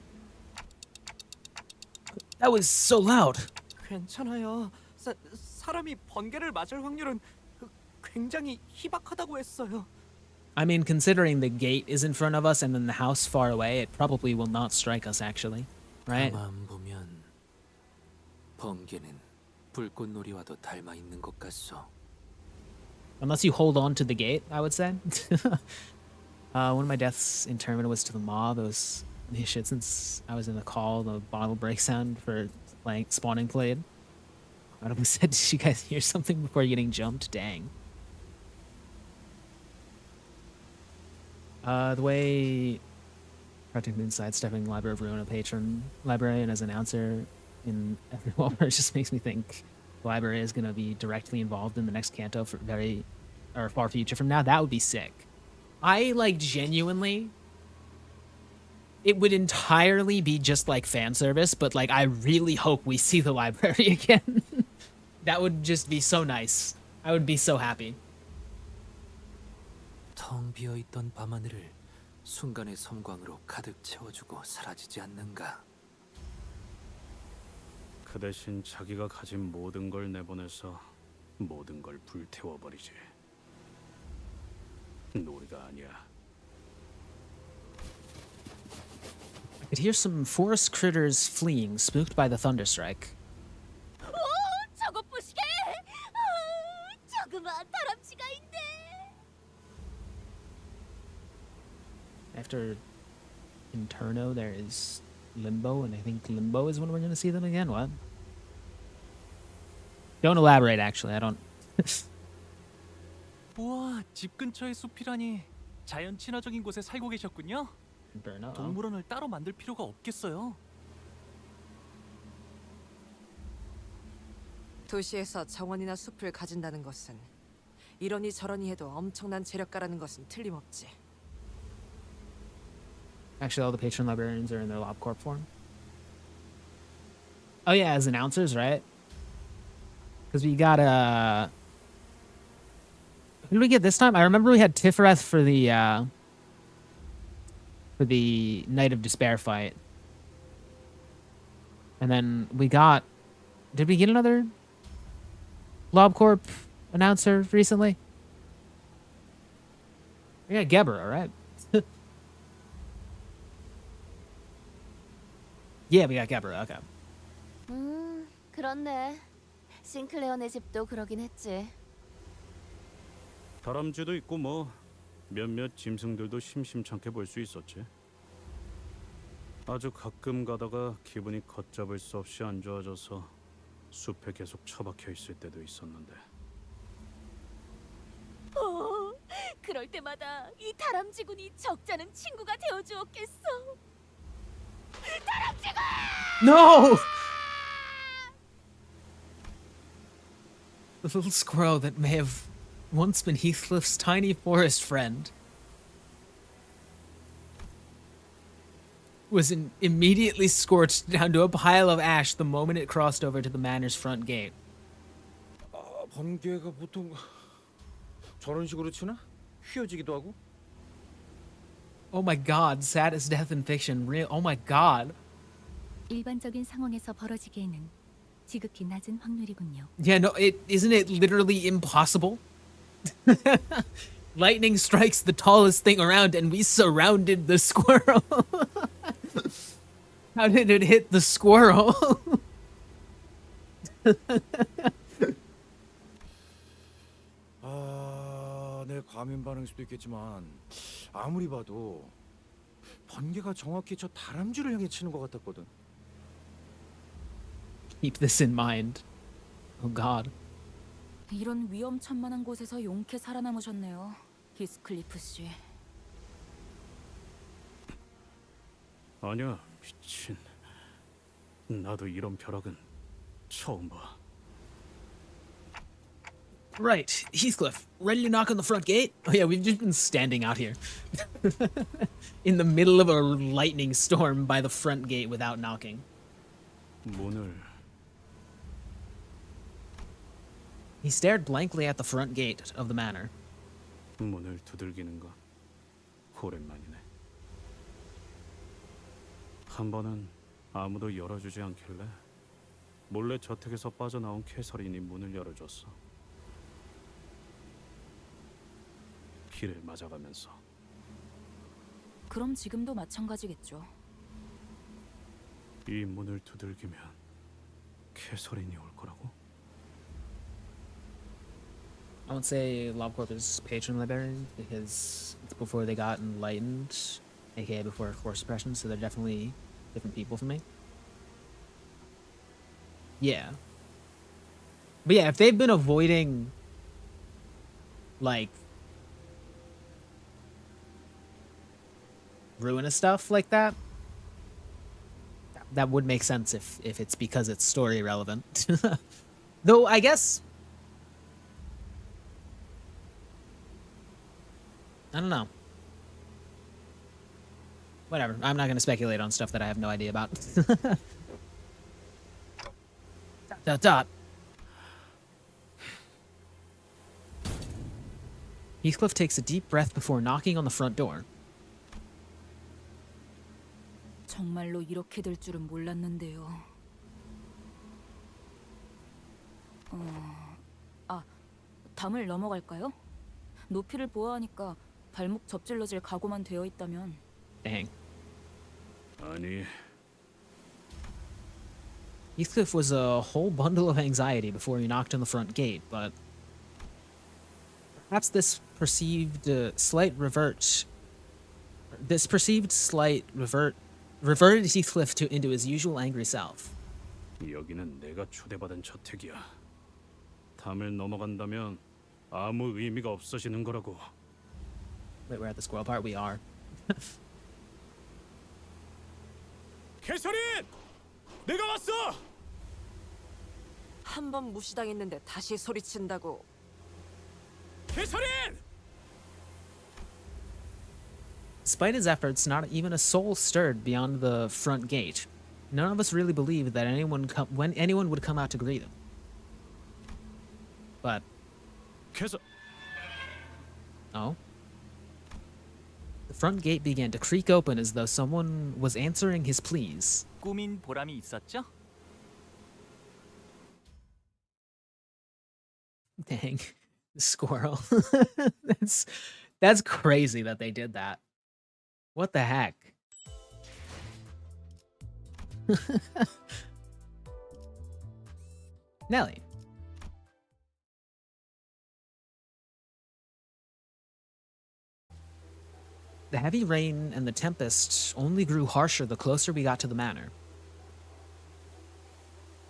S1: That was so loud.
S10: 괜찮아요. 사람이 번개를 맞을 확률은 굉장히 희박하다고 했어요.
S1: I mean, considering the gate is in front of us and then the house far away, it probably will not strike us, actually. Right?
S7: 가만 보면 번개는 불꽃놀이와도 닮아 있는 것 같소.
S1: Unless you hold on to the gate, I would say. One of my deaths in tournament was to the mob. It was shit since I was in the call, the bottle break sound for playing spawning played. I almost said, did you guys hear something before getting jumped? Dang. The way Project Moon sidestepping Library of Ruin, a patron librarian as announcer, in everyone. It just makes me think the library is going to be directly involved in the next canto for far future from now. That would be sick. I like genuinely. It would entirely be just like fan service, but like I really hope we see the library again. That would just be so nice. I would be so happy.
S7: 텅 비어있던 밤하늘을 순간의 섬광으로 가득 채워주고 사라지지 않는가.
S9: 그 대신 자기가 가진 모든 걸 내보내서 모든 걸 불태워버리지. 놀이가 아니야.
S1: I could hear some forest critters fleeing, spooked by the thunderstrike.
S2: 저것 보시게! 조그마한 다람쥐가 있네.
S1: After Interno, there is Limbo, and I think Limbo is when we're going to see them again. What? Don't elaborate, actually. I don't...
S12: 우와, 집 근처의 숲이라니. 자연 친화적인 곳에 살고 계셨군요.
S1: Inferno.
S12: 동물원을 따로 만들 필요가 없겠어요.
S6: 도시에서 정원이나 숲을 가진다는 것은 이러니 저러니 해도 엄청난 재력가라는 것은 틀림없지.
S1: Actually, all the patron librarians are in their LobCorp form. Oh yeah, as announcers, right? Because we got who did we get this time? I remember we had Tiferet for the Night of Despair fight. And then we got... Did we get another LobCorp announcer recently? We got Gebra, right? Yeah, we got Gebra, okay.
S2: 그렇네. 싱클레어네 집도 그러긴 했지.
S9: 다람쥐도 있고 뭐 몇몇 짐승들도 심심찮게 볼 수 있었지. 아주 가끔 가다가 기분이 걷잡을 수 없이 안 좋아져서 숲에 계속 처박혀 있을 때도 있었는데.
S2: 그럴 때마다 이 다람쥐군이 적잖은 친구가 되어주었겠어. 다람쥐군!
S1: No! The little squirrel that may have once been Heathcliff's tiny forest friend was immediately scorched down to a pile of ash the moment it crossed over to the manor's front gate.
S4: 번개가 보통 저런 식으로 치나? 휘어지기도 하고?
S1: Oh my god, saddest death in fiction. Real. Oh my god.
S3: 일반적인 상황에서 벌어지기에는 지극히 낮은 확률이군요.
S1: Yeah, no, isn't it literally impossible? Lightning strikes the tallest thing around and we surrounded the squirrel. How did it hit the squirrel?
S4: 내 과민 반응일 수도 있겠지만 아무리 봐도 번개가 정확히 저 다람쥐를 향해 치는 것 같았거든.
S1: Keep this in mind. Oh god.
S5: 이런 위험천만한 곳에서 용케 살아남으셨네요, 히스클리프 씨.
S9: 아니야, 미친. 나도 이런 벼락은 처음 봐.
S1: Right, Heathcliff, ready to knock on the front gate? Oh yeah, we've just been standing out here. In the middle of a lightning storm by the front gate without knocking.
S9: 문을...
S1: He stared blankly at the front gate of the manor.
S9: 문을 두들기는 건 오랜만이네. 한 번은 아무도 열어주지 않길래 몰래 저택에서 빠져나온 캐서린이 문을 열어줬어. 피를 맞아가면서.
S5: 그럼 지금도 마찬가지겠죠.
S9: 이 문을 두들기면 캐서린이 올 거라고?
S1: I won't say LobCorp is patron librarian because it's before they got enlightened, aka before core suppression, so they're definitely different people from me. Yeah. But yeah, if they've been avoiding like ruinous stuff like that that would make sense if it's because it's story relevant. Though I guess I don't know. Whatever. I'm not going to speculate on stuff that I have no idea about. Dot. Heathcliff takes a deep breath before knocking on the front door.
S5: 정말로 이렇게 될 줄은 몰랐는데요. 담을 넘어갈까요? 높이를 보아하니까 발목 접질러질 각오만 되어 있다면.
S1: Dang.
S9: 아니,
S1: Heathcliff was a whole bundle of anxiety before he knocked on the front gate, but perhaps this perceived slight reverted Heathcliff into his usual angry self.
S9: 여기는 내가 초대받은 저택이야. 담을 넘어간다면 아무 의미가 없어지는 거라고.
S1: Wait, we're at the squirrel part? We are.
S15: 캐서린! 내가 왔어!
S6: 한 번 무시당했는데 다시 소리친다고.
S15: 캐서린!
S1: Despite his efforts, not even a soul stirred beyond the front gate. None of us really believed that anyone would come out to greet him. But oh. The front gate began to creak open as though someone was answering his pleas.
S12: 꾸민 보람이 있었죠?
S1: Dang. The squirrel. That's crazy that they did that. What the heck? Nelly. The heavy rain and the tempest only grew harsher the closer we got to the manor.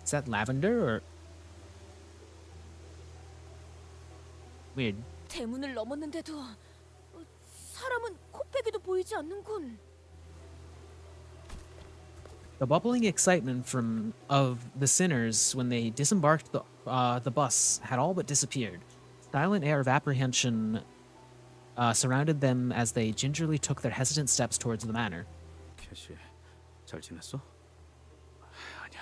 S1: Is that lavender or... Weird.
S2: 대문을 넘었는데도 사람은 코빼기도 보이지 않는군.
S1: The bubbling excitement of the sinners when they disembarked the bus had all but disappeared. Silent air of apprehension surrounded them as they gingerly took their hesitant steps towards the manor.
S9: 캐시, 잘 지냈어? 아니야.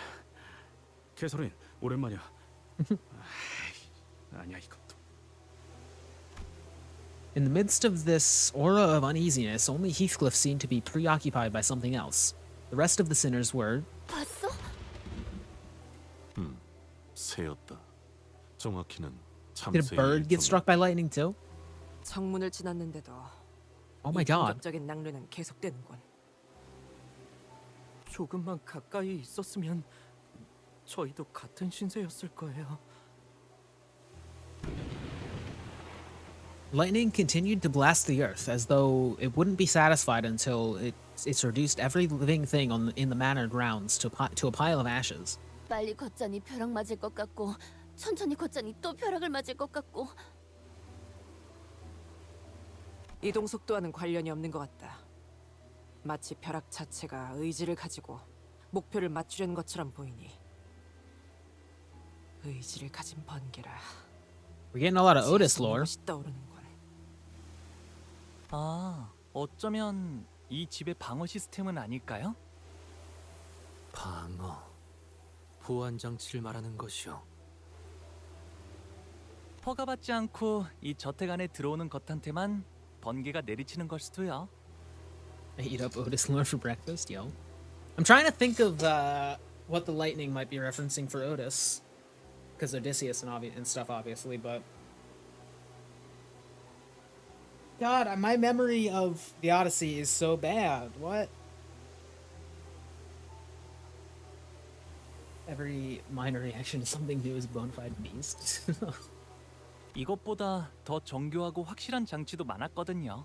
S9: 캐서린, 오랜만이야. 아니야 이것도.
S1: In the midst of this aura of uneasiness, only Heathcliff seemed to be preoccupied by something else. The rest of the sinners were...
S2: 봤어?
S11: 새였다. 정확히는
S1: Did a bird get struck by lightning too?
S6: 정문을 지났는데도
S1: Oh my god.
S6: 공격적인 낭류는 계속되는군.
S10: 조금만 가까이 있었으면 저희도 같은 신세였을 거예요.
S1: Lightning continued to blast the earth as though it wouldn't be satisfied until it's reduced every living thing in the manor grounds to a pile of ashes.
S2: 빨리 걷자니 벼락 맞을 것 같고 천천히 걷자니 또 벼락을 맞을 것 같고.
S6: 이동 속도와는 관련이 없는 것 같다. 마치 벼락 자체가 의지를 가지고 목표를 맞추려는 것처럼 보이니. 의지를 가진 번개라.
S1: We're getting a lot of Otis lore.
S6: 떠오르는군.
S12: 아, 어쩌면 이 집의 방어 시스템은 아닐까요?
S7: 방어. 보안 장치를 말하는 것이오.
S12: 허가받지 않고 이 저택 안에 들어오는 것한테만 번개가 내리치는 걸 수도요.
S1: I eat up Otis lore for breakfast, yo. I'm trying to think of what the lightning might be referencing for Otis. Because Odysseus and stuff, obviously, but... God, my memory of the Odyssey is so bad. What? Every minor reaction to something new is a bona fide beast.
S12: 이것보다 더 정교하고 확실한 장치도 많았거든요.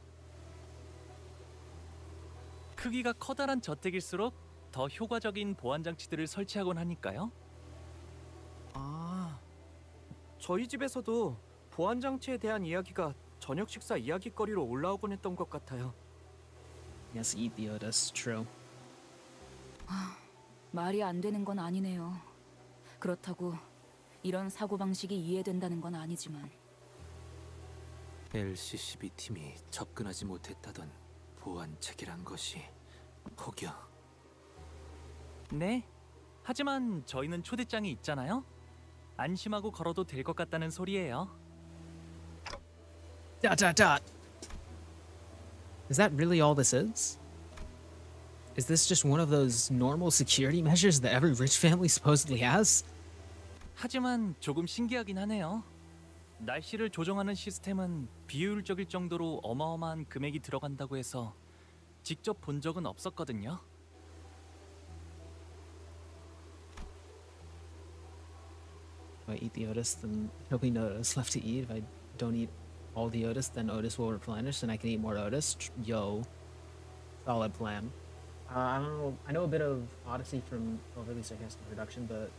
S12: 크기가 커다란 저택일수록 더 효과적인 보안 장치들을 설치하곤 하니까요.
S10: 아, 저희 집에서도 보안 장치에 대한 이야기가 저녁 식사 이야기거리로 올라오곤 했던 것 같아요.
S1: Yes, eat the Otis, true.
S5: 말이 안 되는 건 아니네요. 그렇다고 이런 사고방식이 이해된다는 건 아니지만
S7: LCCB 팀이 접근하지 못했다던 보안 체계란 것이 혹여
S12: 네. 하지만 저희는 초대장이 있잖아요. 안심하고 걸어도 될 것 같다는 소리예요. ...
S1: Is that really all this is? Is this just one of those normal security measures that every rich family supposedly has?
S12: 하지만 조금 신기하긴 하네요. 날씨를 조정하는 시스템은 비효율적일 정도로 어마어마한 금액이 들어간다고 해서 직접 본 적은 없었거든요.
S1: If I eat the Otis, then there'll be no Otis left to eat. If I don't eat all the Otis, then Otis will replenish, and I can eat more Otis. Yo, solid plan. I don't know. I know a bit of Odyssey from Overly Sarcastic Production, but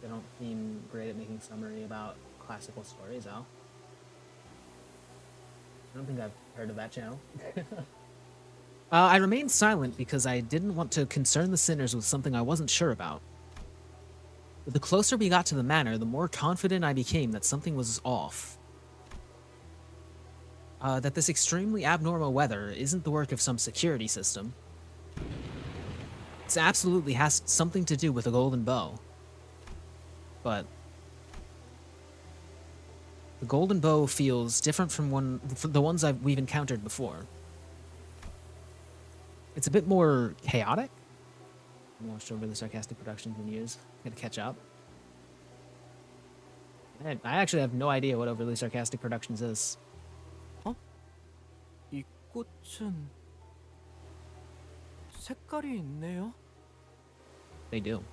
S1: they don't seem great at making summary about classical stories, Al. I don't think I've heard of that channel. I remained silent because I didn't want to concern the sinners with something I wasn't sure about. But the closer we got to the manor, the more confident I became that something was off. That this extremely abnormal weather isn't the work of some security system. This absolutely has something to do with a golden bow. But the golden bow feels different from the ones we've encountered before. It's a bit more chaotic. I watched Overly Sarcastic Productions in years. Gotta catch up. I actually have no idea what Overly Sarcastic Productions is.
S10: 이 꽃은 색깔이 있네요.
S1: They do.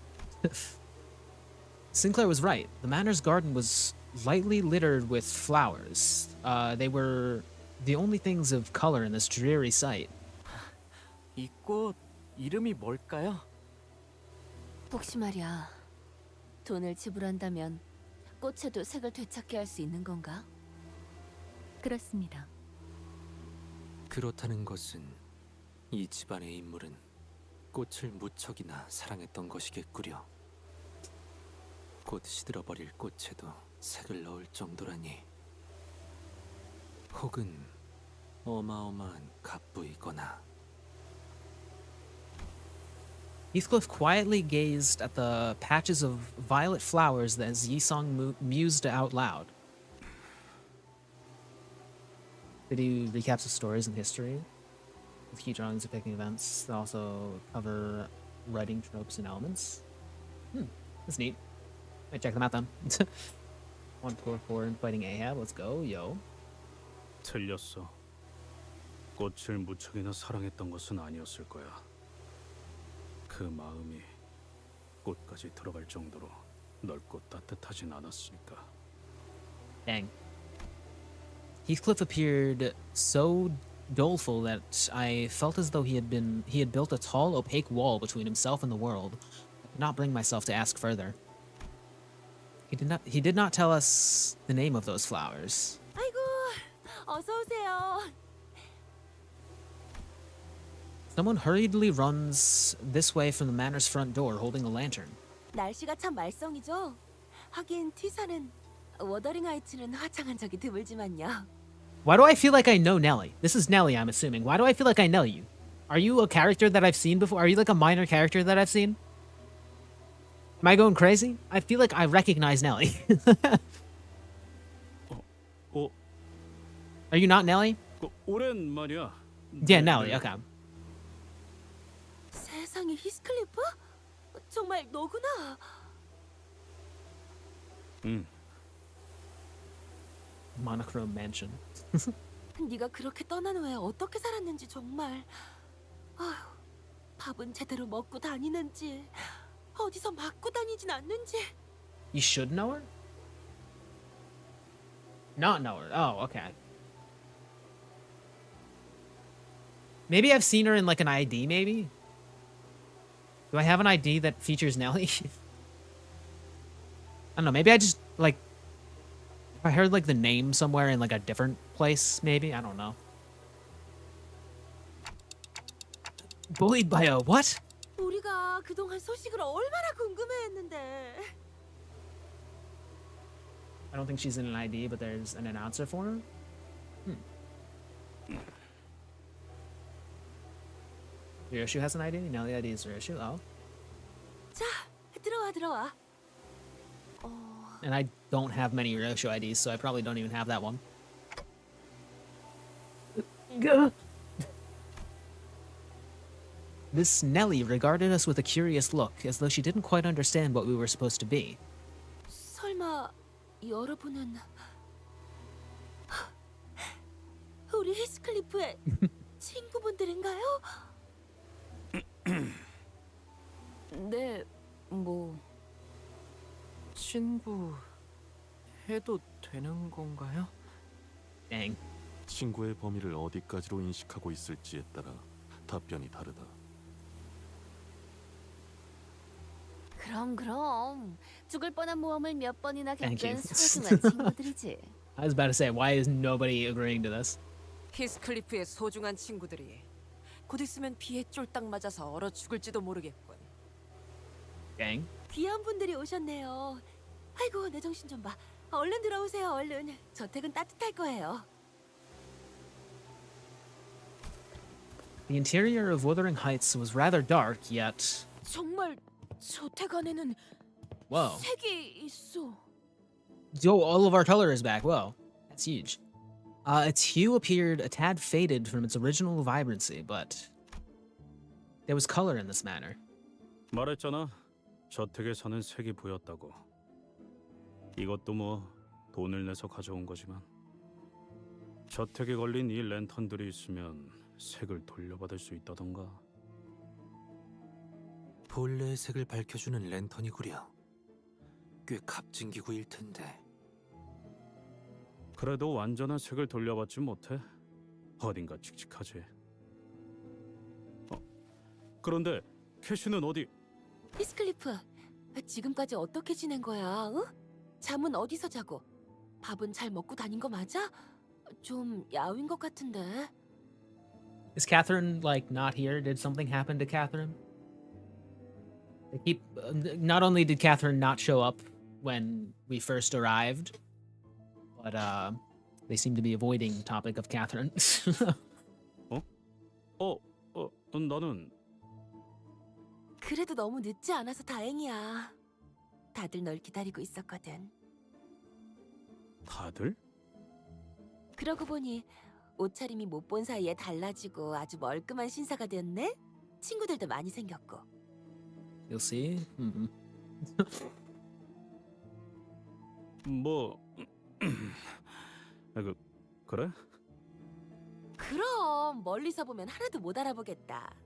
S1: Sinclair was right. The manor's garden was lightly littered with flowers. They were the only things of color in this dreary sight.
S10: 이 꽃 이름이 뭘까요?
S2: 혹시 말이야, 돈을 지불한다면 꽃에도 색을 되찾게 할 수 있는 건가?
S3: 그렇습니다.
S7: 그렇다는 것은 이 집안의 인물은 꽃을 무척이나 사랑했던 것이겠구려. 곧 시들어버릴 꽃에도 색을 넣을 정도라니. 혹은 어마어마한 갑부이거나.
S1: Heathcliff quietly gazed at the patches of violet flowers as Yisong mused out loud. Did he recap the stories in history? With key drawings depicting events that also cover writing tropes and elements? That's neat. Might check them out then. 144 fighting Ahab. Let's go, yo.
S9: 틀렸어. 꽃을 무척이나 사랑했던 것은 아니었을 거야. 그 마음이 꽃까지 들어갈 정도로 넓고 따뜻하진 않았으니까.
S1: Dang. Heathcliff appeared so doleful that I felt as though he had built a tall, opaque wall between himself and the world. I could not bring myself to ask further. He did not tell us the name of those flowers.
S2: 아이고, 어서 오세요.
S1: Someone hurriedly runs this way from the manor's front door, holding a lantern.
S2: 날씨가 참 말썽이죠. 하긴 T사는 워더링 하이츠는 화창한 적이 드물지만요.
S1: Why do I feel like I know Nelly? This is Nelly, I'm assuming. Why do I feel like I know you? Are you a character that I've seen before? Are you like a minor character that I've seen? Am I going crazy? I feel like I recognize Nelly. Are you not Nelly?
S9: 오랜만이야.
S1: Yeah, Nelly, okay.
S2: 세상에 히스클리프? 정말 너구나.
S1: Monochrome mansion.
S2: 네가 그렇게 떠난 후에 어떻게 살았는지 정말. 아휴, 밥은 제대로 먹고 다니는지 어디서 맞고 다니진 않는지.
S1: You should know her? Not know her. Oh, okay. Maybe I've seen her in like an ID, maybe? Do I have an ID that features Nelly? I don't know, maybe I just, like... If I heard, like, the name somewhere in, like, a different place, maybe? I don't know. Bullied by a what?
S16: 우리가 그동안 소식을 얼마나 궁금해했는데.
S1: I don't think she's in an ID, but there's an announcer for her. Ryoshu has an ID? No, the ID is Ryoshu. Oh.
S16: 자, 들어와.
S1: And I don't have many Ryoshu IDs, so I probably don't even have that one. This Nelly regarded us with a curious look, as though she didn't quite understand what we were supposed to be.
S16: 설마 여러분은 우리 히스클리프의 친구분들인가요?
S10: 네, 뭐 친구 해도 되는 건가요?
S1: Dang.
S11: 친구의 범위를 어디까지로 인식하고 있을지에 따라 답변이 다르다.
S2: 그럼 죽을 뻔한 모험을 몇 번이나
S1: Thank you.
S2: 겪은 소중한 친구들이지.
S1: I was about to say, why is nobody agreeing to this?
S6: 히스클리프의 소중한 친구들이 곧 있으면 비에 쫄딱 맞아서 얼어 죽을지도 모르겠군.
S1: Dang.
S16: 귀한 분들이 오셨네요. 아이고, 내 정신 좀 봐. 얼른 들어오세요, 얼른. 저택은 따뜻할 거예요.
S1: The interior of Wuthering Heights was rather dark, yet...
S16: 정말 저택 안에는
S1: Whoa.
S16: 색이 있어.
S1: Yo, all of our color is back. Whoa. That's huge. Its hue appeared a tad faded from its original vibrancy, but... there was color in this manner.
S9: 말했잖아. 저택에서는 색이 보였다고. 이것도 뭐 돈을 내서 가져온 거지만 저택에 걸린 이 랜턴들이 있으면 색을 돌려받을 수 있다던가.
S7: 본래의 색을 밝혀주는 랜턴이구려. 꽤 값진 기구일 텐데.
S9: 그래도 완전한 색을 돌려받지 못해. 어딘가 칙칙하지. 그런데 캐시는 어디?
S16: 히스클리프, 지금까지 어떻게 지낸 거야? 응? 잠은 어디서 자고? 밥은 잘 먹고 다닌 거 맞아? 좀 야윈 것 같은데.
S1: Is Catherine, like, not here? Did something happen to Catherine? They keep... not only did Catherine not show up when we first arrived, but, they seem to be avoiding the topic of Catherine.
S9: 나는...
S16: 그래도 너무 늦지 않아서 다행이야. 다들 널 기다리고 있었거든.
S9: 다들?
S16: 그러고 보니 옷차림이 못 본 사이에 달라지고 아주 멀끔한 신사가 됐네? 친구들도 많이 생겼고.
S1: You'll see.
S9: 뭐... 그래?
S16: 그럼 멀리서 보면 하나도 못 알아보겠다.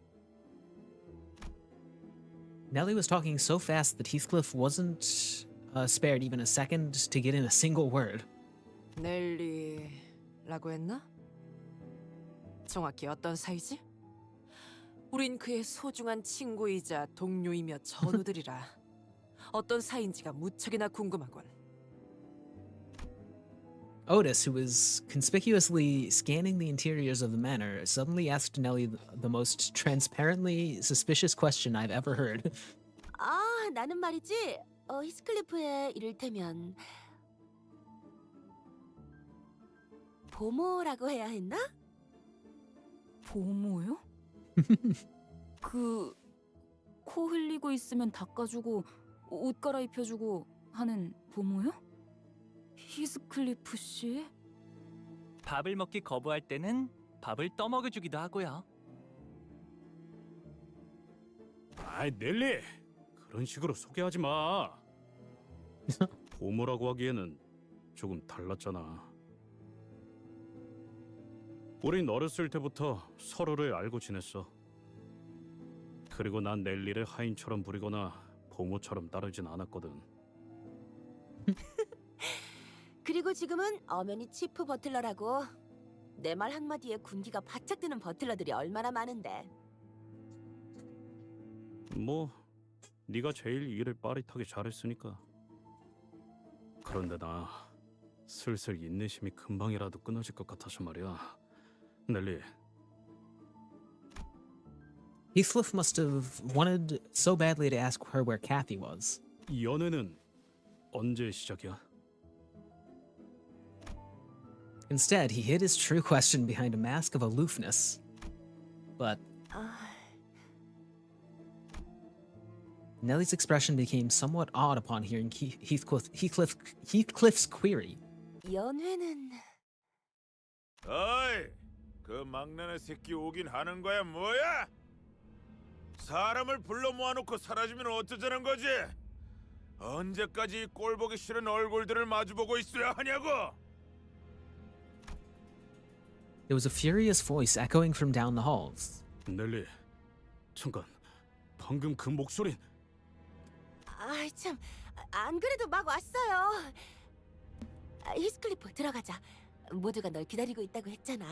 S1: Nellie was talking so fast that Heathcliff wasn't spared even a second to get in a single word.
S6: 넬리라고 했나? 정확히 어떤 사이지? 우린 그의 소중한 친구이자 동료이며 전우들이라 어떤 사이인지가 무척이나 궁금하군.
S1: Otis, who was conspicuously scanning the interiors of the manor, suddenly asked Nellie the most transparently suspicious question I've ever heard.
S16: 아, 나는 말이지. 히스클리프의 이를테면 보모라고 해야 했나?
S5: 보모요? 코 흘리고 있으면 닦아주고 옷 갈아입혀주고 하는 보모요? 히스클리프 씨?
S12: 밥을 먹기 거부할 때는 밥을 떠먹여주기도 하고요.
S9: 아이, 넬리! 그런 식으로 소개하지 마. 보모라고 하기에는 조금 달랐잖아. 우린 어렸을 때부터 서로를 알고 지냈어. 그리고 난 넬리를 하인처럼 부리거나 보모처럼 따르진 않았거든.
S16: 그리고 지금은 엄연히 치프 버틀러라고. 내 말 한마디에 군기가 바짝 드는 버틀러들이 얼마나 많은데.
S9: 뭐 네가 제일 일을 빠릿하게 잘했으니까. 그런데 나 슬슬 인내심이 금방이라도 끊어질 것 같아서 말이야. 넬리,
S1: Heathcliff must have wanted so badly to ask her where Kathy was.
S9: 연애는 언제 시작이야?
S1: Instead, he hid his true question behind a mask of aloofness. But Nellie's expression became somewhat odd upon hearing Heathcliff's query.
S16: 연회는
S4: 어이, 그 막내네 새끼 오긴 하는 거야 뭐야? 사람을 불러 모아놓고 사라지면 어쩌자는 거지? 언제까지 이 꼴 보기 싫은 얼굴들을 마주보고 있어야 하냐고?
S1: There was a furious voice echoing from down the halls.
S9: 넬리, 잠깐. 방금 그 목소린
S16: 아이 참, 안 그래도 막 왔어요. 히스클리프 들어가자. 모두가 널 기다리고 있다고 했잖아.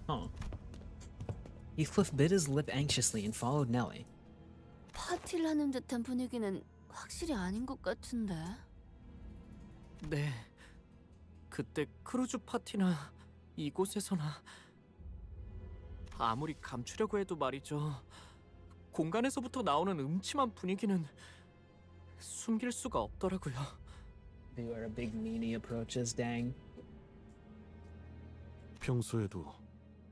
S1: Huh. Heathcliff bit his lip anxiously and followed Nellie.
S2: 파티를 하는 듯한 분위기는 확실히 아닌 것 같은데.
S10: 네. 그때 크루즈 파티나 이곳에서나 아무리 감추려고 해도 말이죠. 공간에서부터 나오는 음침한 분위기는 숨길 수가 없더라고요.
S1: You are a big meanie approaches, dang.
S11: 평소에도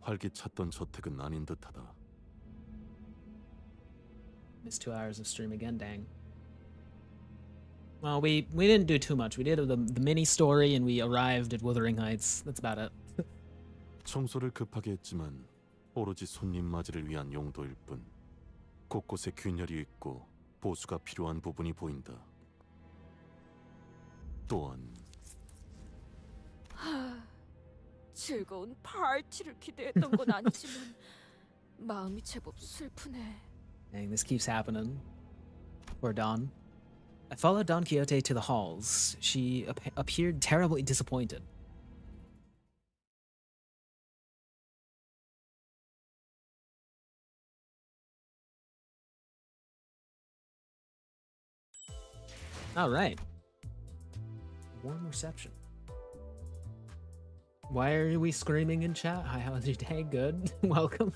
S11: 활기찼던 저택은 아닌 듯하다.
S1: Missed 2 hours of stream again, dang. Well, we didn't do too much. We did the mini story and we arrived at Wuthering Heights. That's about it.
S11: 청소를 급하게 했지만 오로지 손님 맞이를 위한 용도일 뿐. 곳곳에 균열이 있고 보수가 필요한 부분이 보인다. 또한
S16: 즐거운 파티를 기대했던 건 아니지만 마음이 제법 슬프네.
S1: Dang, this keeps happening. Poor Don. I followed Don Quixote to the halls. She appeared terribly disappointed. All right. Warm reception. Why are we screaming in chat? Hi, how's your day? Good. Welcome.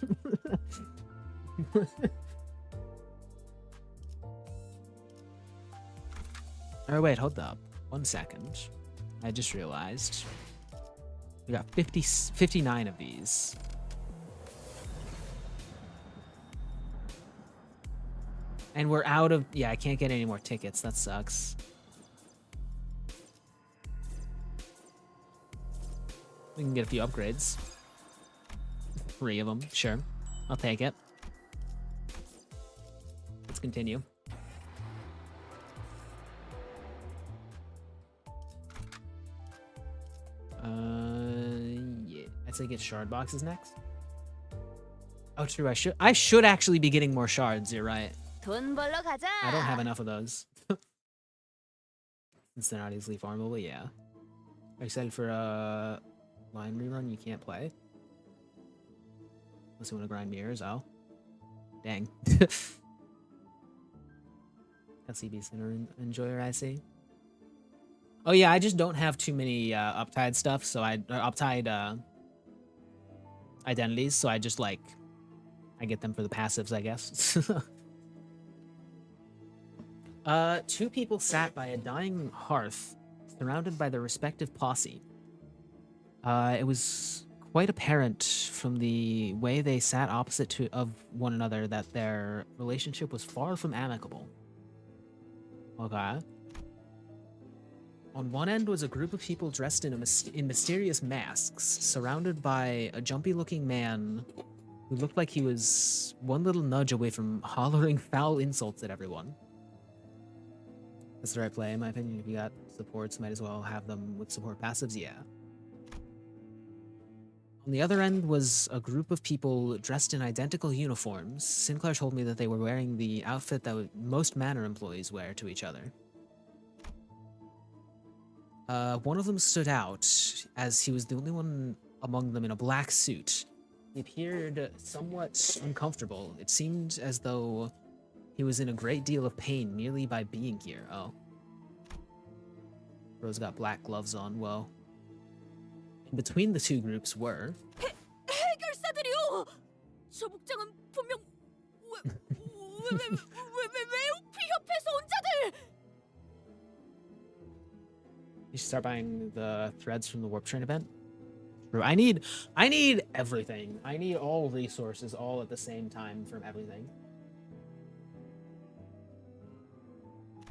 S1: Oh, wait, hold up. 1 second. I just realized. We got 59 of these. And we're out of... Yeah, I can't get any more tickets. That sucks. We can get a few upgrades. 3 of them. Sure. I'll take it. Let's continue. Yeah. I'd say get shard boxes next. Oh, true. I should actually be getting more shards. You're right.
S2: 돈 벌러 가자.
S1: I don't have enough of those. Since they're not easily farmable, yeah. Are you excited for a line rerun? You can't play. Unless you want to grind mirrors. Oh. Dang. LCB's gonna enjoy her, I see. Oh yeah, I just don't have too many uptide stuff, so uptide identities, so I just like I get them for the passives, I guess. 2 people sat by a dying hearth, surrounded by their respective posse. It was quite apparent from the way they sat opposite of one another that their relationship was far from amicable. Okay. On one end was a group of people dressed in mysterious masks, surrounded by a jumpy-looking man who looked like he was one little nudge away from hollering foul insults at everyone. That's the right play, in my opinion. If you got supports, might as well have them with support passives, yeah. On the other end was a group of people dressed in identical uniforms. Sinclair told me that they were wearing the outfit that most Manor employees wear to each other. One of them stood out, as he was the only one among them in a black suit. He appeared somewhat uncomfortable. It seemed as though he was in a great deal of pain merely by being here. Oh. Rose got black gloves on, whoa. In between the 2 groups were...
S16: 해결사들이요! 저 복장은 분명 외우피 협회에서 온 자들.
S1: You should start buying the threads from the warp train event. True. I need everything. I need all resources all at the same time from everything.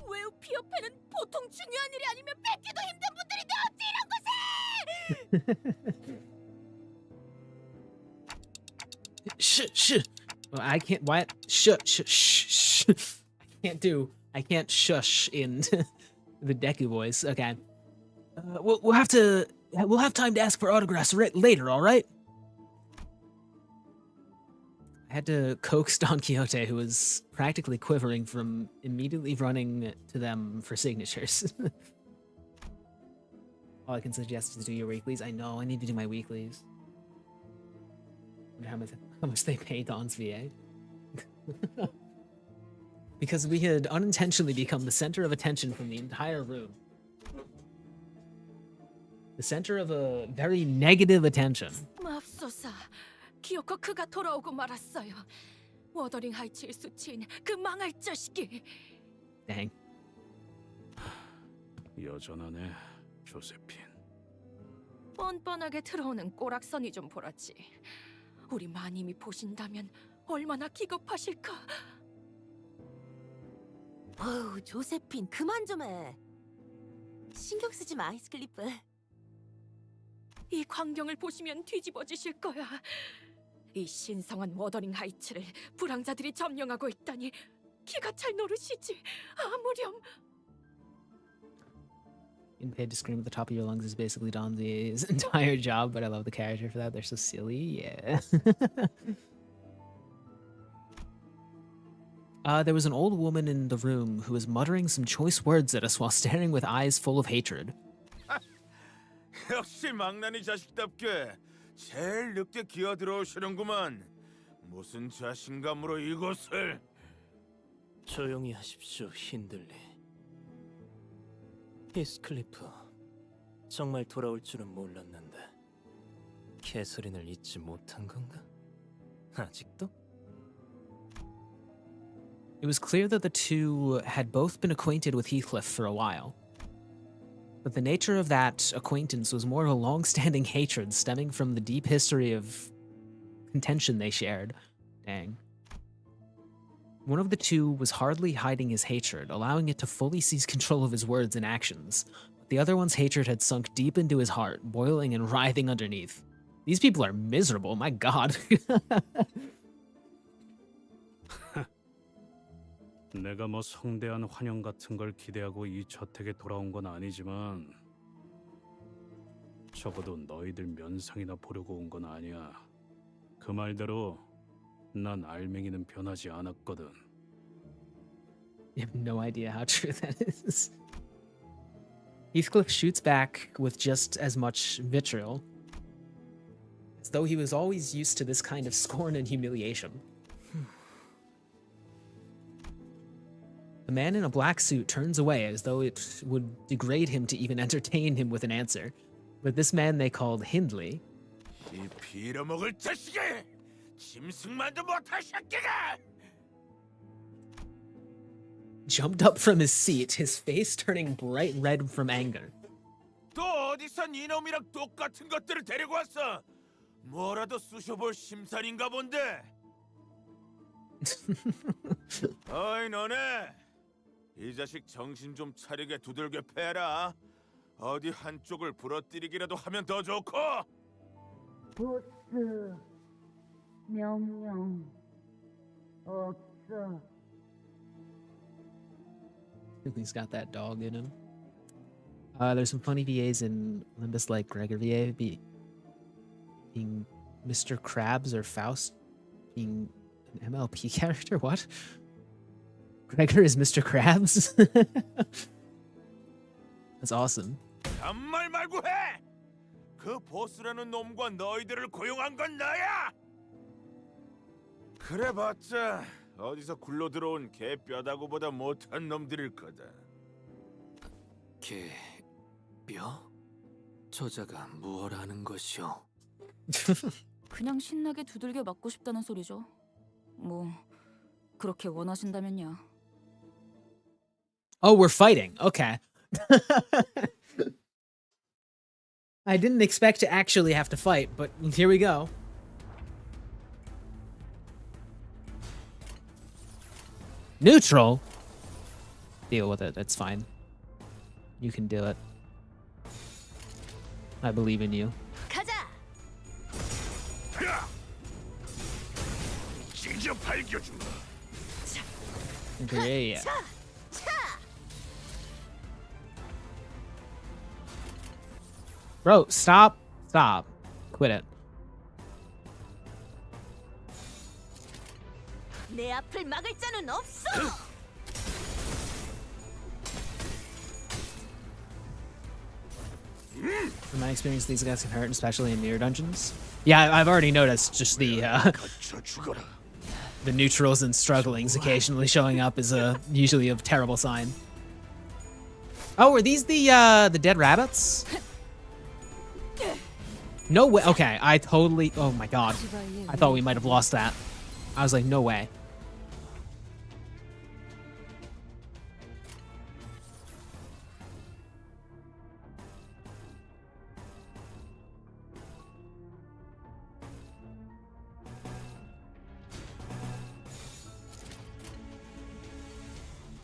S16: 외우피 협회는 보통 중요한 일이 아니면 뺏기도 힘든 분들인데 어찌 이런 곳에?
S1: Shh. Well, I can't. What? Shh. I can't shush in the Deku voice. Okay. We'll have time to ask for autographs later. All right. I had to coax Don Quixote, who was practically quivering from immediately running to them for signatures. All I can suggest is do your weeklies. I know I need to do my weeklies. I wonder how much they pay Don's VA. Because we had unintentionally become the center of attention from the entire room. The center of a very negative attention.
S3: 맙소사, 기어코 그가 돌아오고 말았어요. 워더링 하이츠의 수치인 그 망할 자식이.
S1: Dang.
S9: 여전하네, 조세핀.
S3: 뻔뻔하게 들어오는 꼬락선이 좀 보라지. 우리 마님이 보신다면 얼마나 기겁하실까.
S16: 어우, 조세핀 그만 좀 해. 신경 쓰지 마, 히스클리프.
S3: 이 광경을 보시면 뒤집어지실 거야. 이 신성한 워더링 하이츠를 불황자들이 점령하고 있다니 기가 찰 노릇이지. 아무렴.
S1: Getting paid to scream at the top of your lungs is basically Don's entire job, but I love the character for that. They're so silly. Yeah. There was an old woman in the room who was muttering some choice words at us while staring with eyes full of hatred.
S4: 역시 망나니 자식답게 제일 늦게 기어 들어오시는구만. 무슨 자신감으로 이곳을?
S17: 조용히 하십시오, 힌들리. 히스클리프, 정말 돌아올 줄은 몰랐는데 캐서린을 잊지 못한 건가? 아직도?
S1: It was clear that the two had both been acquainted with Heathcliff for a while. But the nature of that acquaintance was more of a long-standing hatred stemming from the deep history of contention they shared. Dang. One of the two was hardly hiding his hatred, allowing it to fully seize control of his words and actions. But the other one's hatred had sunk deep into his heart, boiling and writhing underneath. These people are miserable, my god.
S9: 내가 뭐 성대한 환영 같은 걸 기대하고 이 저택에 돌아온 건 아니지만 적어도 너희들 면상이나 보려고 온 건 아니야. 그 말대로 난 알맹이는 변하지 않았거든.
S1: You have no idea how true that is. Heathcliff shoots back with just as much vitriol, as though he was always used to this kind of scorn and humiliation. The man in a black suit turns away as though it would degrade him to even entertain him with an answer. But this man they called Hindley
S4: 이 빌어먹을 자식이! 짐승만도 못할 새끼가!
S1: jumped up from his seat, his face turning bright red from anger.
S4: 또 어디서 이놈이랑 똑같은 것들을 데리고 왔어? 뭐라도 쑤셔볼 심산인가 본데? 어이 너네! 이 자식 정신 좀 차리게 두들겨 패라. 어디 한쪽을 부러뜨리기라도 하면 더 좋고.
S13: 보스 명령 없어.
S1: He's got that dog in him. There's some funny VAs in Limbus like Gregor VA being Mr. Krabs or Faust being an MLP character. What? Gregor is Mr. Krabs? That's awesome.
S4: 단말 말고 해! 그 보스라는 놈과 너희들을 고용한 건 나야! 그래봤자 어디서 굴러 들어온 개 뼈다구보다 못한 놈들일 거다.
S7: 개 뼈? 저자가 무엇하는 것이오?
S5: 그냥 신나게 두들겨 맞고 싶다는 소리죠. 뭐 그렇게 원하신다면요.
S1: Oh, we're fighting. Okay. I didn't expect to actually have to fight, but here we go. Neutral? Deal with it. It's fine. You can do it. I believe in you.
S2: 가자.
S4: 찢어 발겨주마.
S1: Great. Bro, stop. Stop. Quit it.
S2: 내 앞을 막을 자는 없어.
S1: From my experience, these guys can hurt, especially in near dungeons. Yeah, I've already noticed just the neutrals and strugglings occasionally showing up is usually a terrible sign. Oh, are these the dead rabbits? No way. Okay, I totally. Oh my god, I thought we might have lost that. I was like, no way.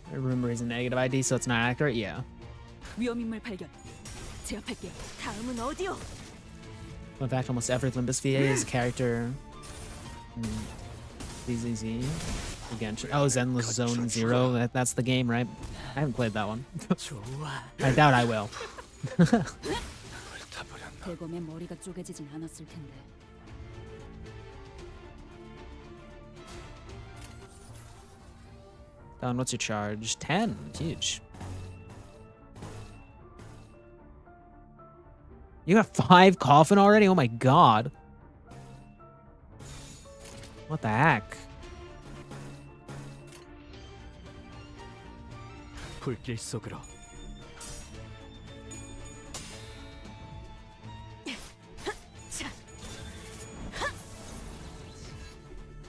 S1: I remember he's a negative ID, so it's not accurate. Yeah.
S5: 위험인물 발견. 제압할게요. 다음은 어디요?
S1: In fact, almost every Limbus VA is a character. ZZZ. Again, oh, Zenless Zone Zero. That's the game, right? I haven't played that one. I doubt I will.
S5: 대검의 머리가 쪼개지진 않았을 텐데.
S1: Don, what's your charge? 10. Huge. You got 5 coffin already? Oh my god. What the heck?
S17: 불길 속으로.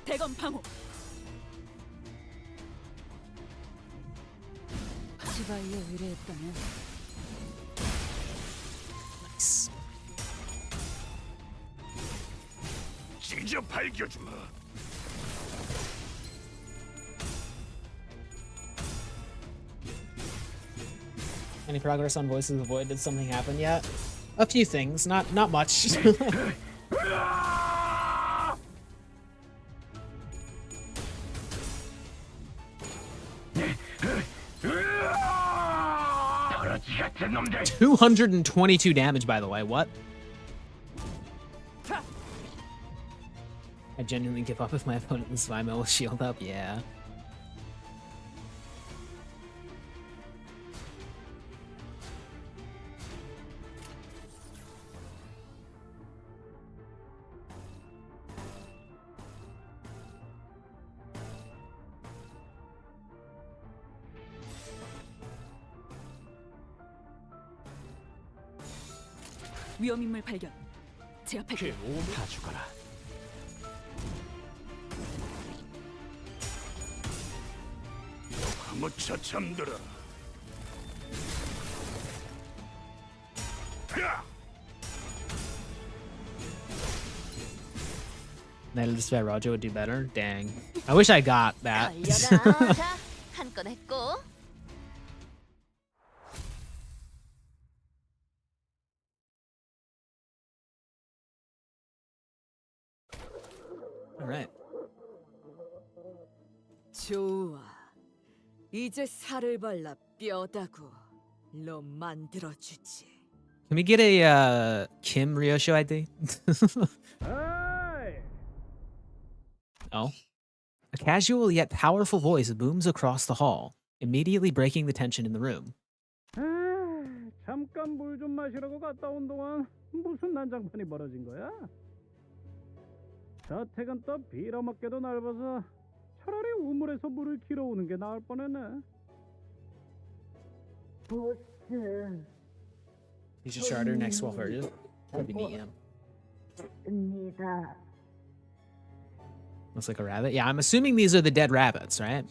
S5: 대검 방호. 지바이에 의뢰했다면.
S1: Nice.
S4: 찢어 발겨주마.
S1: Any progress on Voices of the Void? Did something happen yet? A few things, not much. $222 damage, by the way. What? I genuinely give up if my opponent is Vimo will shield up. Yeah.
S5: 위험인물 발견. 제압할게요.
S17: 다 죽어라.
S4: 아무차 잠들어.
S1: That'll just bet Roger would do better. Dang. I wish I got that.
S2: 달려라. 자, 한 건 했고.
S1: All right.
S18: 좋아. 이제 살을 발라 뼈다구 로 만들어주지.
S1: Can we get a Kim Ryosho ID? Oh. A casual yet powerful voice booms across the hall, immediately breaking the tension in the room.
S9: 잠깐 물 좀 마시려고 갔다 온 동안 무슨 난장판이 벌어진 거야? 저택은 또 빌어먹게도 넓어서 차라리 우물에서 물을 길어오는 게 나을 뻔했네.
S13: 보스.
S1: He's a charter next 12 hertz. That'd be neat, yeah.
S13: 입니다.
S1: Looks like a rabbit. Yeah, I'm assuming these are the dead rabbits, right?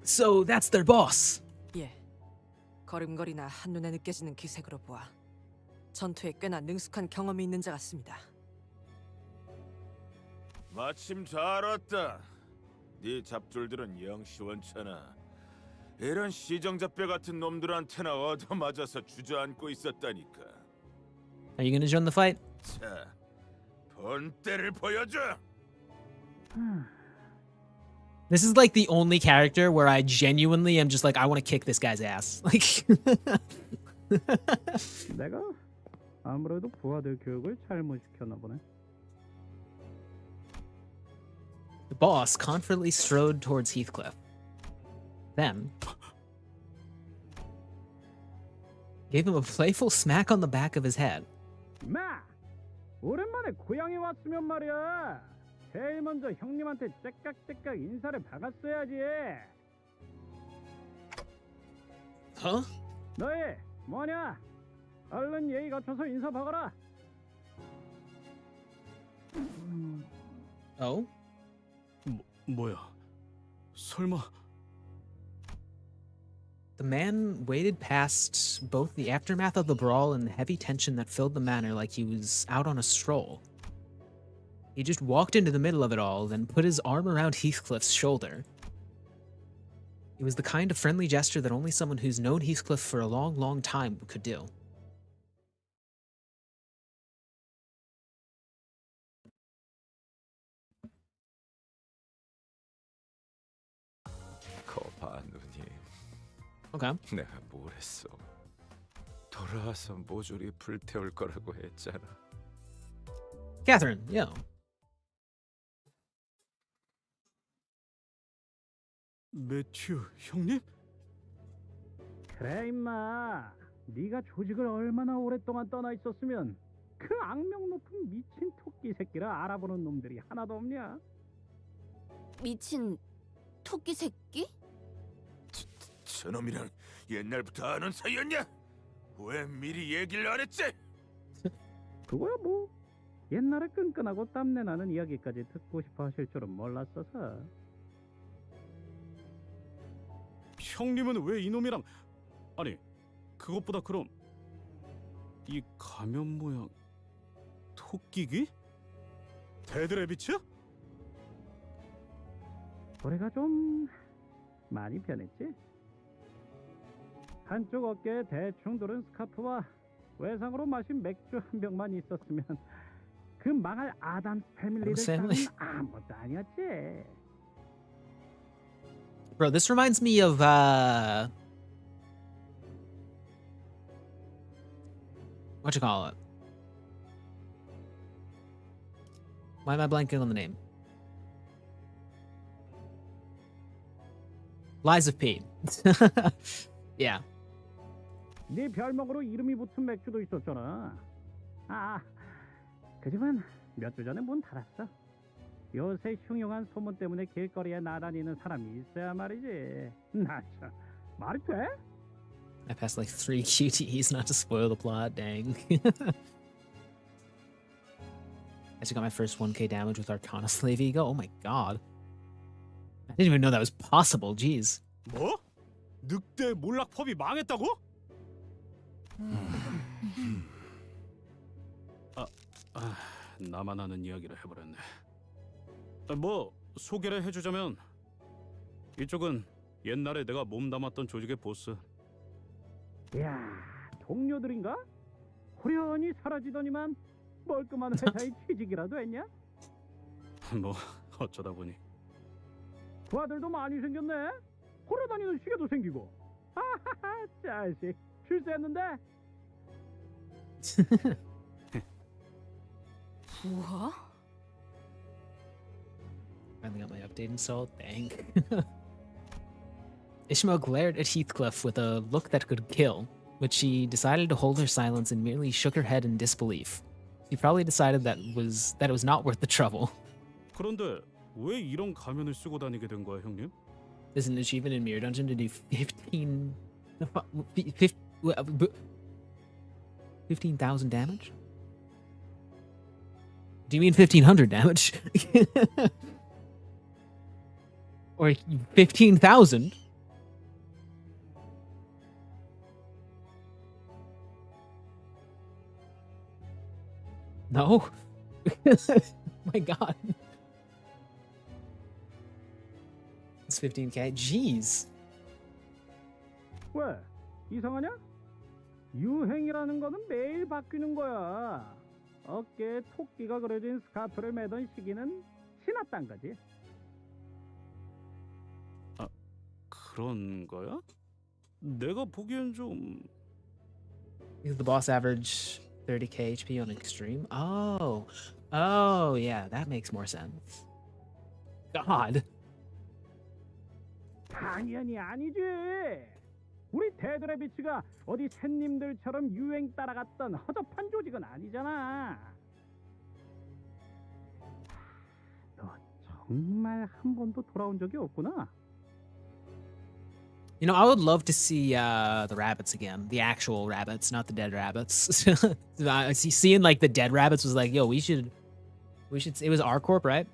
S1: So that's their boss.
S6: 예. 걸음걸이나 한눈에 느껴지는 기색으로 보아 전투에 꽤나 능숙한 경험이 있는 자 같습니다.
S4: 마침 잘 왔다. 네 잡졸들은 영 시원찮아. 이런 시정잡배 같은 놈들한테나 얻어맞아서 주저앉고 있었다니까.
S1: Are you gonna join the fight?
S4: 자, 본때를 보여줘.
S1: This is like the only character where I genuinely am just like, I want to kick this guy's ass. Like,
S19: 내가 아무래도 부하들 교육을 잘못시켰나 보네.
S1: the boss confidently strode towards Heathcliff. Then gave him a playful smack on the back of his head.
S19: 마! 오랜만에 고향에 왔으면 말이야. 제일 먼저 형님한테 째깍째깍 인사를 박았어야지.
S1: Huh?
S19: 너희 뭐냐? 얼른 예의 갖춰서 인사 박아라.
S1: Oh?
S9: 뭐야? 설마
S1: The man waded past both the aftermath of the brawl and the heavy tension that filled the manor like he was out on a stroll. He just walked into the middle of it all, then put his arm around Heathcliff's shoulder. It was the kind of friendly gesture that only someone who's known Heathcliff for a long, long time could do.
S20: 거봐 누님.
S1: Okay.
S20: 내가 뭘 했어? 돌아와서 모조리 불태울 거라고 했잖아.
S1: Catherine, yeah.
S9: 매튜 형님?
S19: 그래 임마. 네가 조직을 얼마나 오랫동안 떠나 있었으면 그 악명 높은 미친 토끼 새끼라 알아보는 놈들이 하나도 없냐?
S2: 미친 토끼 새끼?
S4: 저놈이랑 옛날부터 아는 사이였냐? 왜 미리 얘기를 안 했지?
S19: 그거야 뭐. 옛날에 끈끈하고 땀내 나는 이야기까지 듣고 싶어 하실 줄은 몰랐어서.
S9: 형님은 왜 이놈이랑 아니 그것보다 그럼 이 가면 모양 토끼기? 데드래비츠?
S19: 올해가 좀 많이 변했지? 한쪽 어깨에 대충 두른 스카프와 외상으로 마신 맥주 한 병만 있었으면 그 망할 아담스 패밀리를 따는 아무것도 아니었지.
S1: Bro, this reminds me of, what you call it? Why am I blanking on the name? Lies of P. Yeah.
S19: 네 별명으로 이름이 붙은 맥주도 있었잖아. 그 집은 몇 주 전에 문 닫았어. 요새 흉흉한 소문 때문에 길거리에 나다니는 사람이 있어야 말이지. 나 참 말이 돼?
S1: I passed like 3 QTEs not to spoil the plot, dang. I just got my first 1k damage with Arcana Slave Ego. Oh my god. I didn't even know that was possible, jeez.
S9: 뭐? 늑대 몰락법이 망했다고? 나만 아는 이야기를 해버렸네. 뭐 소개를 해주자면 이쪽은 옛날에 내가 몸담았던 조직의 보스.
S19: 야, 동료들인가? 호련히 사라지더니만 멀끔한 회사에 취직이라도 했냐?
S9: 뭐 어쩌다 보니.
S19: 그 아들도 많이 생겼네. 걸어다니는 시계도 생기고. 하하하, 자식 출세했는데.
S5: 우와?
S1: Finally got my update installed. Dang. Ishmael glared at Heathcliff with a look that could kill, but she decided to hold her silence and merely shook her head in disbelief. She probably decided that it was not worth the trouble.
S9: 그런데 왜 이런 가면을 쓰고 다니게 된 거야, 형님?
S1: There's an achievement in Mirror Dungeon to do 15,000 damage? Do you mean 1,500 damage? Or 15,000? No? My god. It's 15k. Jeez.
S19: 왜? 이상하냐? 유행이라는 거는 매일 바뀌는 거야. 어깨에 토끼가 그려진 스카프를 매던 시기는 지났단 거지.
S9: 그런 거야? 내가 보기엔 좀
S1: Is the boss average 30k HP on extreme? Oh. Oh, yeah, that makes more sense. God.
S19: 당연히 아니지. 우리 데드레비츠가 어디 샌님들처럼 유행 따라갔던 허접한 조직은 아니잖아. 너 정말 한 번도 돌아온 적이 없구나.
S1: You know, I would love to see the rabbits again. The actual rabbits, not the dead rabbits. Seeing like the dead rabbits was like, yo, we should. It was our corp, right?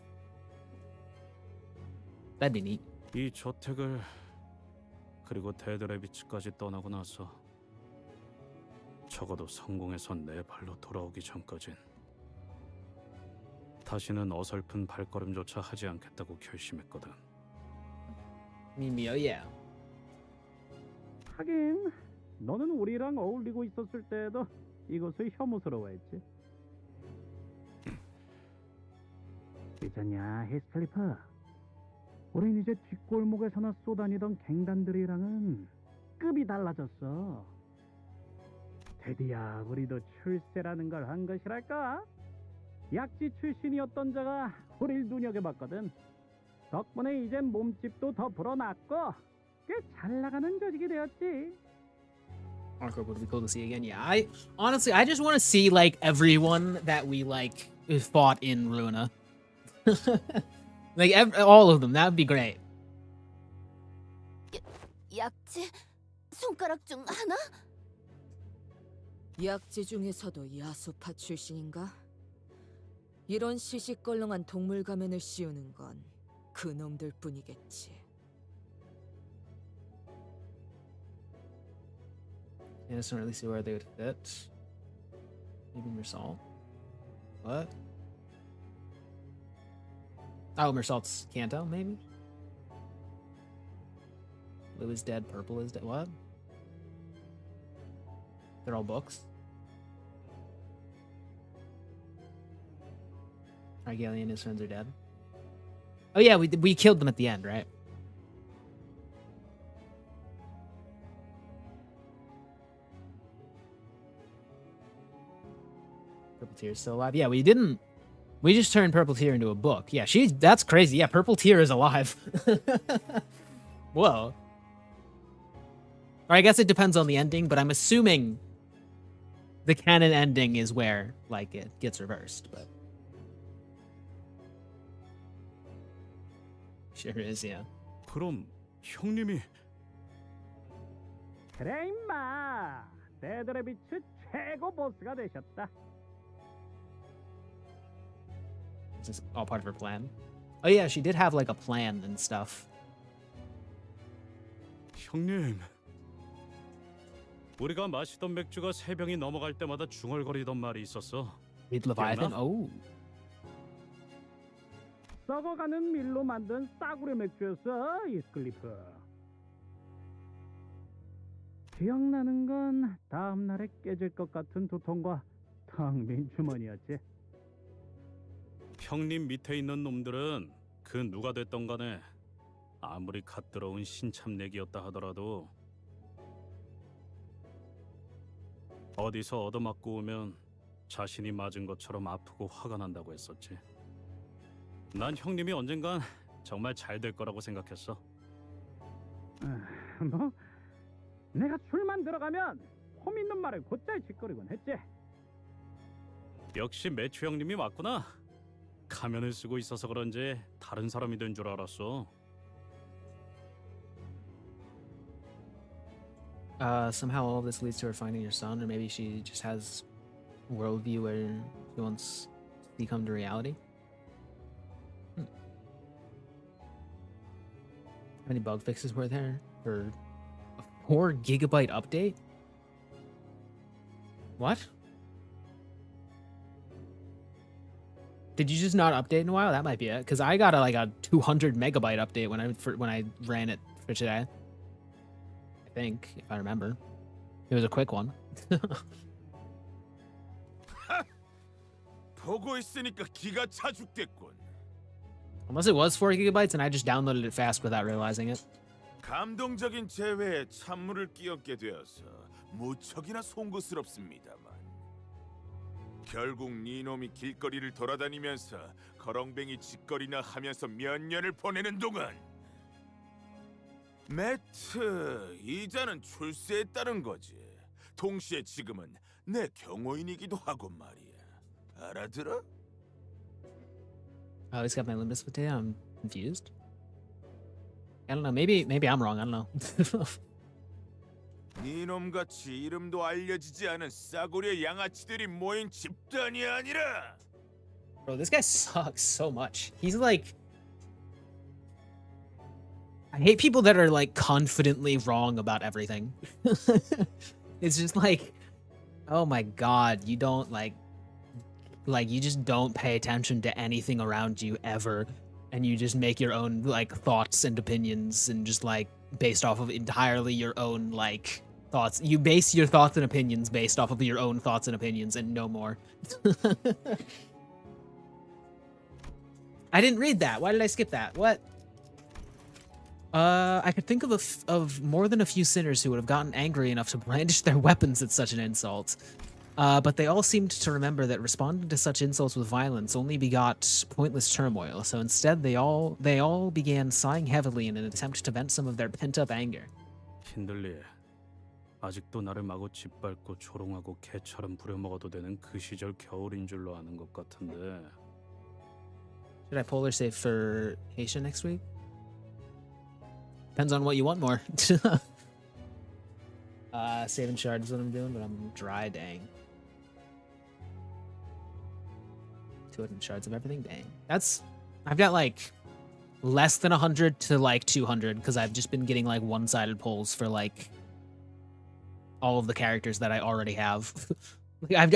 S1: That'd be neat.
S9: 이 저택을 그리고 데드레비츠까지 떠나고 나서 적어도 성공해서 내 발로 돌아오기 전까진 다시는 어설픈 발걸음조차 하지 않겠다고 결심했거든.
S1: 미미요, yeah.
S19: 하긴 너는 우리랑 어울리고 있었을 때에도 이것을 혐오스러워했지. 있잖냐, 히스클리프. 우린 이제 뒷골목에서나 쏘다니던 갱단들이랑은 급이 달라졌어. 드디어 우리도 출세라는 걸 한 것이랄까? 약지 출신이었던 자가 우릴 눈여겨봤거든. 덕분에 이젠 몸집도 더 불어났고 꽤 잘 나가는 조직이 되었지.
S1: Encore would be cool to see again. Yeah, I honestly just want to see like everyone that we like fought in Ruina. Like all of them. That would be great.
S2: 약지? 손가락 중 하나?
S18: 약지 중에서도 야수파 출신인가? 이런 시시껄렁한 동물 가면을 씌우는 건 그놈들 뿐이겠지.
S1: I just don't really see where they would fit. Maybe Mersault. What? Oh, Mersault's Canto, maybe? Blue is dead, purple is dead. What? They're all books? Argalian and his friends are dead. Oh yeah, we killed them at the end, right? Purple Tear is still alive. Yeah, we didn't. We just turned Purple Tear into a book. Yeah, that's crazy. Yeah, Purple Tear is alive. Whoa. Or I guess it depends on the ending, but I'm assuming the canon ending is where like it gets reversed, but sure is, yeah.
S9: 그럼 형님이
S19: 그래 임마. 데드레비츠 최고 보스가 되셨다.
S1: Is this all part of her plan? Oh yeah, she did have like a plan and stuff.
S9: 형님, 우리가 마시던 맥주가 3병이 넘어갈 때마다 중얼거리던 말이 있었어.
S1: Read Leviathan?
S9: 기억나?
S1: Oh.
S19: 썩어가는 밀로 만든 싸구려 맥주였어, 이스클리프. 기억나는 건 다음 날에 깨질 것 같은 두통과 텅 빈 주머니였지.
S9: 형님 밑에 있는 놈들은 그 누가 됐던 간에 아무리 갓 들어온 신참내기였다 하더라도 어디서 얻어맞고 오면 자신이 맞은 것처럼 아프고 화가 난다고 했었지. 난 형님이 언젠간 정말 잘 될 거라고 생각했어.
S19: 뭐 내가 술만 들어가면 폼 있는 말을 곧잘 짓거리곤 했지.
S9: 역시 매추 형님이 맞구나. 가면을 쓰고 있어서 그런지 다른 사람이 된 줄 알았어.
S1: Somehow all of this leads to her finding her son, or maybe she just has worldview where she wants become to reality. How many bug fixes were there for a 4 gigabyte update? What? Did you just not update in a while? That might be it. Because I got like a 200 megabyte update when I ran it for today. I think, if I remember, it was a quick one.
S4: 보고 있으니까 기가 차 죽겠군.
S1: Unless it was 4 gigabytes and I just downloaded it fast without realizing it.
S4: 감동적인 재회에 찬물을 끼얹게 되어서 무척이나 송구스럽습니다만 결국 니놈이 길거리를 돌아다니면서 거렁뱅이 짓거리나 하면서 몇 년을 보내는 동안 매트 이자는 출세했다는 거지. 동시에 지금은 내 경호인이기도 하고 말이야. 알아들어?
S1: Oh, he's got my limbus with today. I'm confused. I don't know. Maybe I'm wrong. I don't know.
S4: 니놈같이 이름도 알려지지 않은 싸구려 양아치들이 모인 집단이 아니라.
S1: Bro, this guy sucks so much. He's like, I hate people that are like confidently wrong about everything. It's just like, oh my god, you don't like you just don't pay attention to anything around you ever, and you just make your own like thoughts and opinions and just like based off of entirely your own like thoughts. You base your thoughts and opinions based off of your own thoughts and opinions and no more. I didn't read that. Why did I skip that? What? I could think of more than a few sinners who would have gotten angry enough to brandish their weapons at such an insult. But they all seemed to remember that responding to such insults with violence only begot pointless turmoil. So instead, they all began sighing heavily in an attempt to vent some of their pent-up anger.
S9: 신들리, 아직도 나를 마구 짓밟고 조롱하고 개처럼 부려먹어도 되는 그 시절 겨울인 줄로 아는 것 같은데.
S1: Should I polar save for Haitian next week? Depends on what you want more. Saving shards is what I'm doing, but I'm dry, dang. 200 shards of everything, dang. I've got like less than 100 to like 200 because I've just been getting like one-sided pulls for like all of the characters that I already have. Like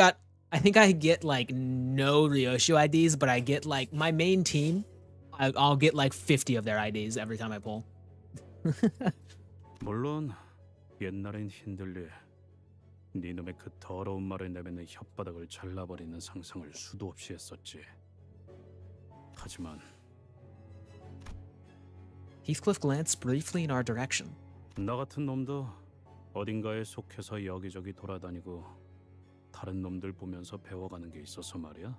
S1: I think I get like no Ryoshu IDs, but I get like my main team, I'll get like 50 of their IDs every time I pull.
S9: 물론 옛날엔 힘들리 네 놈의 그 더러운 말을 내뱉는 혓바닥을 잘라버리는 상상을 수도 없이 했었지. 하지만
S1: Heathcliff glanced briefly in our direction.
S9: 나 같은 놈도 어딘가에 속해서 여기저기 돌아다니고 다른 놈들 보면서 배워가는 게 있어서 말이야.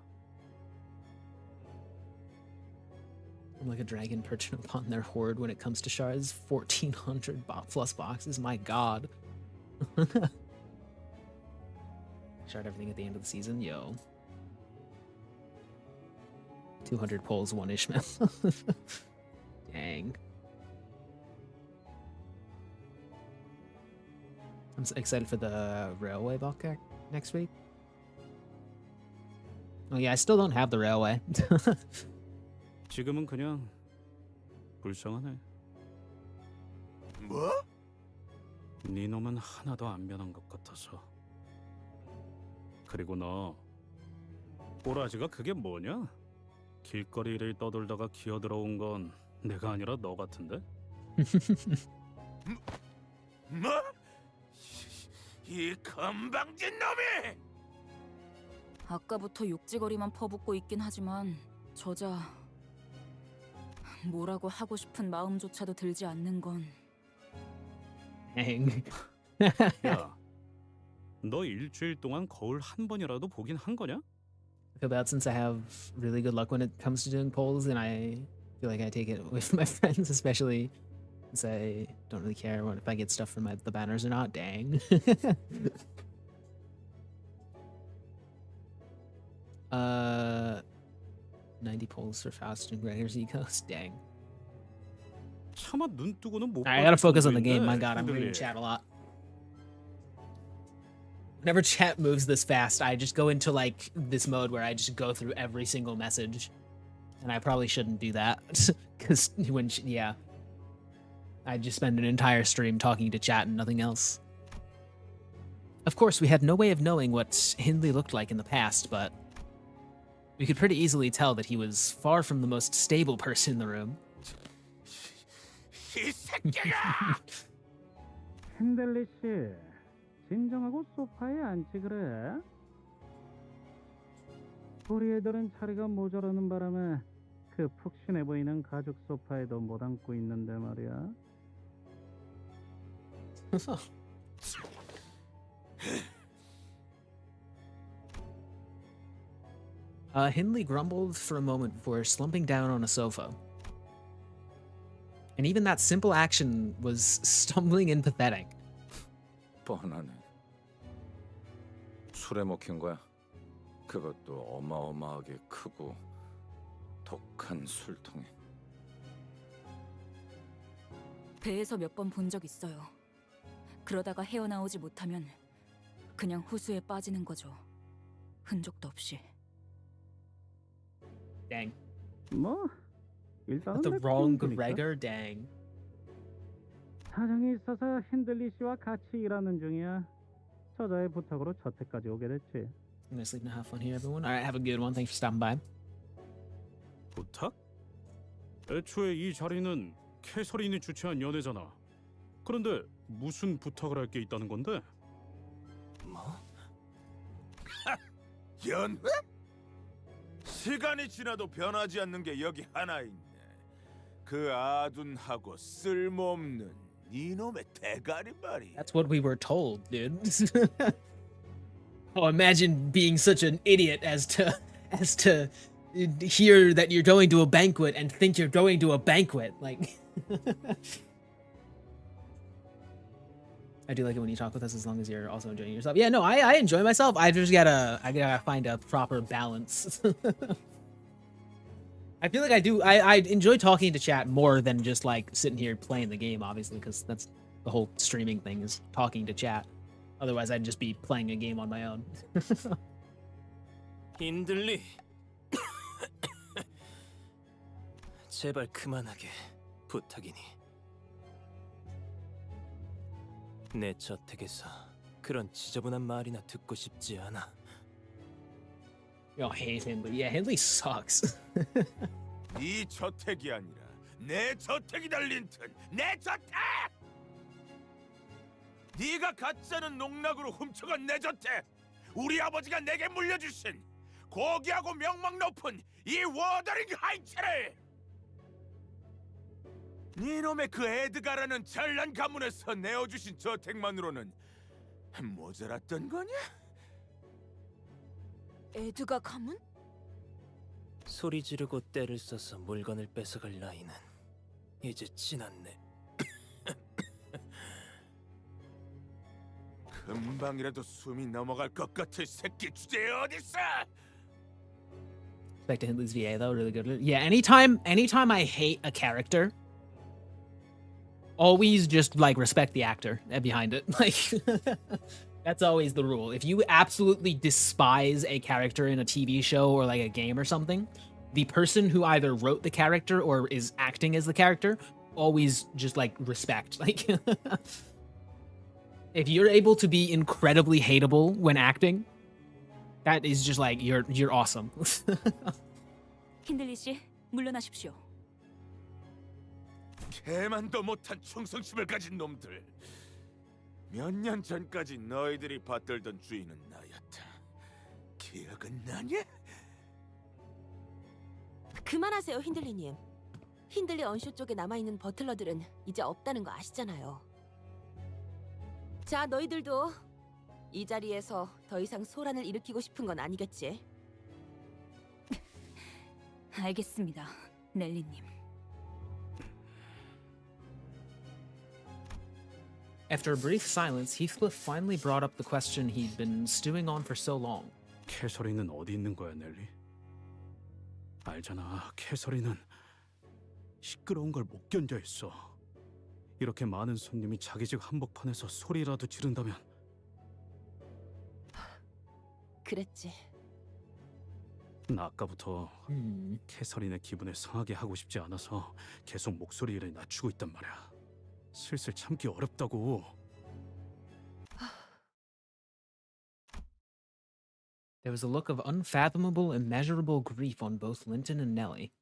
S1: I'm like a dragon perching upon their hoard when it comes to shards. 1,400 plus boxes. My god. Shard everything at the end of the season. Yo. 200 pulls, 1 Ishmael. Dang. I'm excited for the railway bulk next week. Oh yeah, I still don't have the railway.
S9: 지금은 그냥 불쌍하네.
S4: 뭐?
S9: 네 놈은 하나도 안 변한 것 같아서. 그리고 너 꼬라지가 그게 뭐냐? 길거리를 떠돌다가 기어들어온 건 내가 아니라 너 같은데?
S4: 뭐? 이 건방진 놈이!
S5: 아까부터 욕지거리만 퍼붓고 있긴 하지만 저자 뭐라고 하고 싶은 마음조차도 들지 않는 건.
S9: 야, 너 일주일 동안 거울 한 번이라도 보긴 한 거냐?
S1: I feel bad since I have really good luck when it comes to doing polls, and I feel like I take it away from my friends, especially since I don't really care if I get stuff from the banners or not. Dang. 90 polls for Faust and Gregor's Ecos. Dang.
S9: 차마 눈 뜨고는 못.
S1: I gotta focus on the game. My god, I'm reading chat a lot. Whenever chat moves this fast, I just go into like this mode where I just go through every single message. And I probably shouldn't do that. Because yeah. I just spend an entire stream talking to chat and nothing else. Of course, we had no way of knowing what Hindley looked like in the past, but we could pretty easily tell that he was far from the most stable person in the room.
S4: 이 새끼가!
S19: 핸들리 씨, 진정하고 소파에 앉지 그래? 우리 애들은 자리가 모자라는 바람에 그 푹신해 보이는 가죽 소파에도 못 앉고 있는데 말이야.
S1: Hindley grumbled for a moment before slumping down on a sofa. And even that simple action was stumbling and pathetic.
S20: 뻔하네. 술에 먹힌 거야. 그것도 어마어마하게 크고 독한 술통에.
S5: 배에서 몇 번 본 적 있어요. 그러다가 헤어나오지 못하면 그냥 호수에 빠지는 거죠. 흔적도 없이.
S1: Dang.
S19: 뭐 일단은
S1: The
S19: 내
S1: wrong
S19: 친구니까.
S1: Gregor? Dang.
S19: 사정이 있어서 핸들리 씨와 같이 일하는 중이야. 저자의 부탁으로 저택까지 오게 됐지.
S1: I'm gonna sleep and have fun here, everyone. Alright, have a good one. Thanks for stopping by.
S9: 부탁? 애초에 이 자리는 캐서린이 주최한 연회잖아. 그런데 무슨 부탁을 할 게 있다는 건데?
S4: 뭐? 연회? 시간이 지나도 변하지 않는 게 여기 하나 있네. 그 아둔하고 쓸모없는 이놈의 대가리 말이야.
S1: That's what we were told, dude. Oh, imagine being such an idiot as to hear that you're going to a banquet and think you're going to a banquet. Like, I do like it when you talk with us as long as you're also enjoying yourself. Yeah, no, I enjoy myself. I gotta find a proper balance. I feel like I enjoy talking to chat more than just like sitting here playing the game, obviously, because that's the whole streaming thing is talking to chat. Otherwise, I'd just be playing a game on my own.
S12: 힌들리. 제발 그만하게 부탁이니. 내 저택에서 그런 지저분한 말이나 듣고 싶지 않아.
S1: Yo, hate Hindley. Yeah, Hindley sucks.
S4: 네 저택이 아니라 내 저택이 달린 튼 내 저택! 네가 갖지 않은 농락으로 훔쳐간 내 저택! 우리 아버지가 내게 물려주신 고귀하고 명망 높은 이 워더링 하이츠를! 네놈의 그 에드가라는 잘난 가문에서 내어주신 저택만으로는 모자랐던 거냐?
S5: 에드가 가문?
S12: 소리 지르고 때를 써서 물건을 뺏어갈 나이는 이제 지났네.
S4: 금방이라도 숨이 넘어갈 것 같은 새끼 주제에 어딨어?
S1: Back to Hindley's VA though, really good. Yeah, anytime I hate a character, always just like respect the actor behind it. Like that's always the rule. If you absolutely despise a character in a TV show or like a game or something, the person who either wrote the character or is acting as the character, always just like respect. Like if you're able to be incredibly hateable when acting, that is just like you're awesome.
S5: 힌들리 씨, 물러나십시오.
S4: 개만도 못한 충성심을 가진 놈들. 몇 년 전까지 너희들이 받들던 주인은 나였다. 기억은 나냐?
S16: 그만하세요, 힌들리님. 힌들리 언쇼 쪽에 남아있는 버틀러들은 이제 없다는 거 아시잖아요. 자, 너희들도 이 자리에서 더 이상 소란을 일으키고 싶은 건 아니겠지?
S5: 알겠습니다, 넬리님.
S1: After a brief silence, Heathcliff finally brought up the question he'd been stewing on for so long.
S9: 캐서린은 어디 있는 거야, 넬리? 알잖아, 캐서린은 시끄러운 걸 못 견뎌 있어. 이렇게 많은 손님이 자기 집 한복판에서 소리라도 지른다면
S16: 그랬지.
S9: 나 아까부터 캐서린의 기분을 상하게 하고 싶지 않아서 계속 목소리를 낮추고 있단 말이야. 슬슬 참기 어렵다고.
S1: There was a look of unfathomable, immeasurable grief on both Linton and Nellie.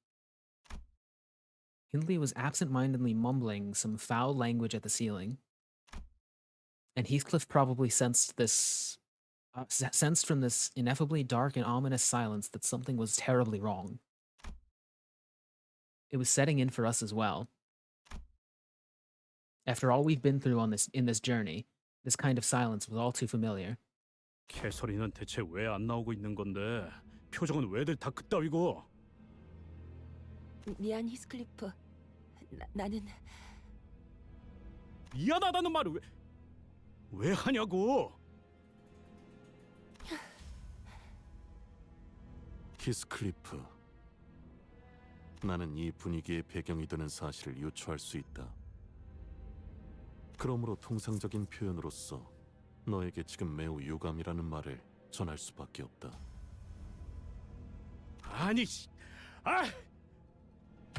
S1: Hindley was absent-mindedly mumbling some foul language at the ceiling, and Heathcliff probably sensed from this ineffably dark and ominous silence that something was terribly wrong. It was setting in for us as well. After all we've been through in this journey, this kind of silence was all too familiar.
S9: 캐서린은 대체 왜 안 나오고 있는 건데? 표정은 왜들 다 그따위고?
S16: 미안 히스클리프. 나는
S9: 미안하다는 말을 왜 하냐고?
S11: 히스클리프, 나는 이 분위기의 배경이 되는 사실을 유추할 수 있다. 그러므로 통상적인 표현으로서 너에게 지금 매우 유감이라는 말을 전할 수밖에 없다.
S9: 아니,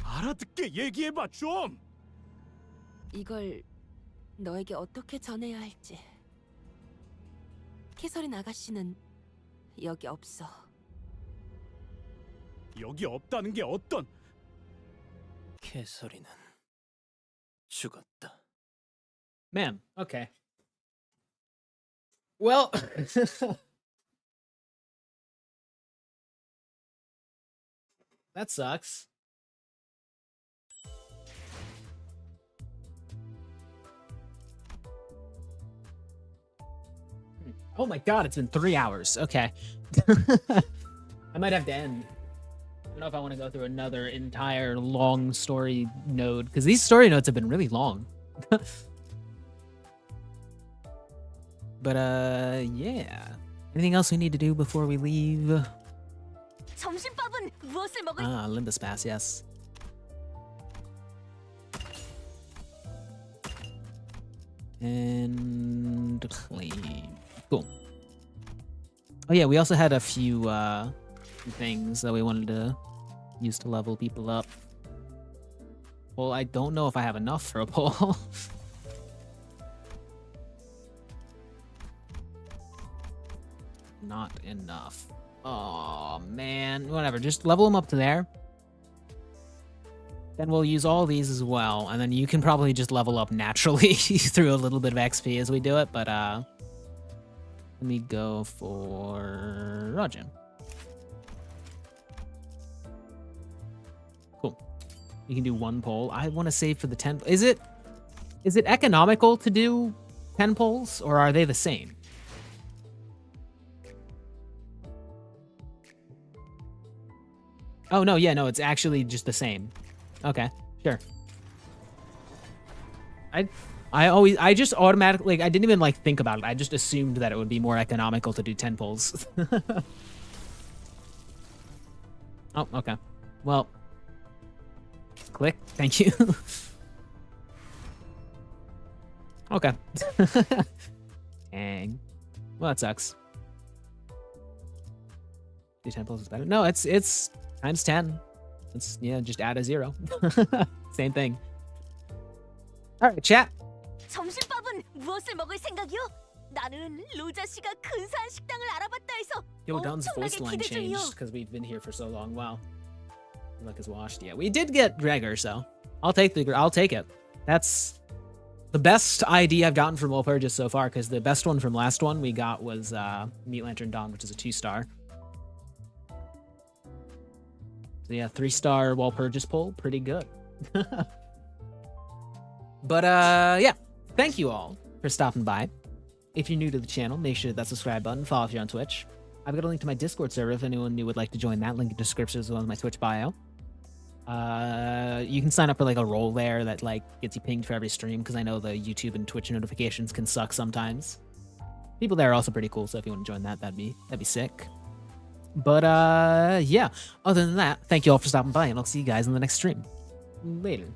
S9: 알아듣게 얘기해봐 좀.
S16: 이걸 너에게 어떻게 전해야 할지. 캐서린 아가씨는 여기 없어.
S9: 여기 없다는 게 어떤?
S12: 캐서린은 죽었다.
S1: Man, okay. Well, that sucks. Oh my god, it's been 3 hours. Okay. I might have to end. I don't know if I want to go through another entire long story node, because these story notes have been really long. But yeah. Anything else we need to do before we leave?
S2: 점심밥은 무엇을 먹을?
S1: Limbus pass, yes. And clean. Cool. Oh yeah, we also had a few things that we wanted to use to level people up. Well, I don't know if I have enough for a poll. Not enough. Oh man, whatever. Just level them up to there. Then we'll use all these as well, and then you can probably just level up naturally through a little bit of XP as we do it. But let me go for Rajan. Cool. You can do one poll. I want to save for the 10. Is it economical to do 10 polls, or are they the same? Oh, no, yeah, no, it's actually just the same. Okay, sure. I just automatically, like, I didn't even, like, think about it. I just assumed that it would be more economical to do 10 pulls. Oh, okay. Well, click. Thank you. Okay. Dang. Well, that sucks. Do 10 pulls is better. No, it's times 10. It's, yeah, just add a 0. Same thing. All right, chat.
S2: 점심밥은 무엇을 먹을 생각이요? 나는 로자 씨가 근사한 식당을 알아봤다 해서
S1: Yo, Don's voice
S2: 엄청나게
S1: line
S2: 기대 중이요.
S1: changed because we've been here for so long. Wow. Luck is washed. Yeah, we did get Gregor, so I'll take it. That's the best ID I've gotten from Walpurgis so far, because the best one from last one we got was Meat Lantern Dawn, which is a 2-star. So yeah, 3-star Walpurgis pull, pretty good. But yeah, thank you all for stopping by. If you're new to the channel, make sure to hit that subscribe button, follow if you're on Twitch. I've got a link to my Discord server if anyone new would like to join that. Link in the description as well as my Twitch bio. You can sign up for like a role there that like gets you pinged for every stream, because I know the YouTube and Twitch notifications can suck sometimes. People there are also pretty cool, so if you want to join that, that'd be sick. But yeah, other than that, thank you all for stopping by, and I'll see you guys in the next stream. Later.